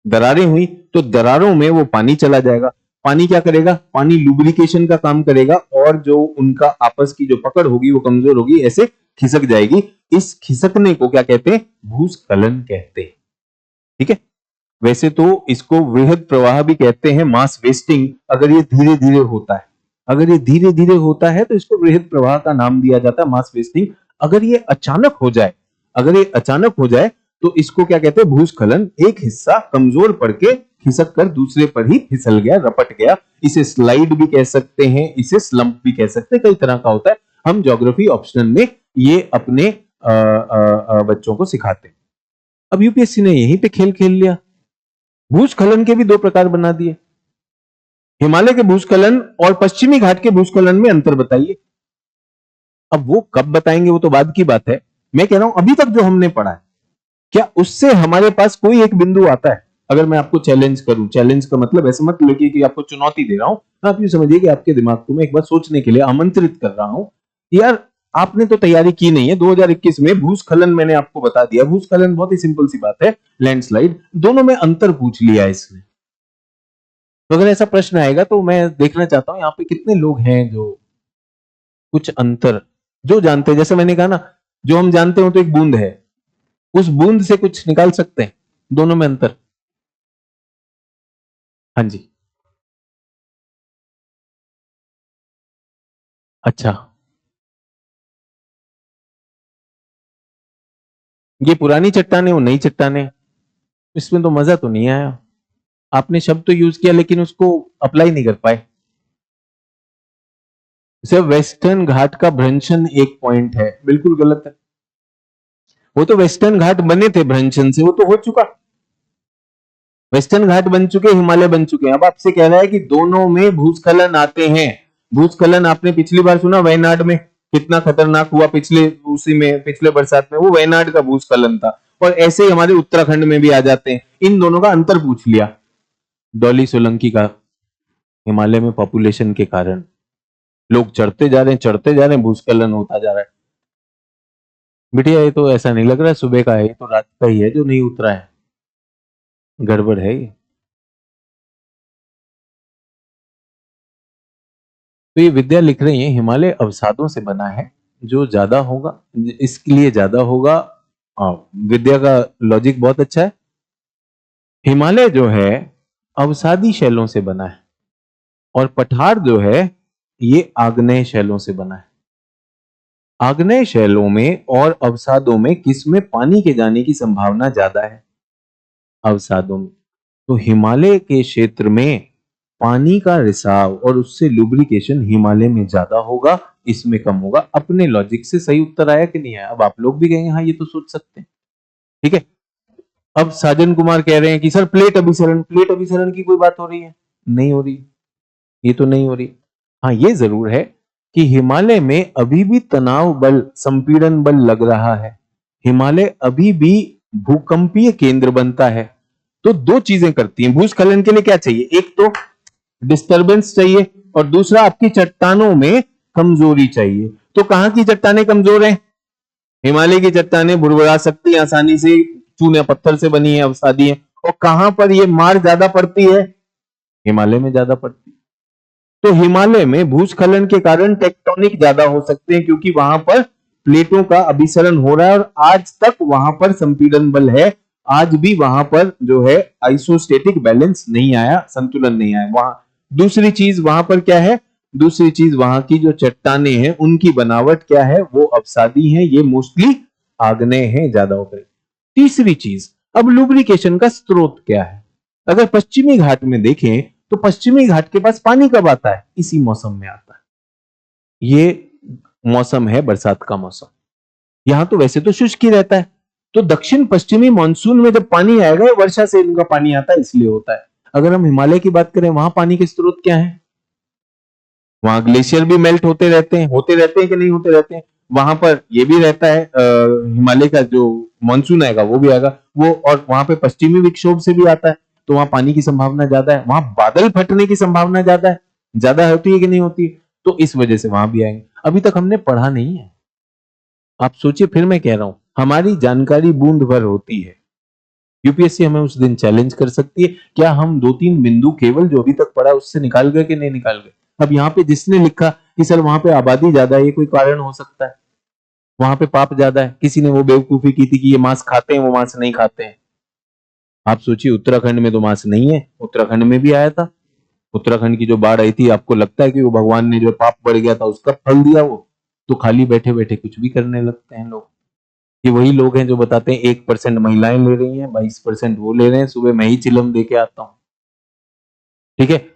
दरारें हुई, तो दरारों में वो पानी चला जाएगा। पानी क्या करेगा? पानी लुब्रिकेशन का काम करेगा और जो उनका आपस की जो पकड़ होगी वो कमजोर होगी, ऐसे खिसक जाएगी। इस खिसकने को क्या कहते हैं? भूस्खलन कहते हैं। ठीक है। वैसे तो इसको वृहद प्रवाह भी कहते हैं, मास वेस्टिंग, अगर ये धीरे धीरे होता है। अगर ये धीरे धीरे होता है तो इसको वृहद प्रवाह का नाम दिया जाता है, मास वेस्टिंग। अगर ये अचानक हो जाए, तो इसको क्या कहते हैं? भूस्खलन। एक हिस्सा कमजोर पड़ के खिसक कर दूसरे पर ही फिसल गया, रपट गया। इसे स्लाइड भी कह सकते हैं, इसे स्लंप भी कह सकते हैं, कई तरह का होता है। हम ज्योग्राफी ऑप्शनल में ये अपने बच्चों को सिखाते हैं। अब यूपीएससी ने यहीं पे खेल खेल लिया, भूस्खलन के भी दो प्रकार बना दिए। हिमालय के भूस्खलन और पश्चिमी घाट के भूस्खलन में अंतर बताइए। अब वो कब बताएंगे वो तो बाद की बात है। मैं कह रहा हूं अभी तक जो हमने पढ़ा है, क्या उससे हमारे पास कोई एक बिंदु आता है? अगर मैं आपको चैलेंज करूं, चैलेंज का मतलब ऐसे मत लगे कि आपको चुनौती दे रहा हूं, आप ये समझिए कि आपके दिमाग को मैं एक बार सोचने के लिए आमंत्रित कर रहा हूं। यार, आपने तो तैयारी की नहीं है। 2021 में भूस्खलन मैंने आपको बता दिया। भूस्खलन बहुत ही सिंपल सी बात है, लैंडस्लाइड। दोनों में अंतर पूछ लिया इसने। तो अगर ऐसा प्रश्न आएगा तो मैं देखना चाहता हूं यहाँ पे कितने लोग हैं जो कुछ अंतर जो जानते हैं। जैसे मैंने कहा ना, जो हम जानते हो तो एक बूंद है, उस बूंद से कुछ निकाल सकते हैं? दोनों में अंतर? हाँ जी, अच्छा, ये पुरानी चट्टाने वो नई चट्टाने, इसमें तो मजा तो नहीं आया। आपने शब्द तो यूज किया लेकिन उसको अप्लाई नहीं कर पाए। सिर्फ वेस्टर्न घाट का भ्रंशन एक पॉइंट है, बिल्कुल गलत है। वो तो वेस्टर्न घाट बने थे भ्रंशन से, वो तो हो चुका। वेस्टर्न घाट बन चुके, हिमालय बन चुके हैं। अब आपसे कह रहा है कि दोनों में भूस्खलन आते हैं। भूस्खलन आपने पिछली बार सुना वयनाड में कितना खतरनाक हुआ, पिछले उसी में पिछले बरसात में, वो वयनाड का भूस्खलन था। और ऐसे ही हमारे उत्तराखंड में भी आ जाते हैं। इन दोनों का अंतर पूछ लिया। डॉली सोलंकी का हिमालय में पॉपुलेशन के कारण लोग चढ़ते जा रहे हैं, चढ़ते जा रहे हैं, भूस्खलन होता जा रहा है। बिटिया ये तो ऐसा नहीं लग रहा है सुबह का है, ये तो रात का ही है जो नहीं उतरा है, गड़बड़ है ये। तो ये विद्या लिख रही है हिमालय अवसादों से बना है, जो ज्यादा होगा इसके लिए ज्यादा होगा। विद्या का लॉजिक बहुत अच्छा है। हिमालय जो है अवसादी शैलों से बना है और पठार जो है ये आग्नेय शैलों से बना है। आग्नेय शैलों में और अवसादों में किसमें पानी के जाने की संभावना ज्यादा है? अवसादों में। तो हिमालय के क्षेत्र में पानी का रिसाव और उससे लुब्रिकेशन हिमालय में ज्यादा होगा, इसमें कम होगा। अपने लॉजिक से सही उत्तर आया कि नहीं आया? अब आप लोग भी कहेंगे हाँ ये तो सोच सकते हैं, ठीक है। अब साजन कुमार कह रहे हैं कि सर प्लेट अभिसरण, प्लेट अभिसरण की कोई बात हो रही है? नहीं हो रही, ये तो नहीं हो रही। हाँ ये जरूर है कि हिमालय में अभी भी तनाव बल, संपीड़न बल लग रहा है। हिमालय अभी भी भूकंपीय केंद्र बनता है। तो दो चीजें करती हैं भूस्खलन के लिए। क्या चाहिए? एक तो डिस्टरबेंस चाहिए और दूसरा आपकी चट्टानों में कमजोरी चाहिए। तो कहां की चट्टानें कमजोर हैं? हिमालय की चट्टानें भुरभुरा सकती हैं आसानी से, चूने पत्थर से बनी है, अवसादी है। और कहां पर ये मार ज्यादा पड़ती है? हिमालय में ज्यादा पड़ती है। तो हिमालय में भूस्खलन के कारण टेक्टोनिक ज्यादा हो सकते हैं क्योंकि वहां पर प्लेटों का अभिसरण हो रहा है और आज तक वहां पर संपीड़न बल है। आज भी वहां पर जो है आइसोस्टेटिक बैलेंस नहीं आया, संतुलन नहीं आया वहां। दूसरी चीज वहां पर क्या है? दूसरी चीज वहां की जो चट्टाने हैं उनकी बनावट क्या है? वो अवसादी हैं, ये मोस्टली आग्नेय है ज्यादा होकर। तीसरी चीज, अब लुब्रिकेशन का स्रोत क्या है? अगर पश्चिमी घाट में देखें तो पश्चिमी घाट के पास पानी कब आता है? इसी मौसम में आता है। ये मौसम है बरसात का मौसम। यहां तो वैसे तो शुष्क ही रहता है। तो दक्षिण पश्चिमी मानसून में जब पानी आएगा, वर्षा से इनका पानी आता है इसलिए होता है। अगर हम हिमालय की बात करें, वहां पानी के स्रोत क्या है? वहां ग्लेशियर भी मेल्ट होते रहते हैं कि नहीं होते रहते हैं। वहां पर ये भी रहता है, हिमालय का जो मानसून आएगा वो भी आएगा वो, और वहां पे पश्चिमी विक्षोभ से भी आता है। तो वहां पानी की संभावना ज्यादा है, वहां बादल फटने की संभावना ज्यादा है। ज्यादा होती है कि नहीं होती? तो इस वजह से वहां भी आएंगे। अभी तक हमने पढ़ा नहीं है। आप सोचिए, फिर मैं कह रहा हूं हमारी जानकारी बूंद भर होती है। यूपीएससी हमें उस दिन चैलेंज कर सकती है। क्या हम दो तीन बिंदु केवल जो अभी तक पढ़ा उससे निकाल गए कि नहीं निकाल गए? अब यहाँ पे जिसने लिखा कि सर वहां पे आबादी ज्यादा है, ये कोई कारण हो सकता है? वहां पे पाप ज्यादा है, किसी ने वो बेवकूफी की थी कि ये मांस खाते हैं, वो मांस नहीं खाते हैं। आप सोचिए उत्तराखंड में तो मांस नहीं है, उत्तराखंड में भी आया था। उत्तराखंड की जो बाढ़ आई थी, आपको लगता है कि वो भगवान ने जो पाप बढ़ गया था उसका फल दिया? वो तो खाली बैठे बैठे कुछ भी करने लगते हैं लोग। ये वही लोग हैं जो बताते हैं 1% महिलाएं ले रही हैं, 22% वो ले रहे हैं, सुबह मैं ही चिलम दे के आता हूं, ठीक है।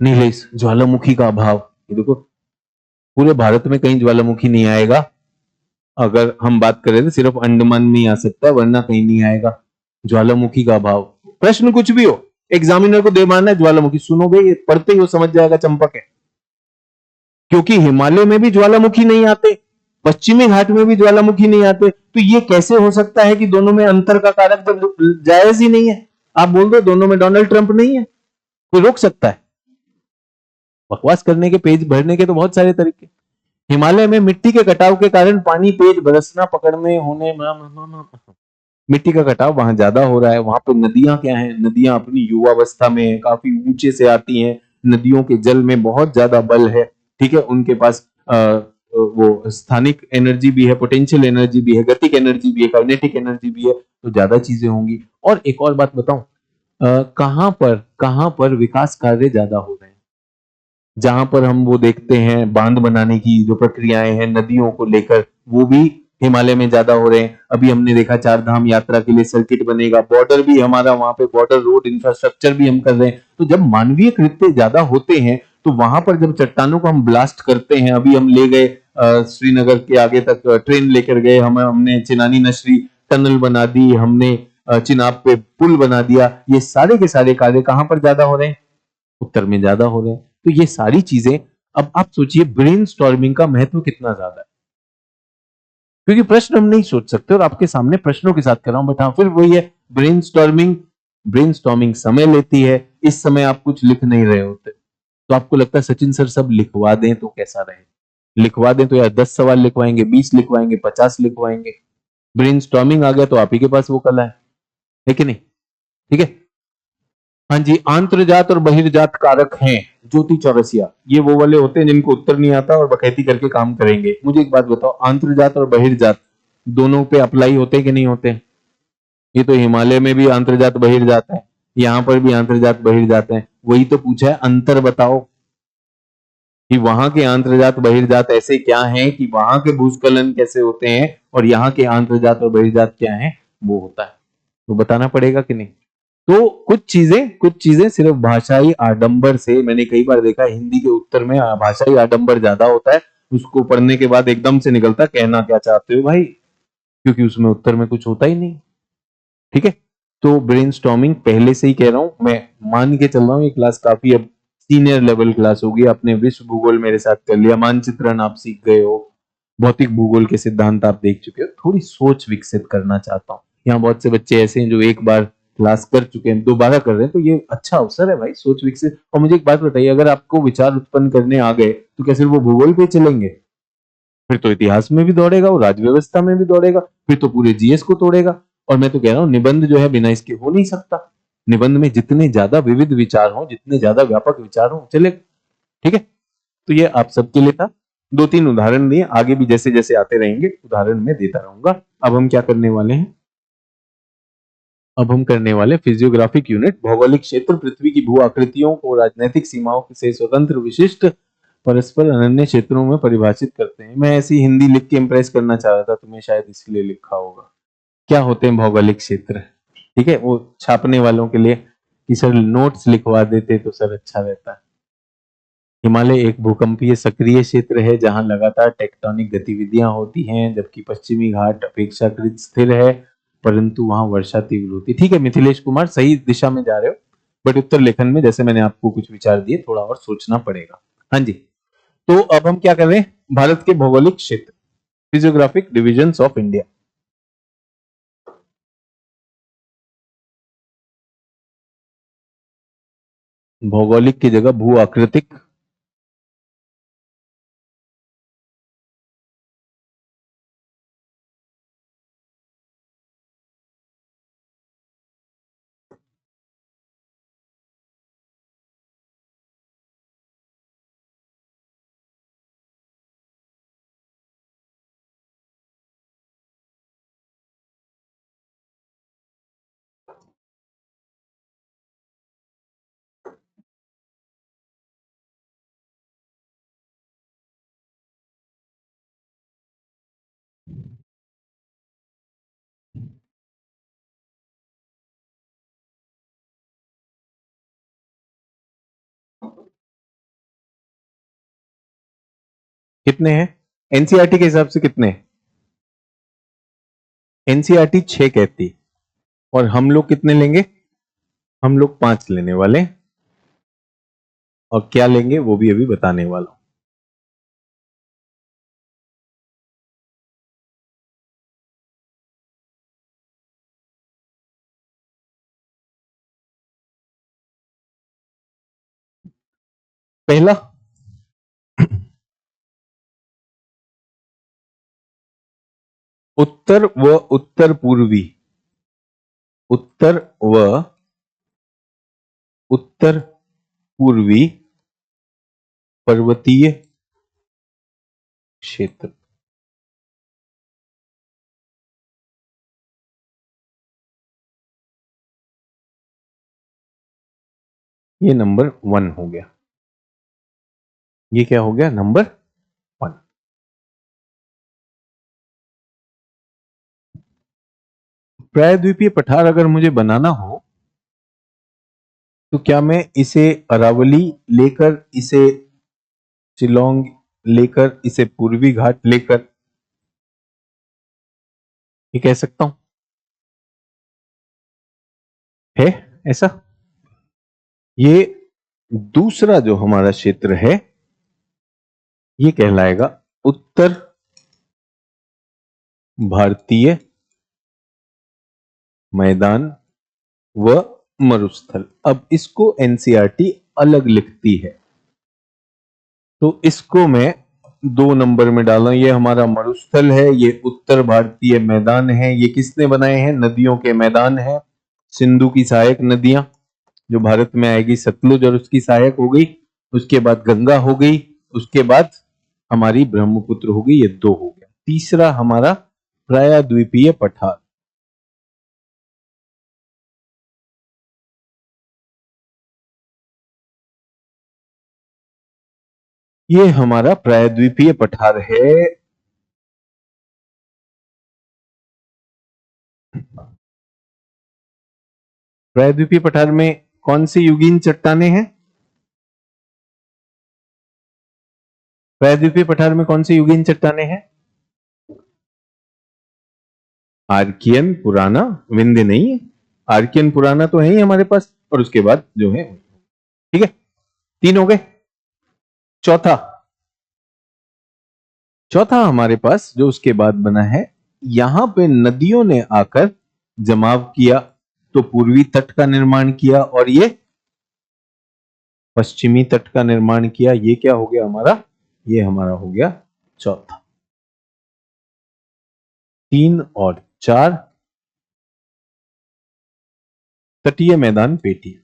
नीलेश, ज्वालामुखी का अभाव, ये देखो पूरे भारत में कहीं ज्वालामुखी नहीं आएगा। अगर हम बात करें तो सिर्फ अंडमान में ही आ सकता है, वरना कहीं नहीं आएगा। ज्वालामुखी का अभाव, प्रश्न कुछ भी हो, एग्जामिनर को दे मारना है ज्वालामुखी, सुनोगे ये पढ़ते ही वो समझ जाएगा चंपक है। क्योंकि हिमालय में भी ज्वालामुखी नहीं आते, पश्चिमी घाट में भी ज्वालामुखी नहीं आते, तो ये कैसे हो सकता है कि दोनों में अंतर का कारक जब जायज ही नहीं है? आप बोल दो दोनों में डोनाल्ड ट्रंप नहीं है, कोई रोक सकता है? बकवास करने के, पेज भरने के तो बहुत सारे तरीके। हिमालय में मिट्टी के कटाव के कारण पानी तेज बरसना पकड़ने होने, मिट्टी का कटाव वहां ज्यादा हो रहा है। वहां पे नदियां क्या है? नदियां अपनी युवावस्था में काफी ऊंचे से आती हैं। नदियों के जल में बहुत ज्यादा बल है, ठीक है। उनके पास वो स्थानिक एनर्जी भी है, पोटेंशियल एनर्जी भी है, गतिक एनर्जी भी है, काइनेटिक एनर्जी भी है, तो ज्यादा चीजें होंगी। और एक और बात बताऊं, कहां पर विकास कार्य ज्यादा हो रहे हैं, जहां पर हम वो देखते हैं बांध बनाने की जो प्रक्रियाएं हैं नदियों को लेकर, वो भी हिमालय में ज्यादा हो रहे हैं। अभी हमने देखा चार धाम यात्रा के लिए सर्किट बनेगा, बॉर्डर भी हमारा वहां पे, बॉर्डर रोड इंफ्रास्ट्रक्चर भी हम कर रहे हैं। तो जब मानवीय कृत्य ज्यादा होते हैं, तो वहां पर जब चट्टानों को हम ब्लास्ट करते हैं, अभी हम ले गए श्रीनगर के आगे तक ट्रेन लेकर गए, हमने चिनानी नशरी टनल बना दी, हमने चिनाब पे पुल बना दिया, ये सारे के सारे कार्य कहां पर ज्यादा हो रहे हैं, उत्तर में ज्यादा हो रहे हैं। तो ये सारी चीजें, अब आप सोचिए ब्रेन स्टॉर्मिंग का महत्व कितना ज्यादा है, क्योंकि प्रश्न हम नहीं सोच सकते और आपके सामने प्रश्नों के साथ कर रहा हूं, बट हाँ फिर वही है, ब्रेन स्टॉर्मिंग, ब्रेन स्टॉर्मिंग समय लेती है। इस समय आप कुछ लिख नहीं रहे होते, तो आपको लगता है सचिन सर सब लिखवा दें तो कैसा रहे, लिखवा दें तो यार 10 सवाल लिखवाएंगे, 20 लिखवाएंगे, 50 लिखवाएंगे। ब्रेन स्टॉर्मिंग आ गया तो आप ही के पास वो कला है कि नहीं? ठीक है। हाँ जी, आंतरजात और बहिर्जात कारक हैं ज्योति चौरसिया, ये वो वाले होते हैं जिनको उत्तर नहीं आता और बकैती करके काम करेंगे। मुझे एक बात बताओ, आंतरजात और बहिर्जात दोनों पे अप्लाई होते हैं कि नहीं होते? ये तो हिमालय में भी आंतरजात बहिर्जात है, यहाँ पर भी आंतरजात बहिर्जात है। वही तो पूछा है, अंतर बताओ कि वहां के आंतरजात बहिर्जात ऐसे क्या हैं, कि वहां के भूस्खलन कैसे होते हैं और यहाँ के आंतरजात और बहिर्जात क्या हैं, वो होता है। तो बताना पड़ेगा कि नहीं? तो कुछ चीजें सिर्फ भाषाई आडंबर से, मैंने कई बार देखा हिंदी के उत्तर में भाषाई आडंबर ज्यादा होता है, उसको पढ़ने के बाद एकदम से निकलता कहना क्या चाहते हो भाई, क्योंकि उसमें उत्तर में कुछ होता ही नहीं। ठीक है। तो ब्रेनस्टॉर्मिंग पहले से ही कह रहा हूं, मैं मान के चल रहा हूँ ये क्लास काफी अब सीनियर लेवल क्लास होगी। आपने विश्व भूगोल मेरे साथ कर लिया, मानचित्रण आप सीख गए हो, भौतिक भूगोल के सिद्धांत आप देख चुके हो, थोड़ी सोच विकसित करना चाहता हूँ। यहाँ बहुत से बच्चे ऐसे हैं जो एक बार क्लास कर चुके हैं, दोबारा कर रहे हैं, तो ये अच्छा अवसर है भाई सोच विकसित। और मुझे एक बात बताइए, अगर आपको विचार उत्पन्न करने आ गए तो क्या सिर्फ वो भूगोल पे चलेंगे? फिर तो इतिहास में भी दौड़ेगा, वो राज्य व्यवस्था में भी दौड़ेगा, फिर तो पूरे जीएस को तोड़ेगा। और मैं तो कह रहा हूँ निबंध जो है बिना इसके हो नहीं सकता। निबंध में जितने ज्यादा विविध विचार हो, जितने ज्यादा व्यापक विचार हो, चले। ठीक है। तो ये आप सबके लिए था, दो तीन उदाहरण दिए, आगे भी जैसे जैसे आते रहेंगे उदाहरण मैं देता रहूंगा। अब हम क्या करने वाले हैं, अब हम करने वाले फिजियोग्राफिक यूनिट, भौगोलिक क्षेत्र पृथ्वी की भू आकृतियों को राजनीतिक सीमाओं से स्वतंत्र विशिष्ट परस्पर अनन्य क्षेत्रों में परिभाषित करते हैं। मैं ऐसी हिंदी लिख के इंप्रेस करना चाह रहा था, तुम्हें शायद इसलिए लिखा होगा। क्या होते हैं भौगोलिक क्षेत्र? ठीक है, वो छापने वालों के लिए कि सर नोट्स लिखवा देते तो सर अच्छा रहता। हिमालय एक भूकंपीय सक्रिय क्षेत्र है जहां लगातार टेक्टोनिक गतिविधियां होती हैं, जबकि पश्चिमी घाट अपेक्षाकृत स्थिर है, परंतु वहां वर्षा तीव्र होती है। ठीक है मिथिलेश कुमार, सही दिशा में जा रहे हो, बट उत्तर लेखन में जैसे मैंने आपको कुछ विचार दिए, थोड़ा और सोचना पड़ेगा। हाँ जी। तो अब हम क्या कर रहे हैं, भारत के भौगोलिक क्षेत्र, फिजियोग्राफिक डिविजन्स ऑफ इंडिया। भौगोलिक की जगह भू आकृतिक, कितने हैं एनसीईआरटी के हिसाब से, कितने? एनसीईआरटी 6 कहती, और हम लोग कितने लेंगे? हम लोग 5 लेने वाले हैं। और क्या लेंगे वो भी अभी बताने वाला हूं। पहला, उत्तर व उत्तर पूर्वी, उत्तर व उत्तर पूर्वी पर्वतीय क्षेत्र। ये नंबर 1 हो गया। ये क्या हो गया? नंबर 1। प्रायद्वीपीय पठार अगर मुझे बनाना हो तो क्या मैं इसे अरावली लेकर, इसे शिलोंग लेकर, इसे पूर्वी घाट लेकर ये कह सकता हूं? है ऐसा? ये दूसरा जो हमारा क्षेत्र है ये कहलाएगा उत्तर भारतीय मैदान व मरुस्थल। अब इसको एनसीईआरटी अलग लिखती है तो इसको मैं 2 नंबर में डाला। ये हमारा मरुस्थल है, ये उत्तर भारतीय मैदान है। ये किसने बनाए हैं? नदियों के मैदान है। सिंधु की सहायक नदियां जो भारत में आएगी, सतलुज और उसकी सहायक हो गई, उसके बाद गंगा हो गई, उसके बाद हमारी ब्रह्मपुत्र हो गई। ये 2 हो गया। तीसरा हमारा प्रायद्वीपीय पठार। ये हमारा प्रायद्वीपीय पठार है। प्रायद्वीपीय पठार में कौन सी युगीन चट्टाने हैं? प्रायद्वीपीय पठार में कौन सी युगीन चट्टाने हैं? आर्कियन, पुराना, विंध्य नहीं है। आर्कियन, पुराना तो है ही हमारे पास, और उसके बाद जो है, ठीक है। 3 हो गए। चौथा, चौथा हमारे पास जो उसके बाद बना है, यहां पे नदियों ने आकर जमाव किया तो पूर्वी तट का निर्माण किया और ये पश्चिमी तट का निर्माण किया। ये क्या हो गया हमारा? ये हमारा हो गया चौथा। 3 और 4 तटीय मैदान पेटियां।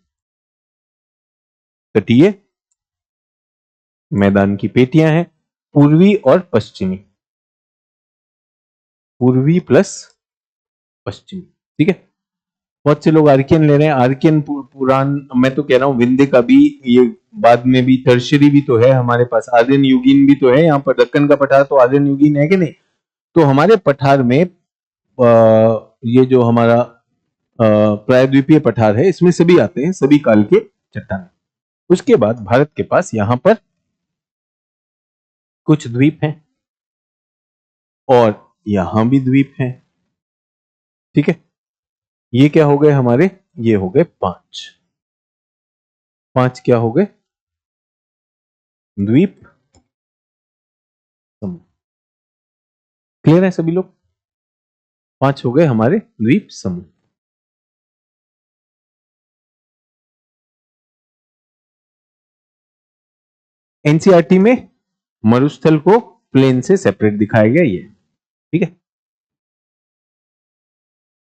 तटीय मैदान की पेटियां हैं, पूर्वी और पश्चिमी, पूर्वी प्लस पश्चिमी, ठीक है। बहुत से लोग आर्कियन ले रहे हैं। आर्कियन पुरान, मैं तो कह रहा हूं विंध्य का भी, ये बाद में भी टर्शियरी भी तो है हमारे पास, आर्यन युगीन भी तो है। यहाँ पर दक्कन का पठार तो आर्यन युगीन है कि नहीं? तो हमारे पठार में ये जो हमारा प्रायद्वीपीय पठार है, इसमें सभी आते हैं, सभी काल के चट्टान। उसके बाद भारत के पास यहां पर कुछ द्वीप हैं और यहां भी द्वीप हैं, ठीक है। ये क्या हो गए हमारे? ये हो गए 5। 5 क्या हो गए? द्वीप समूह। क्लियर है सभी लोग? 5 हो गए हमारे द्वीप समूह। एनसीईआरटी में मरुस्थल को प्लेन से सेपरेट दिखाया गया, ये, ठीक है।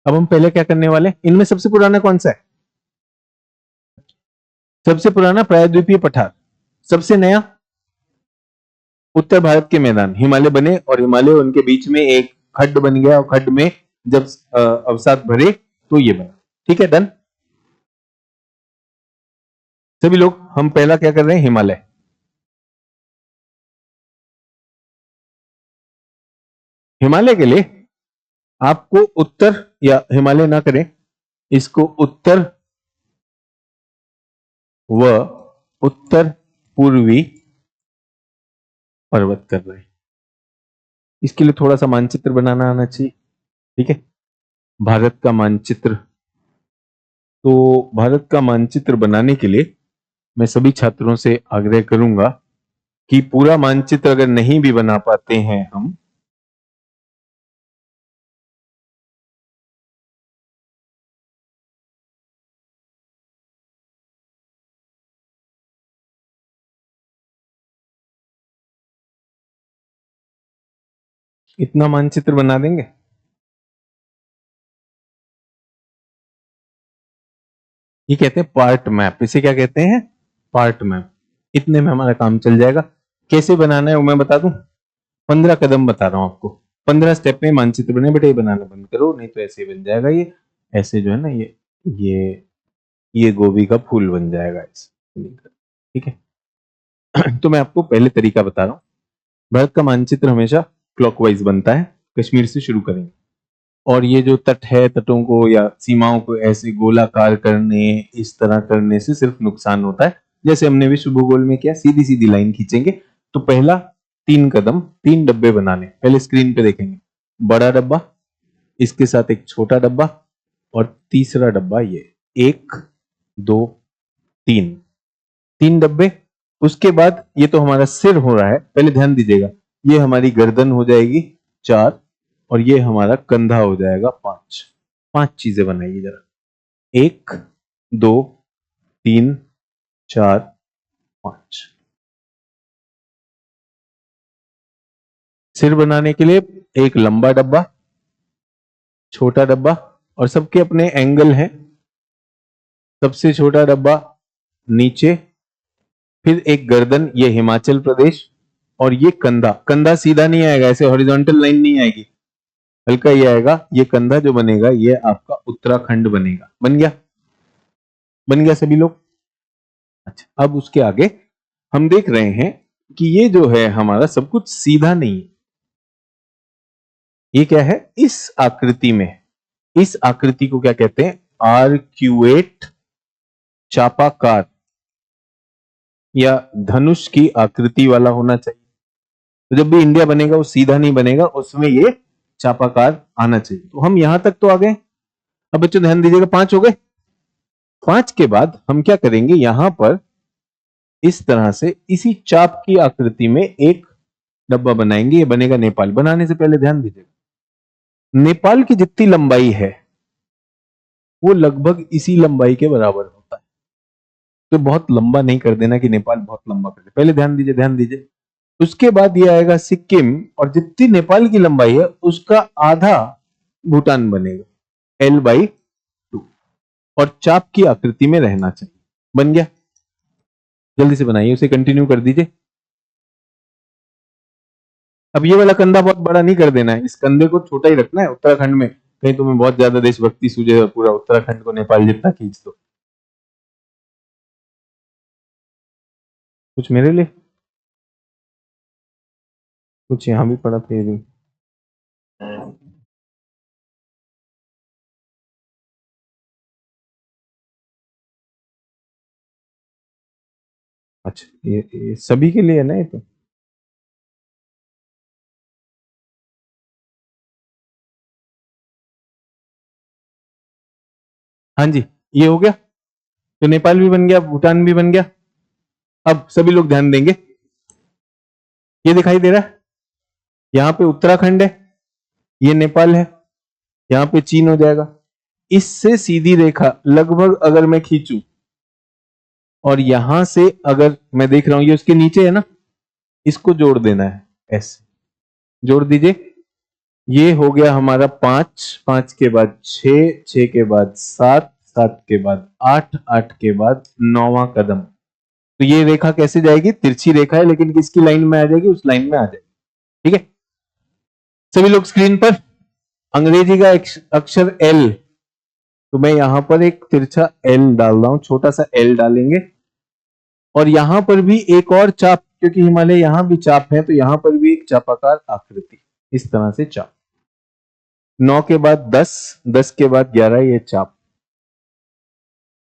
अब हम पहले क्या करने वाले? इनमें सबसे पुराना कौन सा है? सबसे पुराना प्रायद्वीपीय पठार। सबसे नया उत्तर भारत के मैदान। हिमालय बने और हिमालय, उनके बीच में एक खड्ड बन गया और खड्ड में जब अवसाद भरे तो ये बना, ठीक है। डन। सभी लोग, हम पहला क्या कर रहे हैं? हिमालय। हिमालय के लिए आपको उत्तर, या हिमालय ना करें, इसको उत्तर व उत्तर पूर्वी पर्वत कर रहे हैं। इसके लिए थोड़ा सा मानचित्र बनाना आना चाहिए, ठीक है। भारत का मानचित्र। तो भारत का मानचित्र बनाने के लिए मैं सभी छात्रों से आग्रह करूंगा कि पूरा मानचित्र अगर नहीं भी बना पाते हैं हम, इतना मानचित्र बना देंगे। ये कहते हैं पार्ट मैप। इसे क्या कहते हैं? Part map. इतने में हमारा काम चल जाएगा। कैसे बनाना है वो मैं बता दूं। 15 कदम बता रहा हूं आपको, 15 स्टेप में मानचित्र बने। बेटा ये बनाना बंद करो, नहीं तो ऐसे बन जाएगा ये, ऐसे जो है ना ये गोभी का फूल बन जाएगा ऐसे। ठीक है। तो मैं आपको पहले तरीका बता रहा हूं। भारत का मानचित्र हमेशा क्लॉकवाइज बनता है, कश्मीर से शुरू करेंगे, और ये जो तट है, तटों को या सीमाओं को ऐसे गोलाकार करने, इस तरह करने से सिर्फ नुकसान होता है। जैसे हमने विश्व भूगोल में किया, सीधी सीधी लाइन खींचेंगे। तो पहला 3 कदम, 3 डब्बे बनाने, पहले स्क्रीन पे देखेंगे। बड़ा डब्बा, इसके साथ एक छोटा डब्बा, और तीसरा डब्बा ये, 1 2 3, 3 डब्बे। उसके बाद ये तो हमारा सिर हो रहा है, पहले ध्यान दीजिएगा, ये हमारी गर्दन हो जाएगी 4, और ये हमारा कंधा हो जाएगा 5। 5 चीजें बनाइए जरा, 1 2 3 4 5। सिर बनाने के लिए एक लंबा डब्बा, छोटा डब्बा, और सबके अपने एंगल हैं। सबसे छोटा डब्बा नीचे, फिर एक गर्दन, ये हिमाचल प्रदेश, और ये कंधा। कंधा सीधा नहीं आएगा, ऐसे हॉरिजॉन्टल लाइन नहीं आएगी, हल्का ये आएगा। ये कंधा जो बनेगा ये आपका उत्तराखंड बनेगा। बन गया? बन गया सभी लोग? अच्छा, अब उसके आगे हम देख रहे हैं कि ये जो है हमारा सब कुछ सीधा नहीं है। ये क्या है? इस आकृति में, इस आकृति को क्या कहते हैं? आर्क्यूएट चापाकार या धनुष की आकृति वाला होना चाहिए। तो जब भी इंडिया बनेगा वो सीधा नहीं बनेगा, उसमें ये चापाकार आना चाहिए। तो हम यहां तक तो आ गए। अब बच्चों ध्यान दीजिएगा, 5 हो गए। 5 के बाद हम क्या करेंगे, यहां पर इस तरह से इसी चाप की आकृति में एक डब्बा बनाएंगे। ये बनेगा नेपाल। बनाने से पहले ध्यान दीजिएगा, नेपाल की जितनी लंबाई है वो लगभग इसी लंबाई के बराबर होता है। तो बहुत लंबा नहीं कर देना कि नेपाल बहुत लंबा कर दे। पहले ध्यान दीजिए, ध्यान दीजिए। उसके बाद ये आएगा सिक्किम, और जितनी नेपाल की लंबाई है उसका आधा भूटान बनेगा, L/2, और चाप की आकृति में रहना चाहिए। बन गया? जल्दी से बनाइए, उसे कंटिन्यू कर दीजिए। अब ये वाला कंधा बहुत बड़ा नहीं कर देना है, इस कंधे को छोटा ही रखना है। उत्तराखंड में कहीं तुम्हें बहुत ज्यादा देशभक्ति सूझे और पूरा उत्तराखंड को नेपाल जितना खींच दो। कुछ मेरे लिए, कुछ यहां भी पड़ा था ये भी। अच्छा, ये सभी के लिए है ना ये तो? हाँ जी, ये हो गया। तो नेपाल भी बन गया, भूटान भी बन गया। अब सभी लोग ध्यान देंगे, ये दिखाई दे रहा है, यहाँ पे उत्तराखंड है, ये नेपाल है, यहाँ पे चीन हो जाएगा। इससे सीधी रेखा लगभग अगर मैं खींचूं, और यहां से अगर मैं देख रहा हूं ये उसके नीचे है ना, इसको जोड़ देना है, ऐसे जोड़ दीजिए। ये हो गया हमारा 5, 5 के बाद 6, 6 के बाद 7, 7 के बाद 8, 8 के बाद 9वां कदम। तो ये रेखा कैसे जाएगी? तिरछी रेखा है, लेकिन किसकी लाइन में आ जाएगी? उस लाइन में आ जाएगी। ठीक है, सभी लोग स्क्रीन पर, अंग्रेजी का अक्षर L, तो मैं यहां पर एक तिरछा L डाल रहा हूं, छोटा सा L डालेंगे। और यहां पर भी एक और चाप, क्योंकि हिमालय यहां भी चाप है, तो यहां पर भी एक चापाकार आकृति, इस तरह से चाप। 9 के बाद 10, 10 के बाद 11, ये चाप।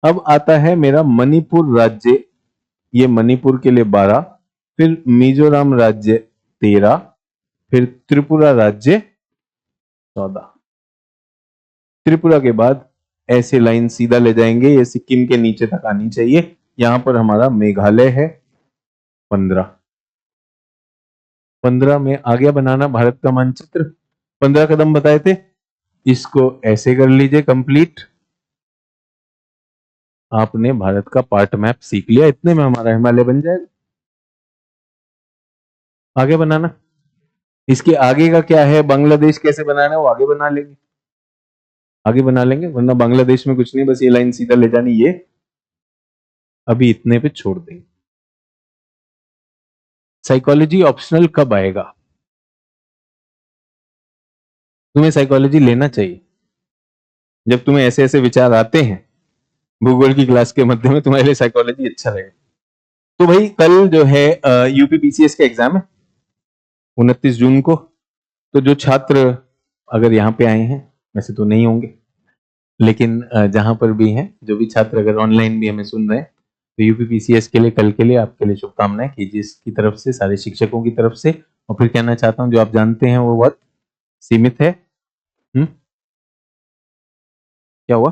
अब आता है मेरा मणिपुर राज्य, ये मणिपुर के लिए 12, फिर मिजोरम राज्य 13, फिर त्रिपुरा राज्य 14। त्रिपुरा के बाद ऐसे लाइन सीधा ले जाएंगे, ये सिक्किम के नीचे तक आनी चाहिए। यहां पर हमारा मेघालय है 15। 15 में आ गया बनाना भारत का मानचित्र। 15 कदम बताए थे, इसको ऐसे कर लीजिए कंप्लीट। आपने भारत का पार्ट मैप सीख लिया, इतने में हमारा हिमालय बन जाएगा। आगे बनाना, इसके आगे का क्या है, बांग्लादेश कैसे बनाना है वो आगे बना लेंगे, आगे बना लेंगे। वरना बांग्लादेश में कुछ नहीं, बस ये लाइन सीधा ले जानी, ये अभी इतने पे छोड़ देंगे। साइकोलॉजी ऑप्शनल कब आएगा? तुम्हें साइकोलॉजी लेना चाहिए। जब तुम्हें ऐसे ऐसे विचार आते हैं भूगोल की क्लास के मध्य में, तुम्हारे लिए साइकोलॉजी अच्छा रहेगा। तो भाई कल जो है यूपीपीसीएस का एग्जाम है 29 जून को। तो जो छात्र अगर यहाँ पे आए हैं, वैसे तो नहीं होंगे, लेकिन जहां पर भी हैं, जो भी छात्र अगर ऑनलाइन भी हमें सुन रहे हैं, तो यूपीपीसीएस के लिए कल के लिए आपके लिए शुभकामनाएं केजीएस की तरफ से, सारे शिक्षकों की तरफ से। और फिर कहना चाहता हूं, जो आप जानते हैं वो बहुत सीमित है। क्या हुआ?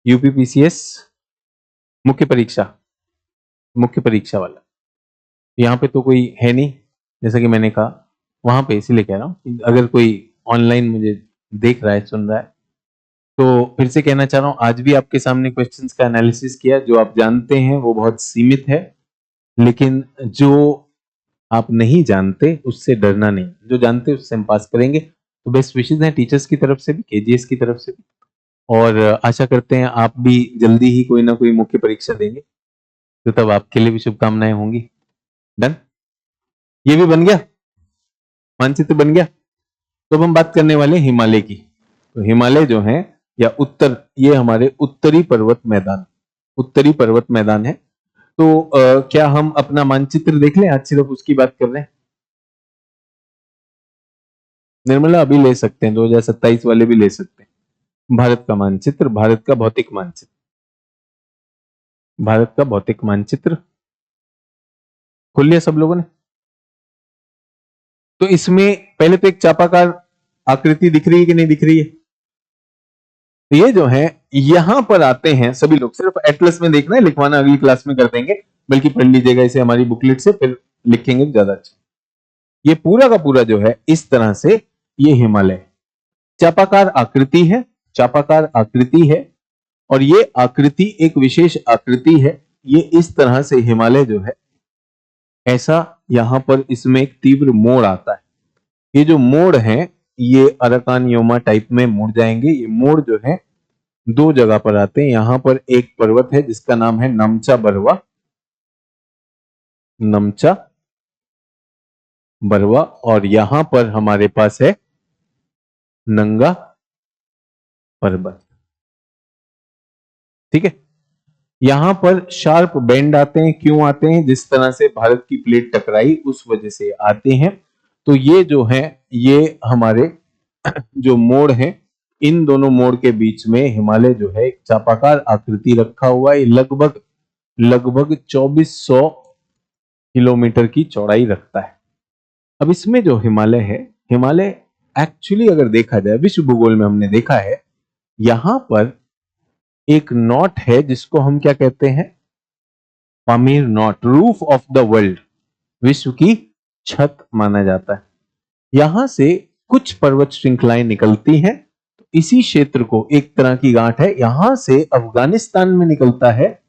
यूपीपीसीएस मुख्य परीक्षा वाला यहाँ पे तो कोई है नहीं, जैसा कि मैंने कहा वहां पे, इसीलिए कह रहा हूँ अगर कोई ऑनलाइन मुझे देख रहा है, सुन रहा है, तो फिर से कहना चाह रहा हूँ, आज भी आपके सामने क्वेश्चंस का एनालिसिस किया। जो आप जानते हैं वो बहुत सीमित है, लेकिन जो आप नहीं जानते उससे डरना नहीं, जो जानते उससे हम पास करेंगे। तो बेस्ट विशेस हैं टीचर्स की तरफ से भी, केजीएस की तरफ से भी, और आशा करते हैं आप भी जल्दी ही कोई ना कोई मुख्य परीक्षा देंगे, तो तब आपके लिए भी शुभकामनाएं होंगी। डन? ये भी बन गया, मानचित्र बन गया। तो अब हम बात करने वाले हिमालय की। तो हिमालय जो है, या उत्तर, ये हमारे उत्तरी पर्वत मैदान है। तो क्या हम अपना मानचित्र देख लें? आज सिर्फ उसकी बात कर रहे हैं। निर्मला अभी ले सकते हैं, 2027 वाले भी ले सकते हैं। भारत का मानचित्र, भारत का भौतिक मानचित्र खोल लिया सब लोगों ने? तो इसमें पहले तो एक चापाकार आकृति दिख रही है कि नहीं दिख रही है? तो ये जो है, यहां पर आते हैं सभी लोग, सिर्फ एटलस में देखना है, लिखवाना अगली क्लास में कर देंगे, बल्कि पढ़ लीजिएगा इसे हमारी बुकलेट से, फिर लिखेंगे तो ज्यादा अच्छा। ये पूरा का पूरा जो है इस तरह से, ये हिमालय चापाकार आकृति है, और ये आकृति एक विशेष आकृति है। ये इस तरह से हिमालय जो है, ऐसा यहां पर इसमें एक तीव्र मोड़ आता है। ये जो मोड़ है, ये अराकान योमा टाइप में मुड़ जाएंगे। ये मोड़ जो है दो जगह पर आते हैं। यहां पर एक पर्वत है जिसका नाम है नमचा बरवा, और यहां पर हमारे पास है नंगा पर्वत। ठीक है, यहां पर शार्प बेंड आते हैं। क्यों आते हैं? जिस तरह से भारत की प्लेट टकराई उस वजह से आते हैं। तो ये जो है, ये हमारे जो मोड़ है, इन दोनों मोड़ के बीच में हिमालय जो है एक चापाकार आकृति रखा हुआ है। लगभग 2400 किलोमीटर की चौड़ाई रखता है। अब इसमें जो हिमालय है, हिमालय एक्चुअली अगर देखा जाए, विश्व भूगोल में हमने देखा है, यहां पर एक नॉट है जिसको हम क्या कहते हैं? Pamir not, roof of the world, विश्व की छत माना जाता है। यहां से कुछ पर्वत श्रृंखलाएं निकलती हैं। तो इसी क्षेत्र को एक तरह की गांठ है। यहां से अफगानिस्तान में निकलता है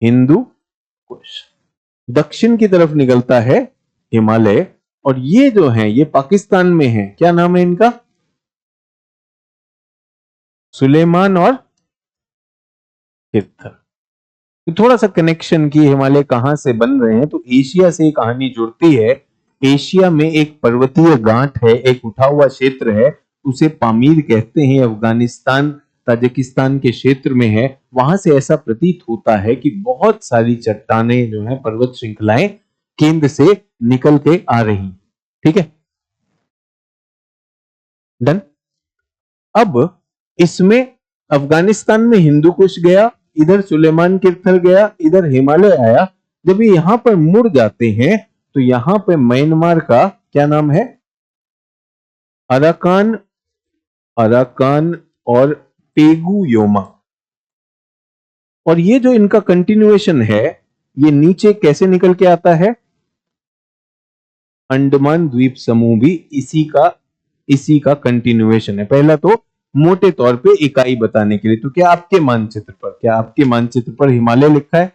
हिंदू कुश, दक्षिण की तरफ निकलता है हिमालय, और ये जो है ये पाकिस्तान में है। क्या नाम है इनका? सुलेमान और किर्थर। तो थोड़ा सा कनेक्शन की, हिमालय कहां से बन रहे हैं, तो एशिया से कहानी जुड़ती है। एशिया में एक पर्वतीय गांठ है, एक उठा हुआ क्षेत्र है, उसे पामीर कहते हैं। अफगानिस्तान ताजिकिस्तान के क्षेत्र में है। वहां से ऐसा प्रतीत होता है कि बहुत सारी चट्टानें जो है, पर्वत श्रृंखलाएं केंद्र से निकल के आ रही। ठीक है, डन। अब इसमें अफगानिस्तान में हिंदू कुश गया, इधर सुलेमान किर्थर गया, इधर हिमालय आया। जब ये यहां पर मुड़ जाते हैं, तो यहां पे म्यांमार का क्या नाम है? अराकान और पेगु योमा। और ये जो इनका कंटिन्यूएशन है, ये नीचे कैसे निकल के आता है? अंडमान द्वीप समूह भी इसी का कंटिन्यूएशन है। पहला तो मोटे तौर पे इकाई बताने के लिए, तो क्या आपके मानचित्र पर हिमालय लिखा है?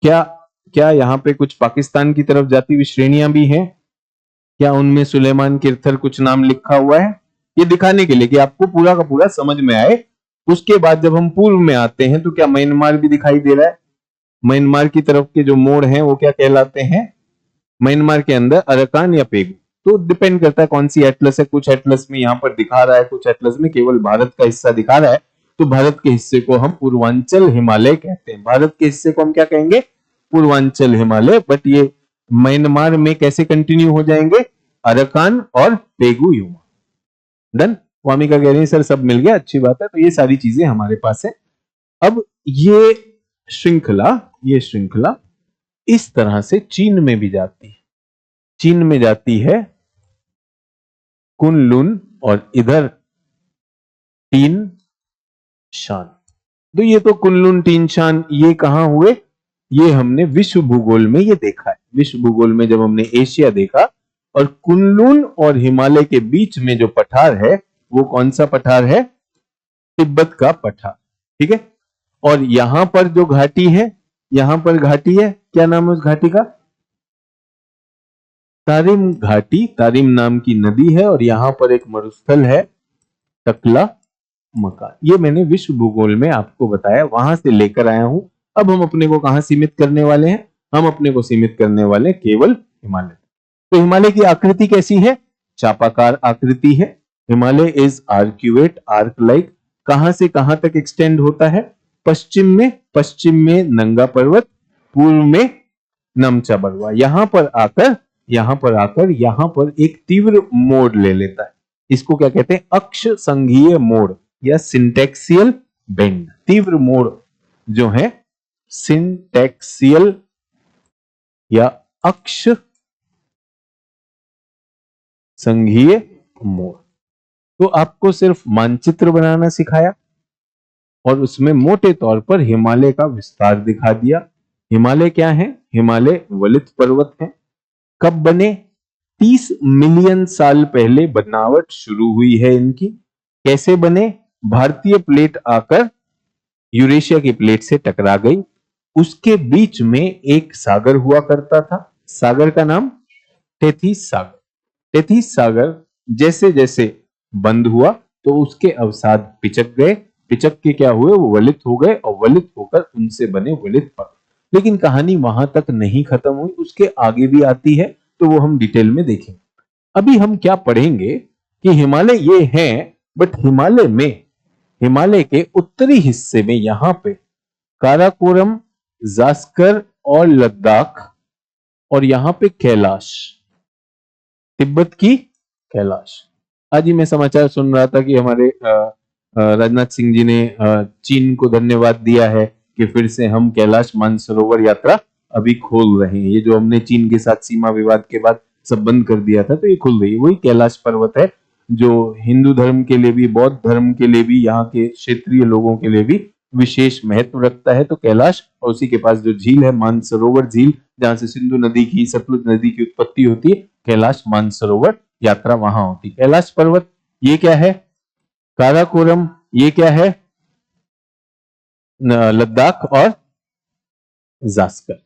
क्या यहाँ पे कुछ पाकिस्तान की तरफ जाती हुई श्रेणियां भी हैं? क्या उनमें सुलेमान किर्थर कुछ नाम लिखा हुआ है? ये दिखाने के लिए कि आपको पूरा का पूरा समझ में आए। उसके बाद जब हम पूर्व में आते हैं, तो क्या म्यांमार भी दिखाई दे रहा है? म्यांमार की तरफ के जो मोड़ हैं वो क्या कहलाते हैं? म्यांमार के अंदर अराकान या पेगु। तो डिपेंड करता है कौन सी एटलस है। कुछ एटलस में यहाँ पर दिखा रहा है, कुछ एटलस में केवल भारत का हिस्सा दिखा रहा है, तो भारत के हिस्से को हम पूर्वांचल हिमालय कहते हैं। भारत के हिस्से को हम क्या कहेंगे? पूर्वांचल हिमालय। बट ये म्यांमार में कैसे कंटिन्यू हो जाएंगे? अराकान और पेगु युमा। डन। वामिका कह रही है सर सब मिल गया, अच्छी बात है। तो ये सारी चीजें हमारे पास है। अब ये श्रृंखला इस तरह से चीन में भी जाती है। चीन में जाती है कुनलुन और इधर टीन शान। तो ये तो कुनलुन टीन शान ये कहां हुए? ये हमने विश्व भूगोल में ये देखा है। विश्व भूगोल में जब हमने एशिया देखा, और कुनलुन और हिमालय के बीच में जो पठार है वो कौन सा पठार है? तिब्बत का पठार। ठीक है। और यहां पर जो घाटी है, यहां पर घाटी है, क्या नाम है उस घाटी का? तारिम घाटी। तारिम नाम की नदी है और यहां पर एक मरुस्थल है टकला मकान। ये मैंने विश्व भूगोल में आपको बताया, वहां से लेकर आया हूं। अब हम अपने को कहां सीमित करने वाले हैं? हम अपने को सीमित करने वाले केवल हिमालय। तो हिमालय की आकृति कैसी है? चापाकार आकृति है। Himalaya is arcuate, arc like. कहां से कहां तक एक्सटेंड होता है? पश्चिम में नंगा पर्वत, पूर्व में नमचा बरवा। यहां पर आकर यहां पर एक तीव्र मोड़ ले लेता है। इसको क्या कहते हैं? अक्ष संघीय मोड़ या सिंटेक्सियल बेंड। तीव्र मोड़ जो है सिंटेक्सियल या अक्ष संघीय मोड़। तो आपको सिर्फ मानचित्र बनाना सिखाया और उसमें मोटे तौर पर हिमालय का विस्तार दिखा दिया। हिमालय क्या है? हिमालय वलित पर्वत है। कब बने? 30 मिलियन साल पहले बनावट शुरू हुई है इनकी। कैसे बने? भारतीय प्लेट आकर यूरेशिया की प्लेट से टकरा गई। उसके बीच में एक सागर हुआ करता था। सागर का नाम टेथिस सागर। टेथिस सागर जैसे जैसे बंद हुआ तो उसके अवसाद पिचक गए। पिचक के क्या हुए? वो वलित हो गए और वलित होकर उनसे बने वलित पर्वत। लेकिन कहानी वहां तक नहीं खत्म हुई, उसके आगे भी आती है, तो वो हम डिटेल में देखेंगे। अभी हम क्या पढ़ेंगे कि हिमालय ये है, बट हिमालय के उत्तरी हिस्से में यहां पे काराकोरम, जास्कर और लद्दाख, और यहां पे कैलाश, तिब्बत की कैलाश। आज ही मैं समाचार सुन रहा था कि हमारे राजनाथ सिंह जी ने चीन को धन्यवाद दिया है कि फिर से हम कैलाश मानसरोवर यात्रा अभी खोल रहे हैं। ये जो हमने चीन के साथ सीमा विवाद के बाद सब बंद कर दिया था, तो ये खुल रही है। वही कैलाश पर्वत है जो हिंदू धर्म के लिए भी, बौद्ध धर्म के लिए भी, यहाँ के क्षेत्रीय लोगों के लिए भी विशेष महत्व रखता है। तो कैलाश, और उसी के पास जो झील है मानसरोवर झील, जहां से सिंधु नदी की, सतलुज नदी की उत्पत्ति होती है, कैलाश मानसरोवर यात्रा वहां होती। कैलाश पर्वत ये क्या है? काराकोरम ये क्या है? लद्दाख और जास्कर।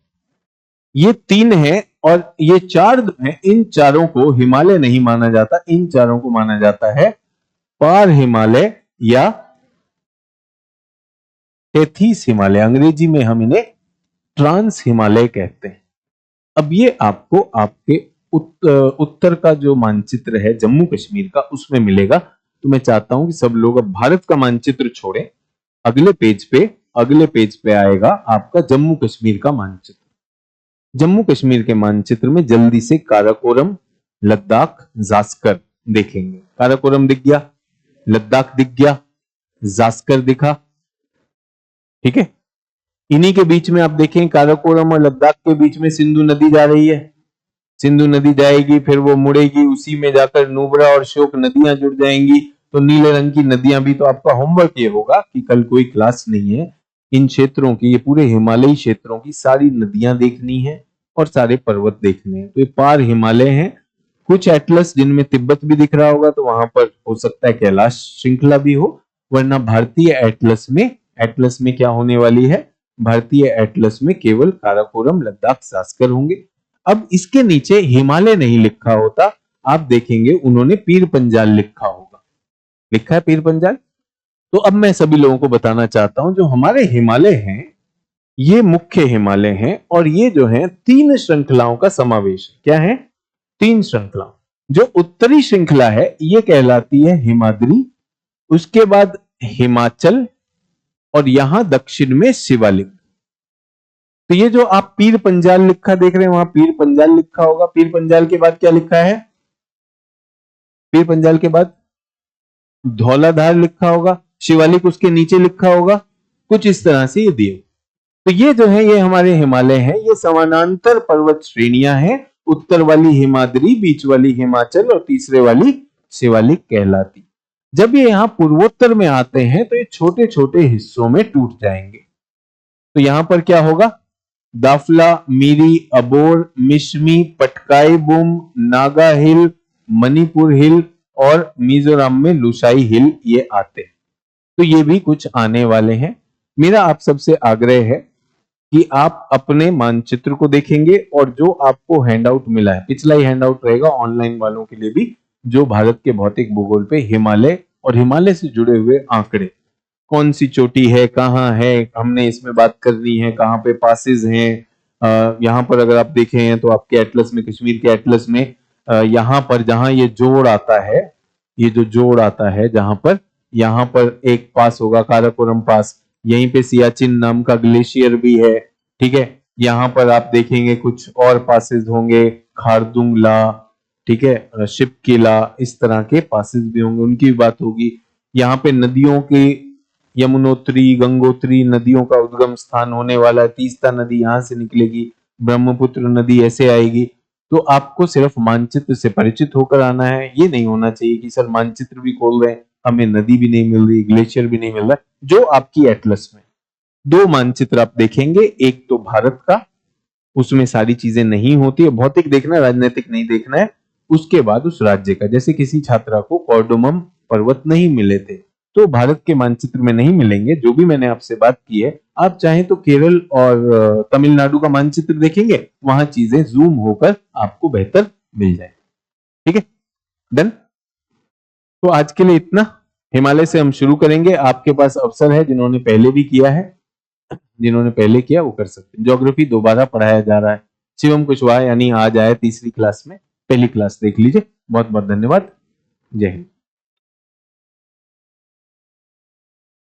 ये 3 है और ये 4 है। इन चारों को हिमालय नहीं माना जाता, इन चारों को माना जाता है पार हिमालय या टेथिस हिमालय। अंग्रेजी में हम इन्हें ट्रांस हिमालय कहते हैं। अब ये आपको आपके उत्तर का जो मानचित्र है जम्मू कश्मीर का, उसमें मिलेगा। तो मैं चाहता हूं कि सब लोग अब भारत का मानचित्र छोड़ें। अगले पेज पे आएगा आपका जम्मू कश्मीर का मानचित्र। जम्मू कश्मीर के मानचित्र में जल्दी से काराकोरम, लद्दाख, जास्कर देखेंगे। काराकोरम दिख गया, लद्दाख दिख गया, जास्कर दिखा। ठीक है। इन्हीं के बीच में आप देखें, काराकोरम और लद्दाख के बीच में सिंधु नदी जा रही है। सिंधु नदी जाएगी, फिर वो मुड़ेगी, उसी में जाकर नुब्रा और श्योक नदियां जुड़ जाएंगी। तो नीले रंग की नदियां भी, तो आपका होमवर्क ये होगा कि कल कोई क्लास नहीं है, इन क्षेत्रों की, ये पूरे हिमालयी क्षेत्रों की सारी नदियां देखनी है और सारे पर्वत देखने हैं। तो ये पार हिमालय है। कुछ एटलस जिनमें तिब्बत भी दिख रहा होगा, तो वहां पर हो सकता है कैलाश श्रृंखला भी हो, वरना भारतीय एटलस में क्या होने वाली है? भारतीय एटलस में केवल काराकोरम, लद्दाख, जास्कर होंगे। अब इसके नीचे हिमालय नहीं लिखा होता, आप देखेंगे उन्होंने पीर पंजाल लिखा होगा। लिखा है पीर पंजाल। तो अब मैं सभी लोगों को बताना चाहता हूं, जो हमारे हिमालय हैं ये मुख्य हिमालय हैं, और ये जो है 3 श्रृंखलाओं का समावेश है। क्या है? 3 श्रृंखला। जो उत्तरी श्रृंखला है ये कहलाती है हिमाद्री, उसके बाद हिमाचल, और यहां दक्षिण में शिवालिक। तो ये जो आप पीर पंजाल लिखा देख रहे हैं, वहां पीर पंजाल लिखा होगा। पीर पंजाल के बाद क्या लिखा है? पीर पंजाल के बाद धौलाधार लिखा होगा, शिवालिक उसके नीचे लिखा होगा, कुछ इस तरह से ये दिए। तो ये जो है ये हमारे हिमालय हैं, ये समानांतर पर्वत श्रेणियां हैं। उत्तर वाली हिमाद्री, बीच वाली हिमाचल और तीसरे वाली शिवालिक कहलाती। जब ये यहां पूर्वोत्तर में आते हैं तो ये छोटे छोटे हिस्सों में टूट जाएंगे। तो यहां पर क्या होगा? दाफला, मीरी, अबोर, मिश्मी, पटकाई बुम, नागा हिल, मणिपुर हिल और मिजोरम में लुसाई हिल ये आते हैं। तो ये भी कुछ आने वाले हैं। मेरा आप सबसे आग्रह है कि आप अपने मानचित्र को देखेंगे और जो आपको हैंडआउट मिला है, पिछला ही हैंडआउट रहेगा ऑनलाइन वालों के लिए भी, जो भारत के भौतिक भूगोल पे हिमालय और हिमालय से जुड़े हुए आंकड़े, कौन सी चोटी है, कहाँ है, हमने इसमें बात करनी है, कहाँ पे पासेस हैं। यहाँ पर अगर आप देखें तो आपके एटलस में, कश्मीर के एटलस में यहाँ पर जहां ये जोड़ आता है, ये जो जोड़ आता है जहां पर, यहाँ पर एक पास होगा काराकोरम पास, यहीं पे सियाचिन नाम का ग्लेशियर भी है। ठीक है, यहाँ पर आप देखेंगे कुछ और पासेस होंगे, खारदुंगला, ठीक है, शिपकिला, इस तरह के पासेस भी होंगे, उनकी भी बात होगी। यहाँ पे नदियों की, यमुनोत्री, गंगोत्री नदियों का उद्गम स्थान होने वाला है। तीस्ता नदी यहाँ से निकलेगी, ब्रह्मपुत्र नदी ऐसे आएगी। तो आपको सिर्फ मानचित्र से परिचित होकर आना है। ये नहीं होना चाहिए कि सर मानचित्र भी खोल रहे हैं, हमें नदी भी नहीं मिल रही, ग्लेशियर भी नहीं मिल रहा। जो आपकी एटलस में 2 मानचित्र आप देखेंगे, एक तो भारत का, उसमें सारी चीजें नहीं होती है, भौतिक देखना है, राजनीतिक नहीं देखना है। उसके बाद उस राज्य का, जैसे किसी छात्रा को कॉर्डोमम पर्वत नहीं मिले थे तो भारत के मानचित्र में नहीं मिलेंगे। जो भी मैंने आपसे बात की है, आप चाहें तो केरल और तमिलनाडु का मानचित्र देखेंगे, वहां चीजें जूम होकर आपको बेहतर मिल जाए। ठीक है, डन। तो आज के लिए इतना। हिमालय से हम शुरू करेंगे। आपके पास अवसर है, जिन्होंने पहले भी किया है, जिन्होंने पहले किया वो कर सकते हैं। ज्योग्राफी दोबारा पढ़ाया जा रहा है। शिवम कुशवाहा यानी आज आया तीसरी क्लास में, पहली क्लास देख लीजिए। बहुत बहुत धन्यवाद। जय हिंद।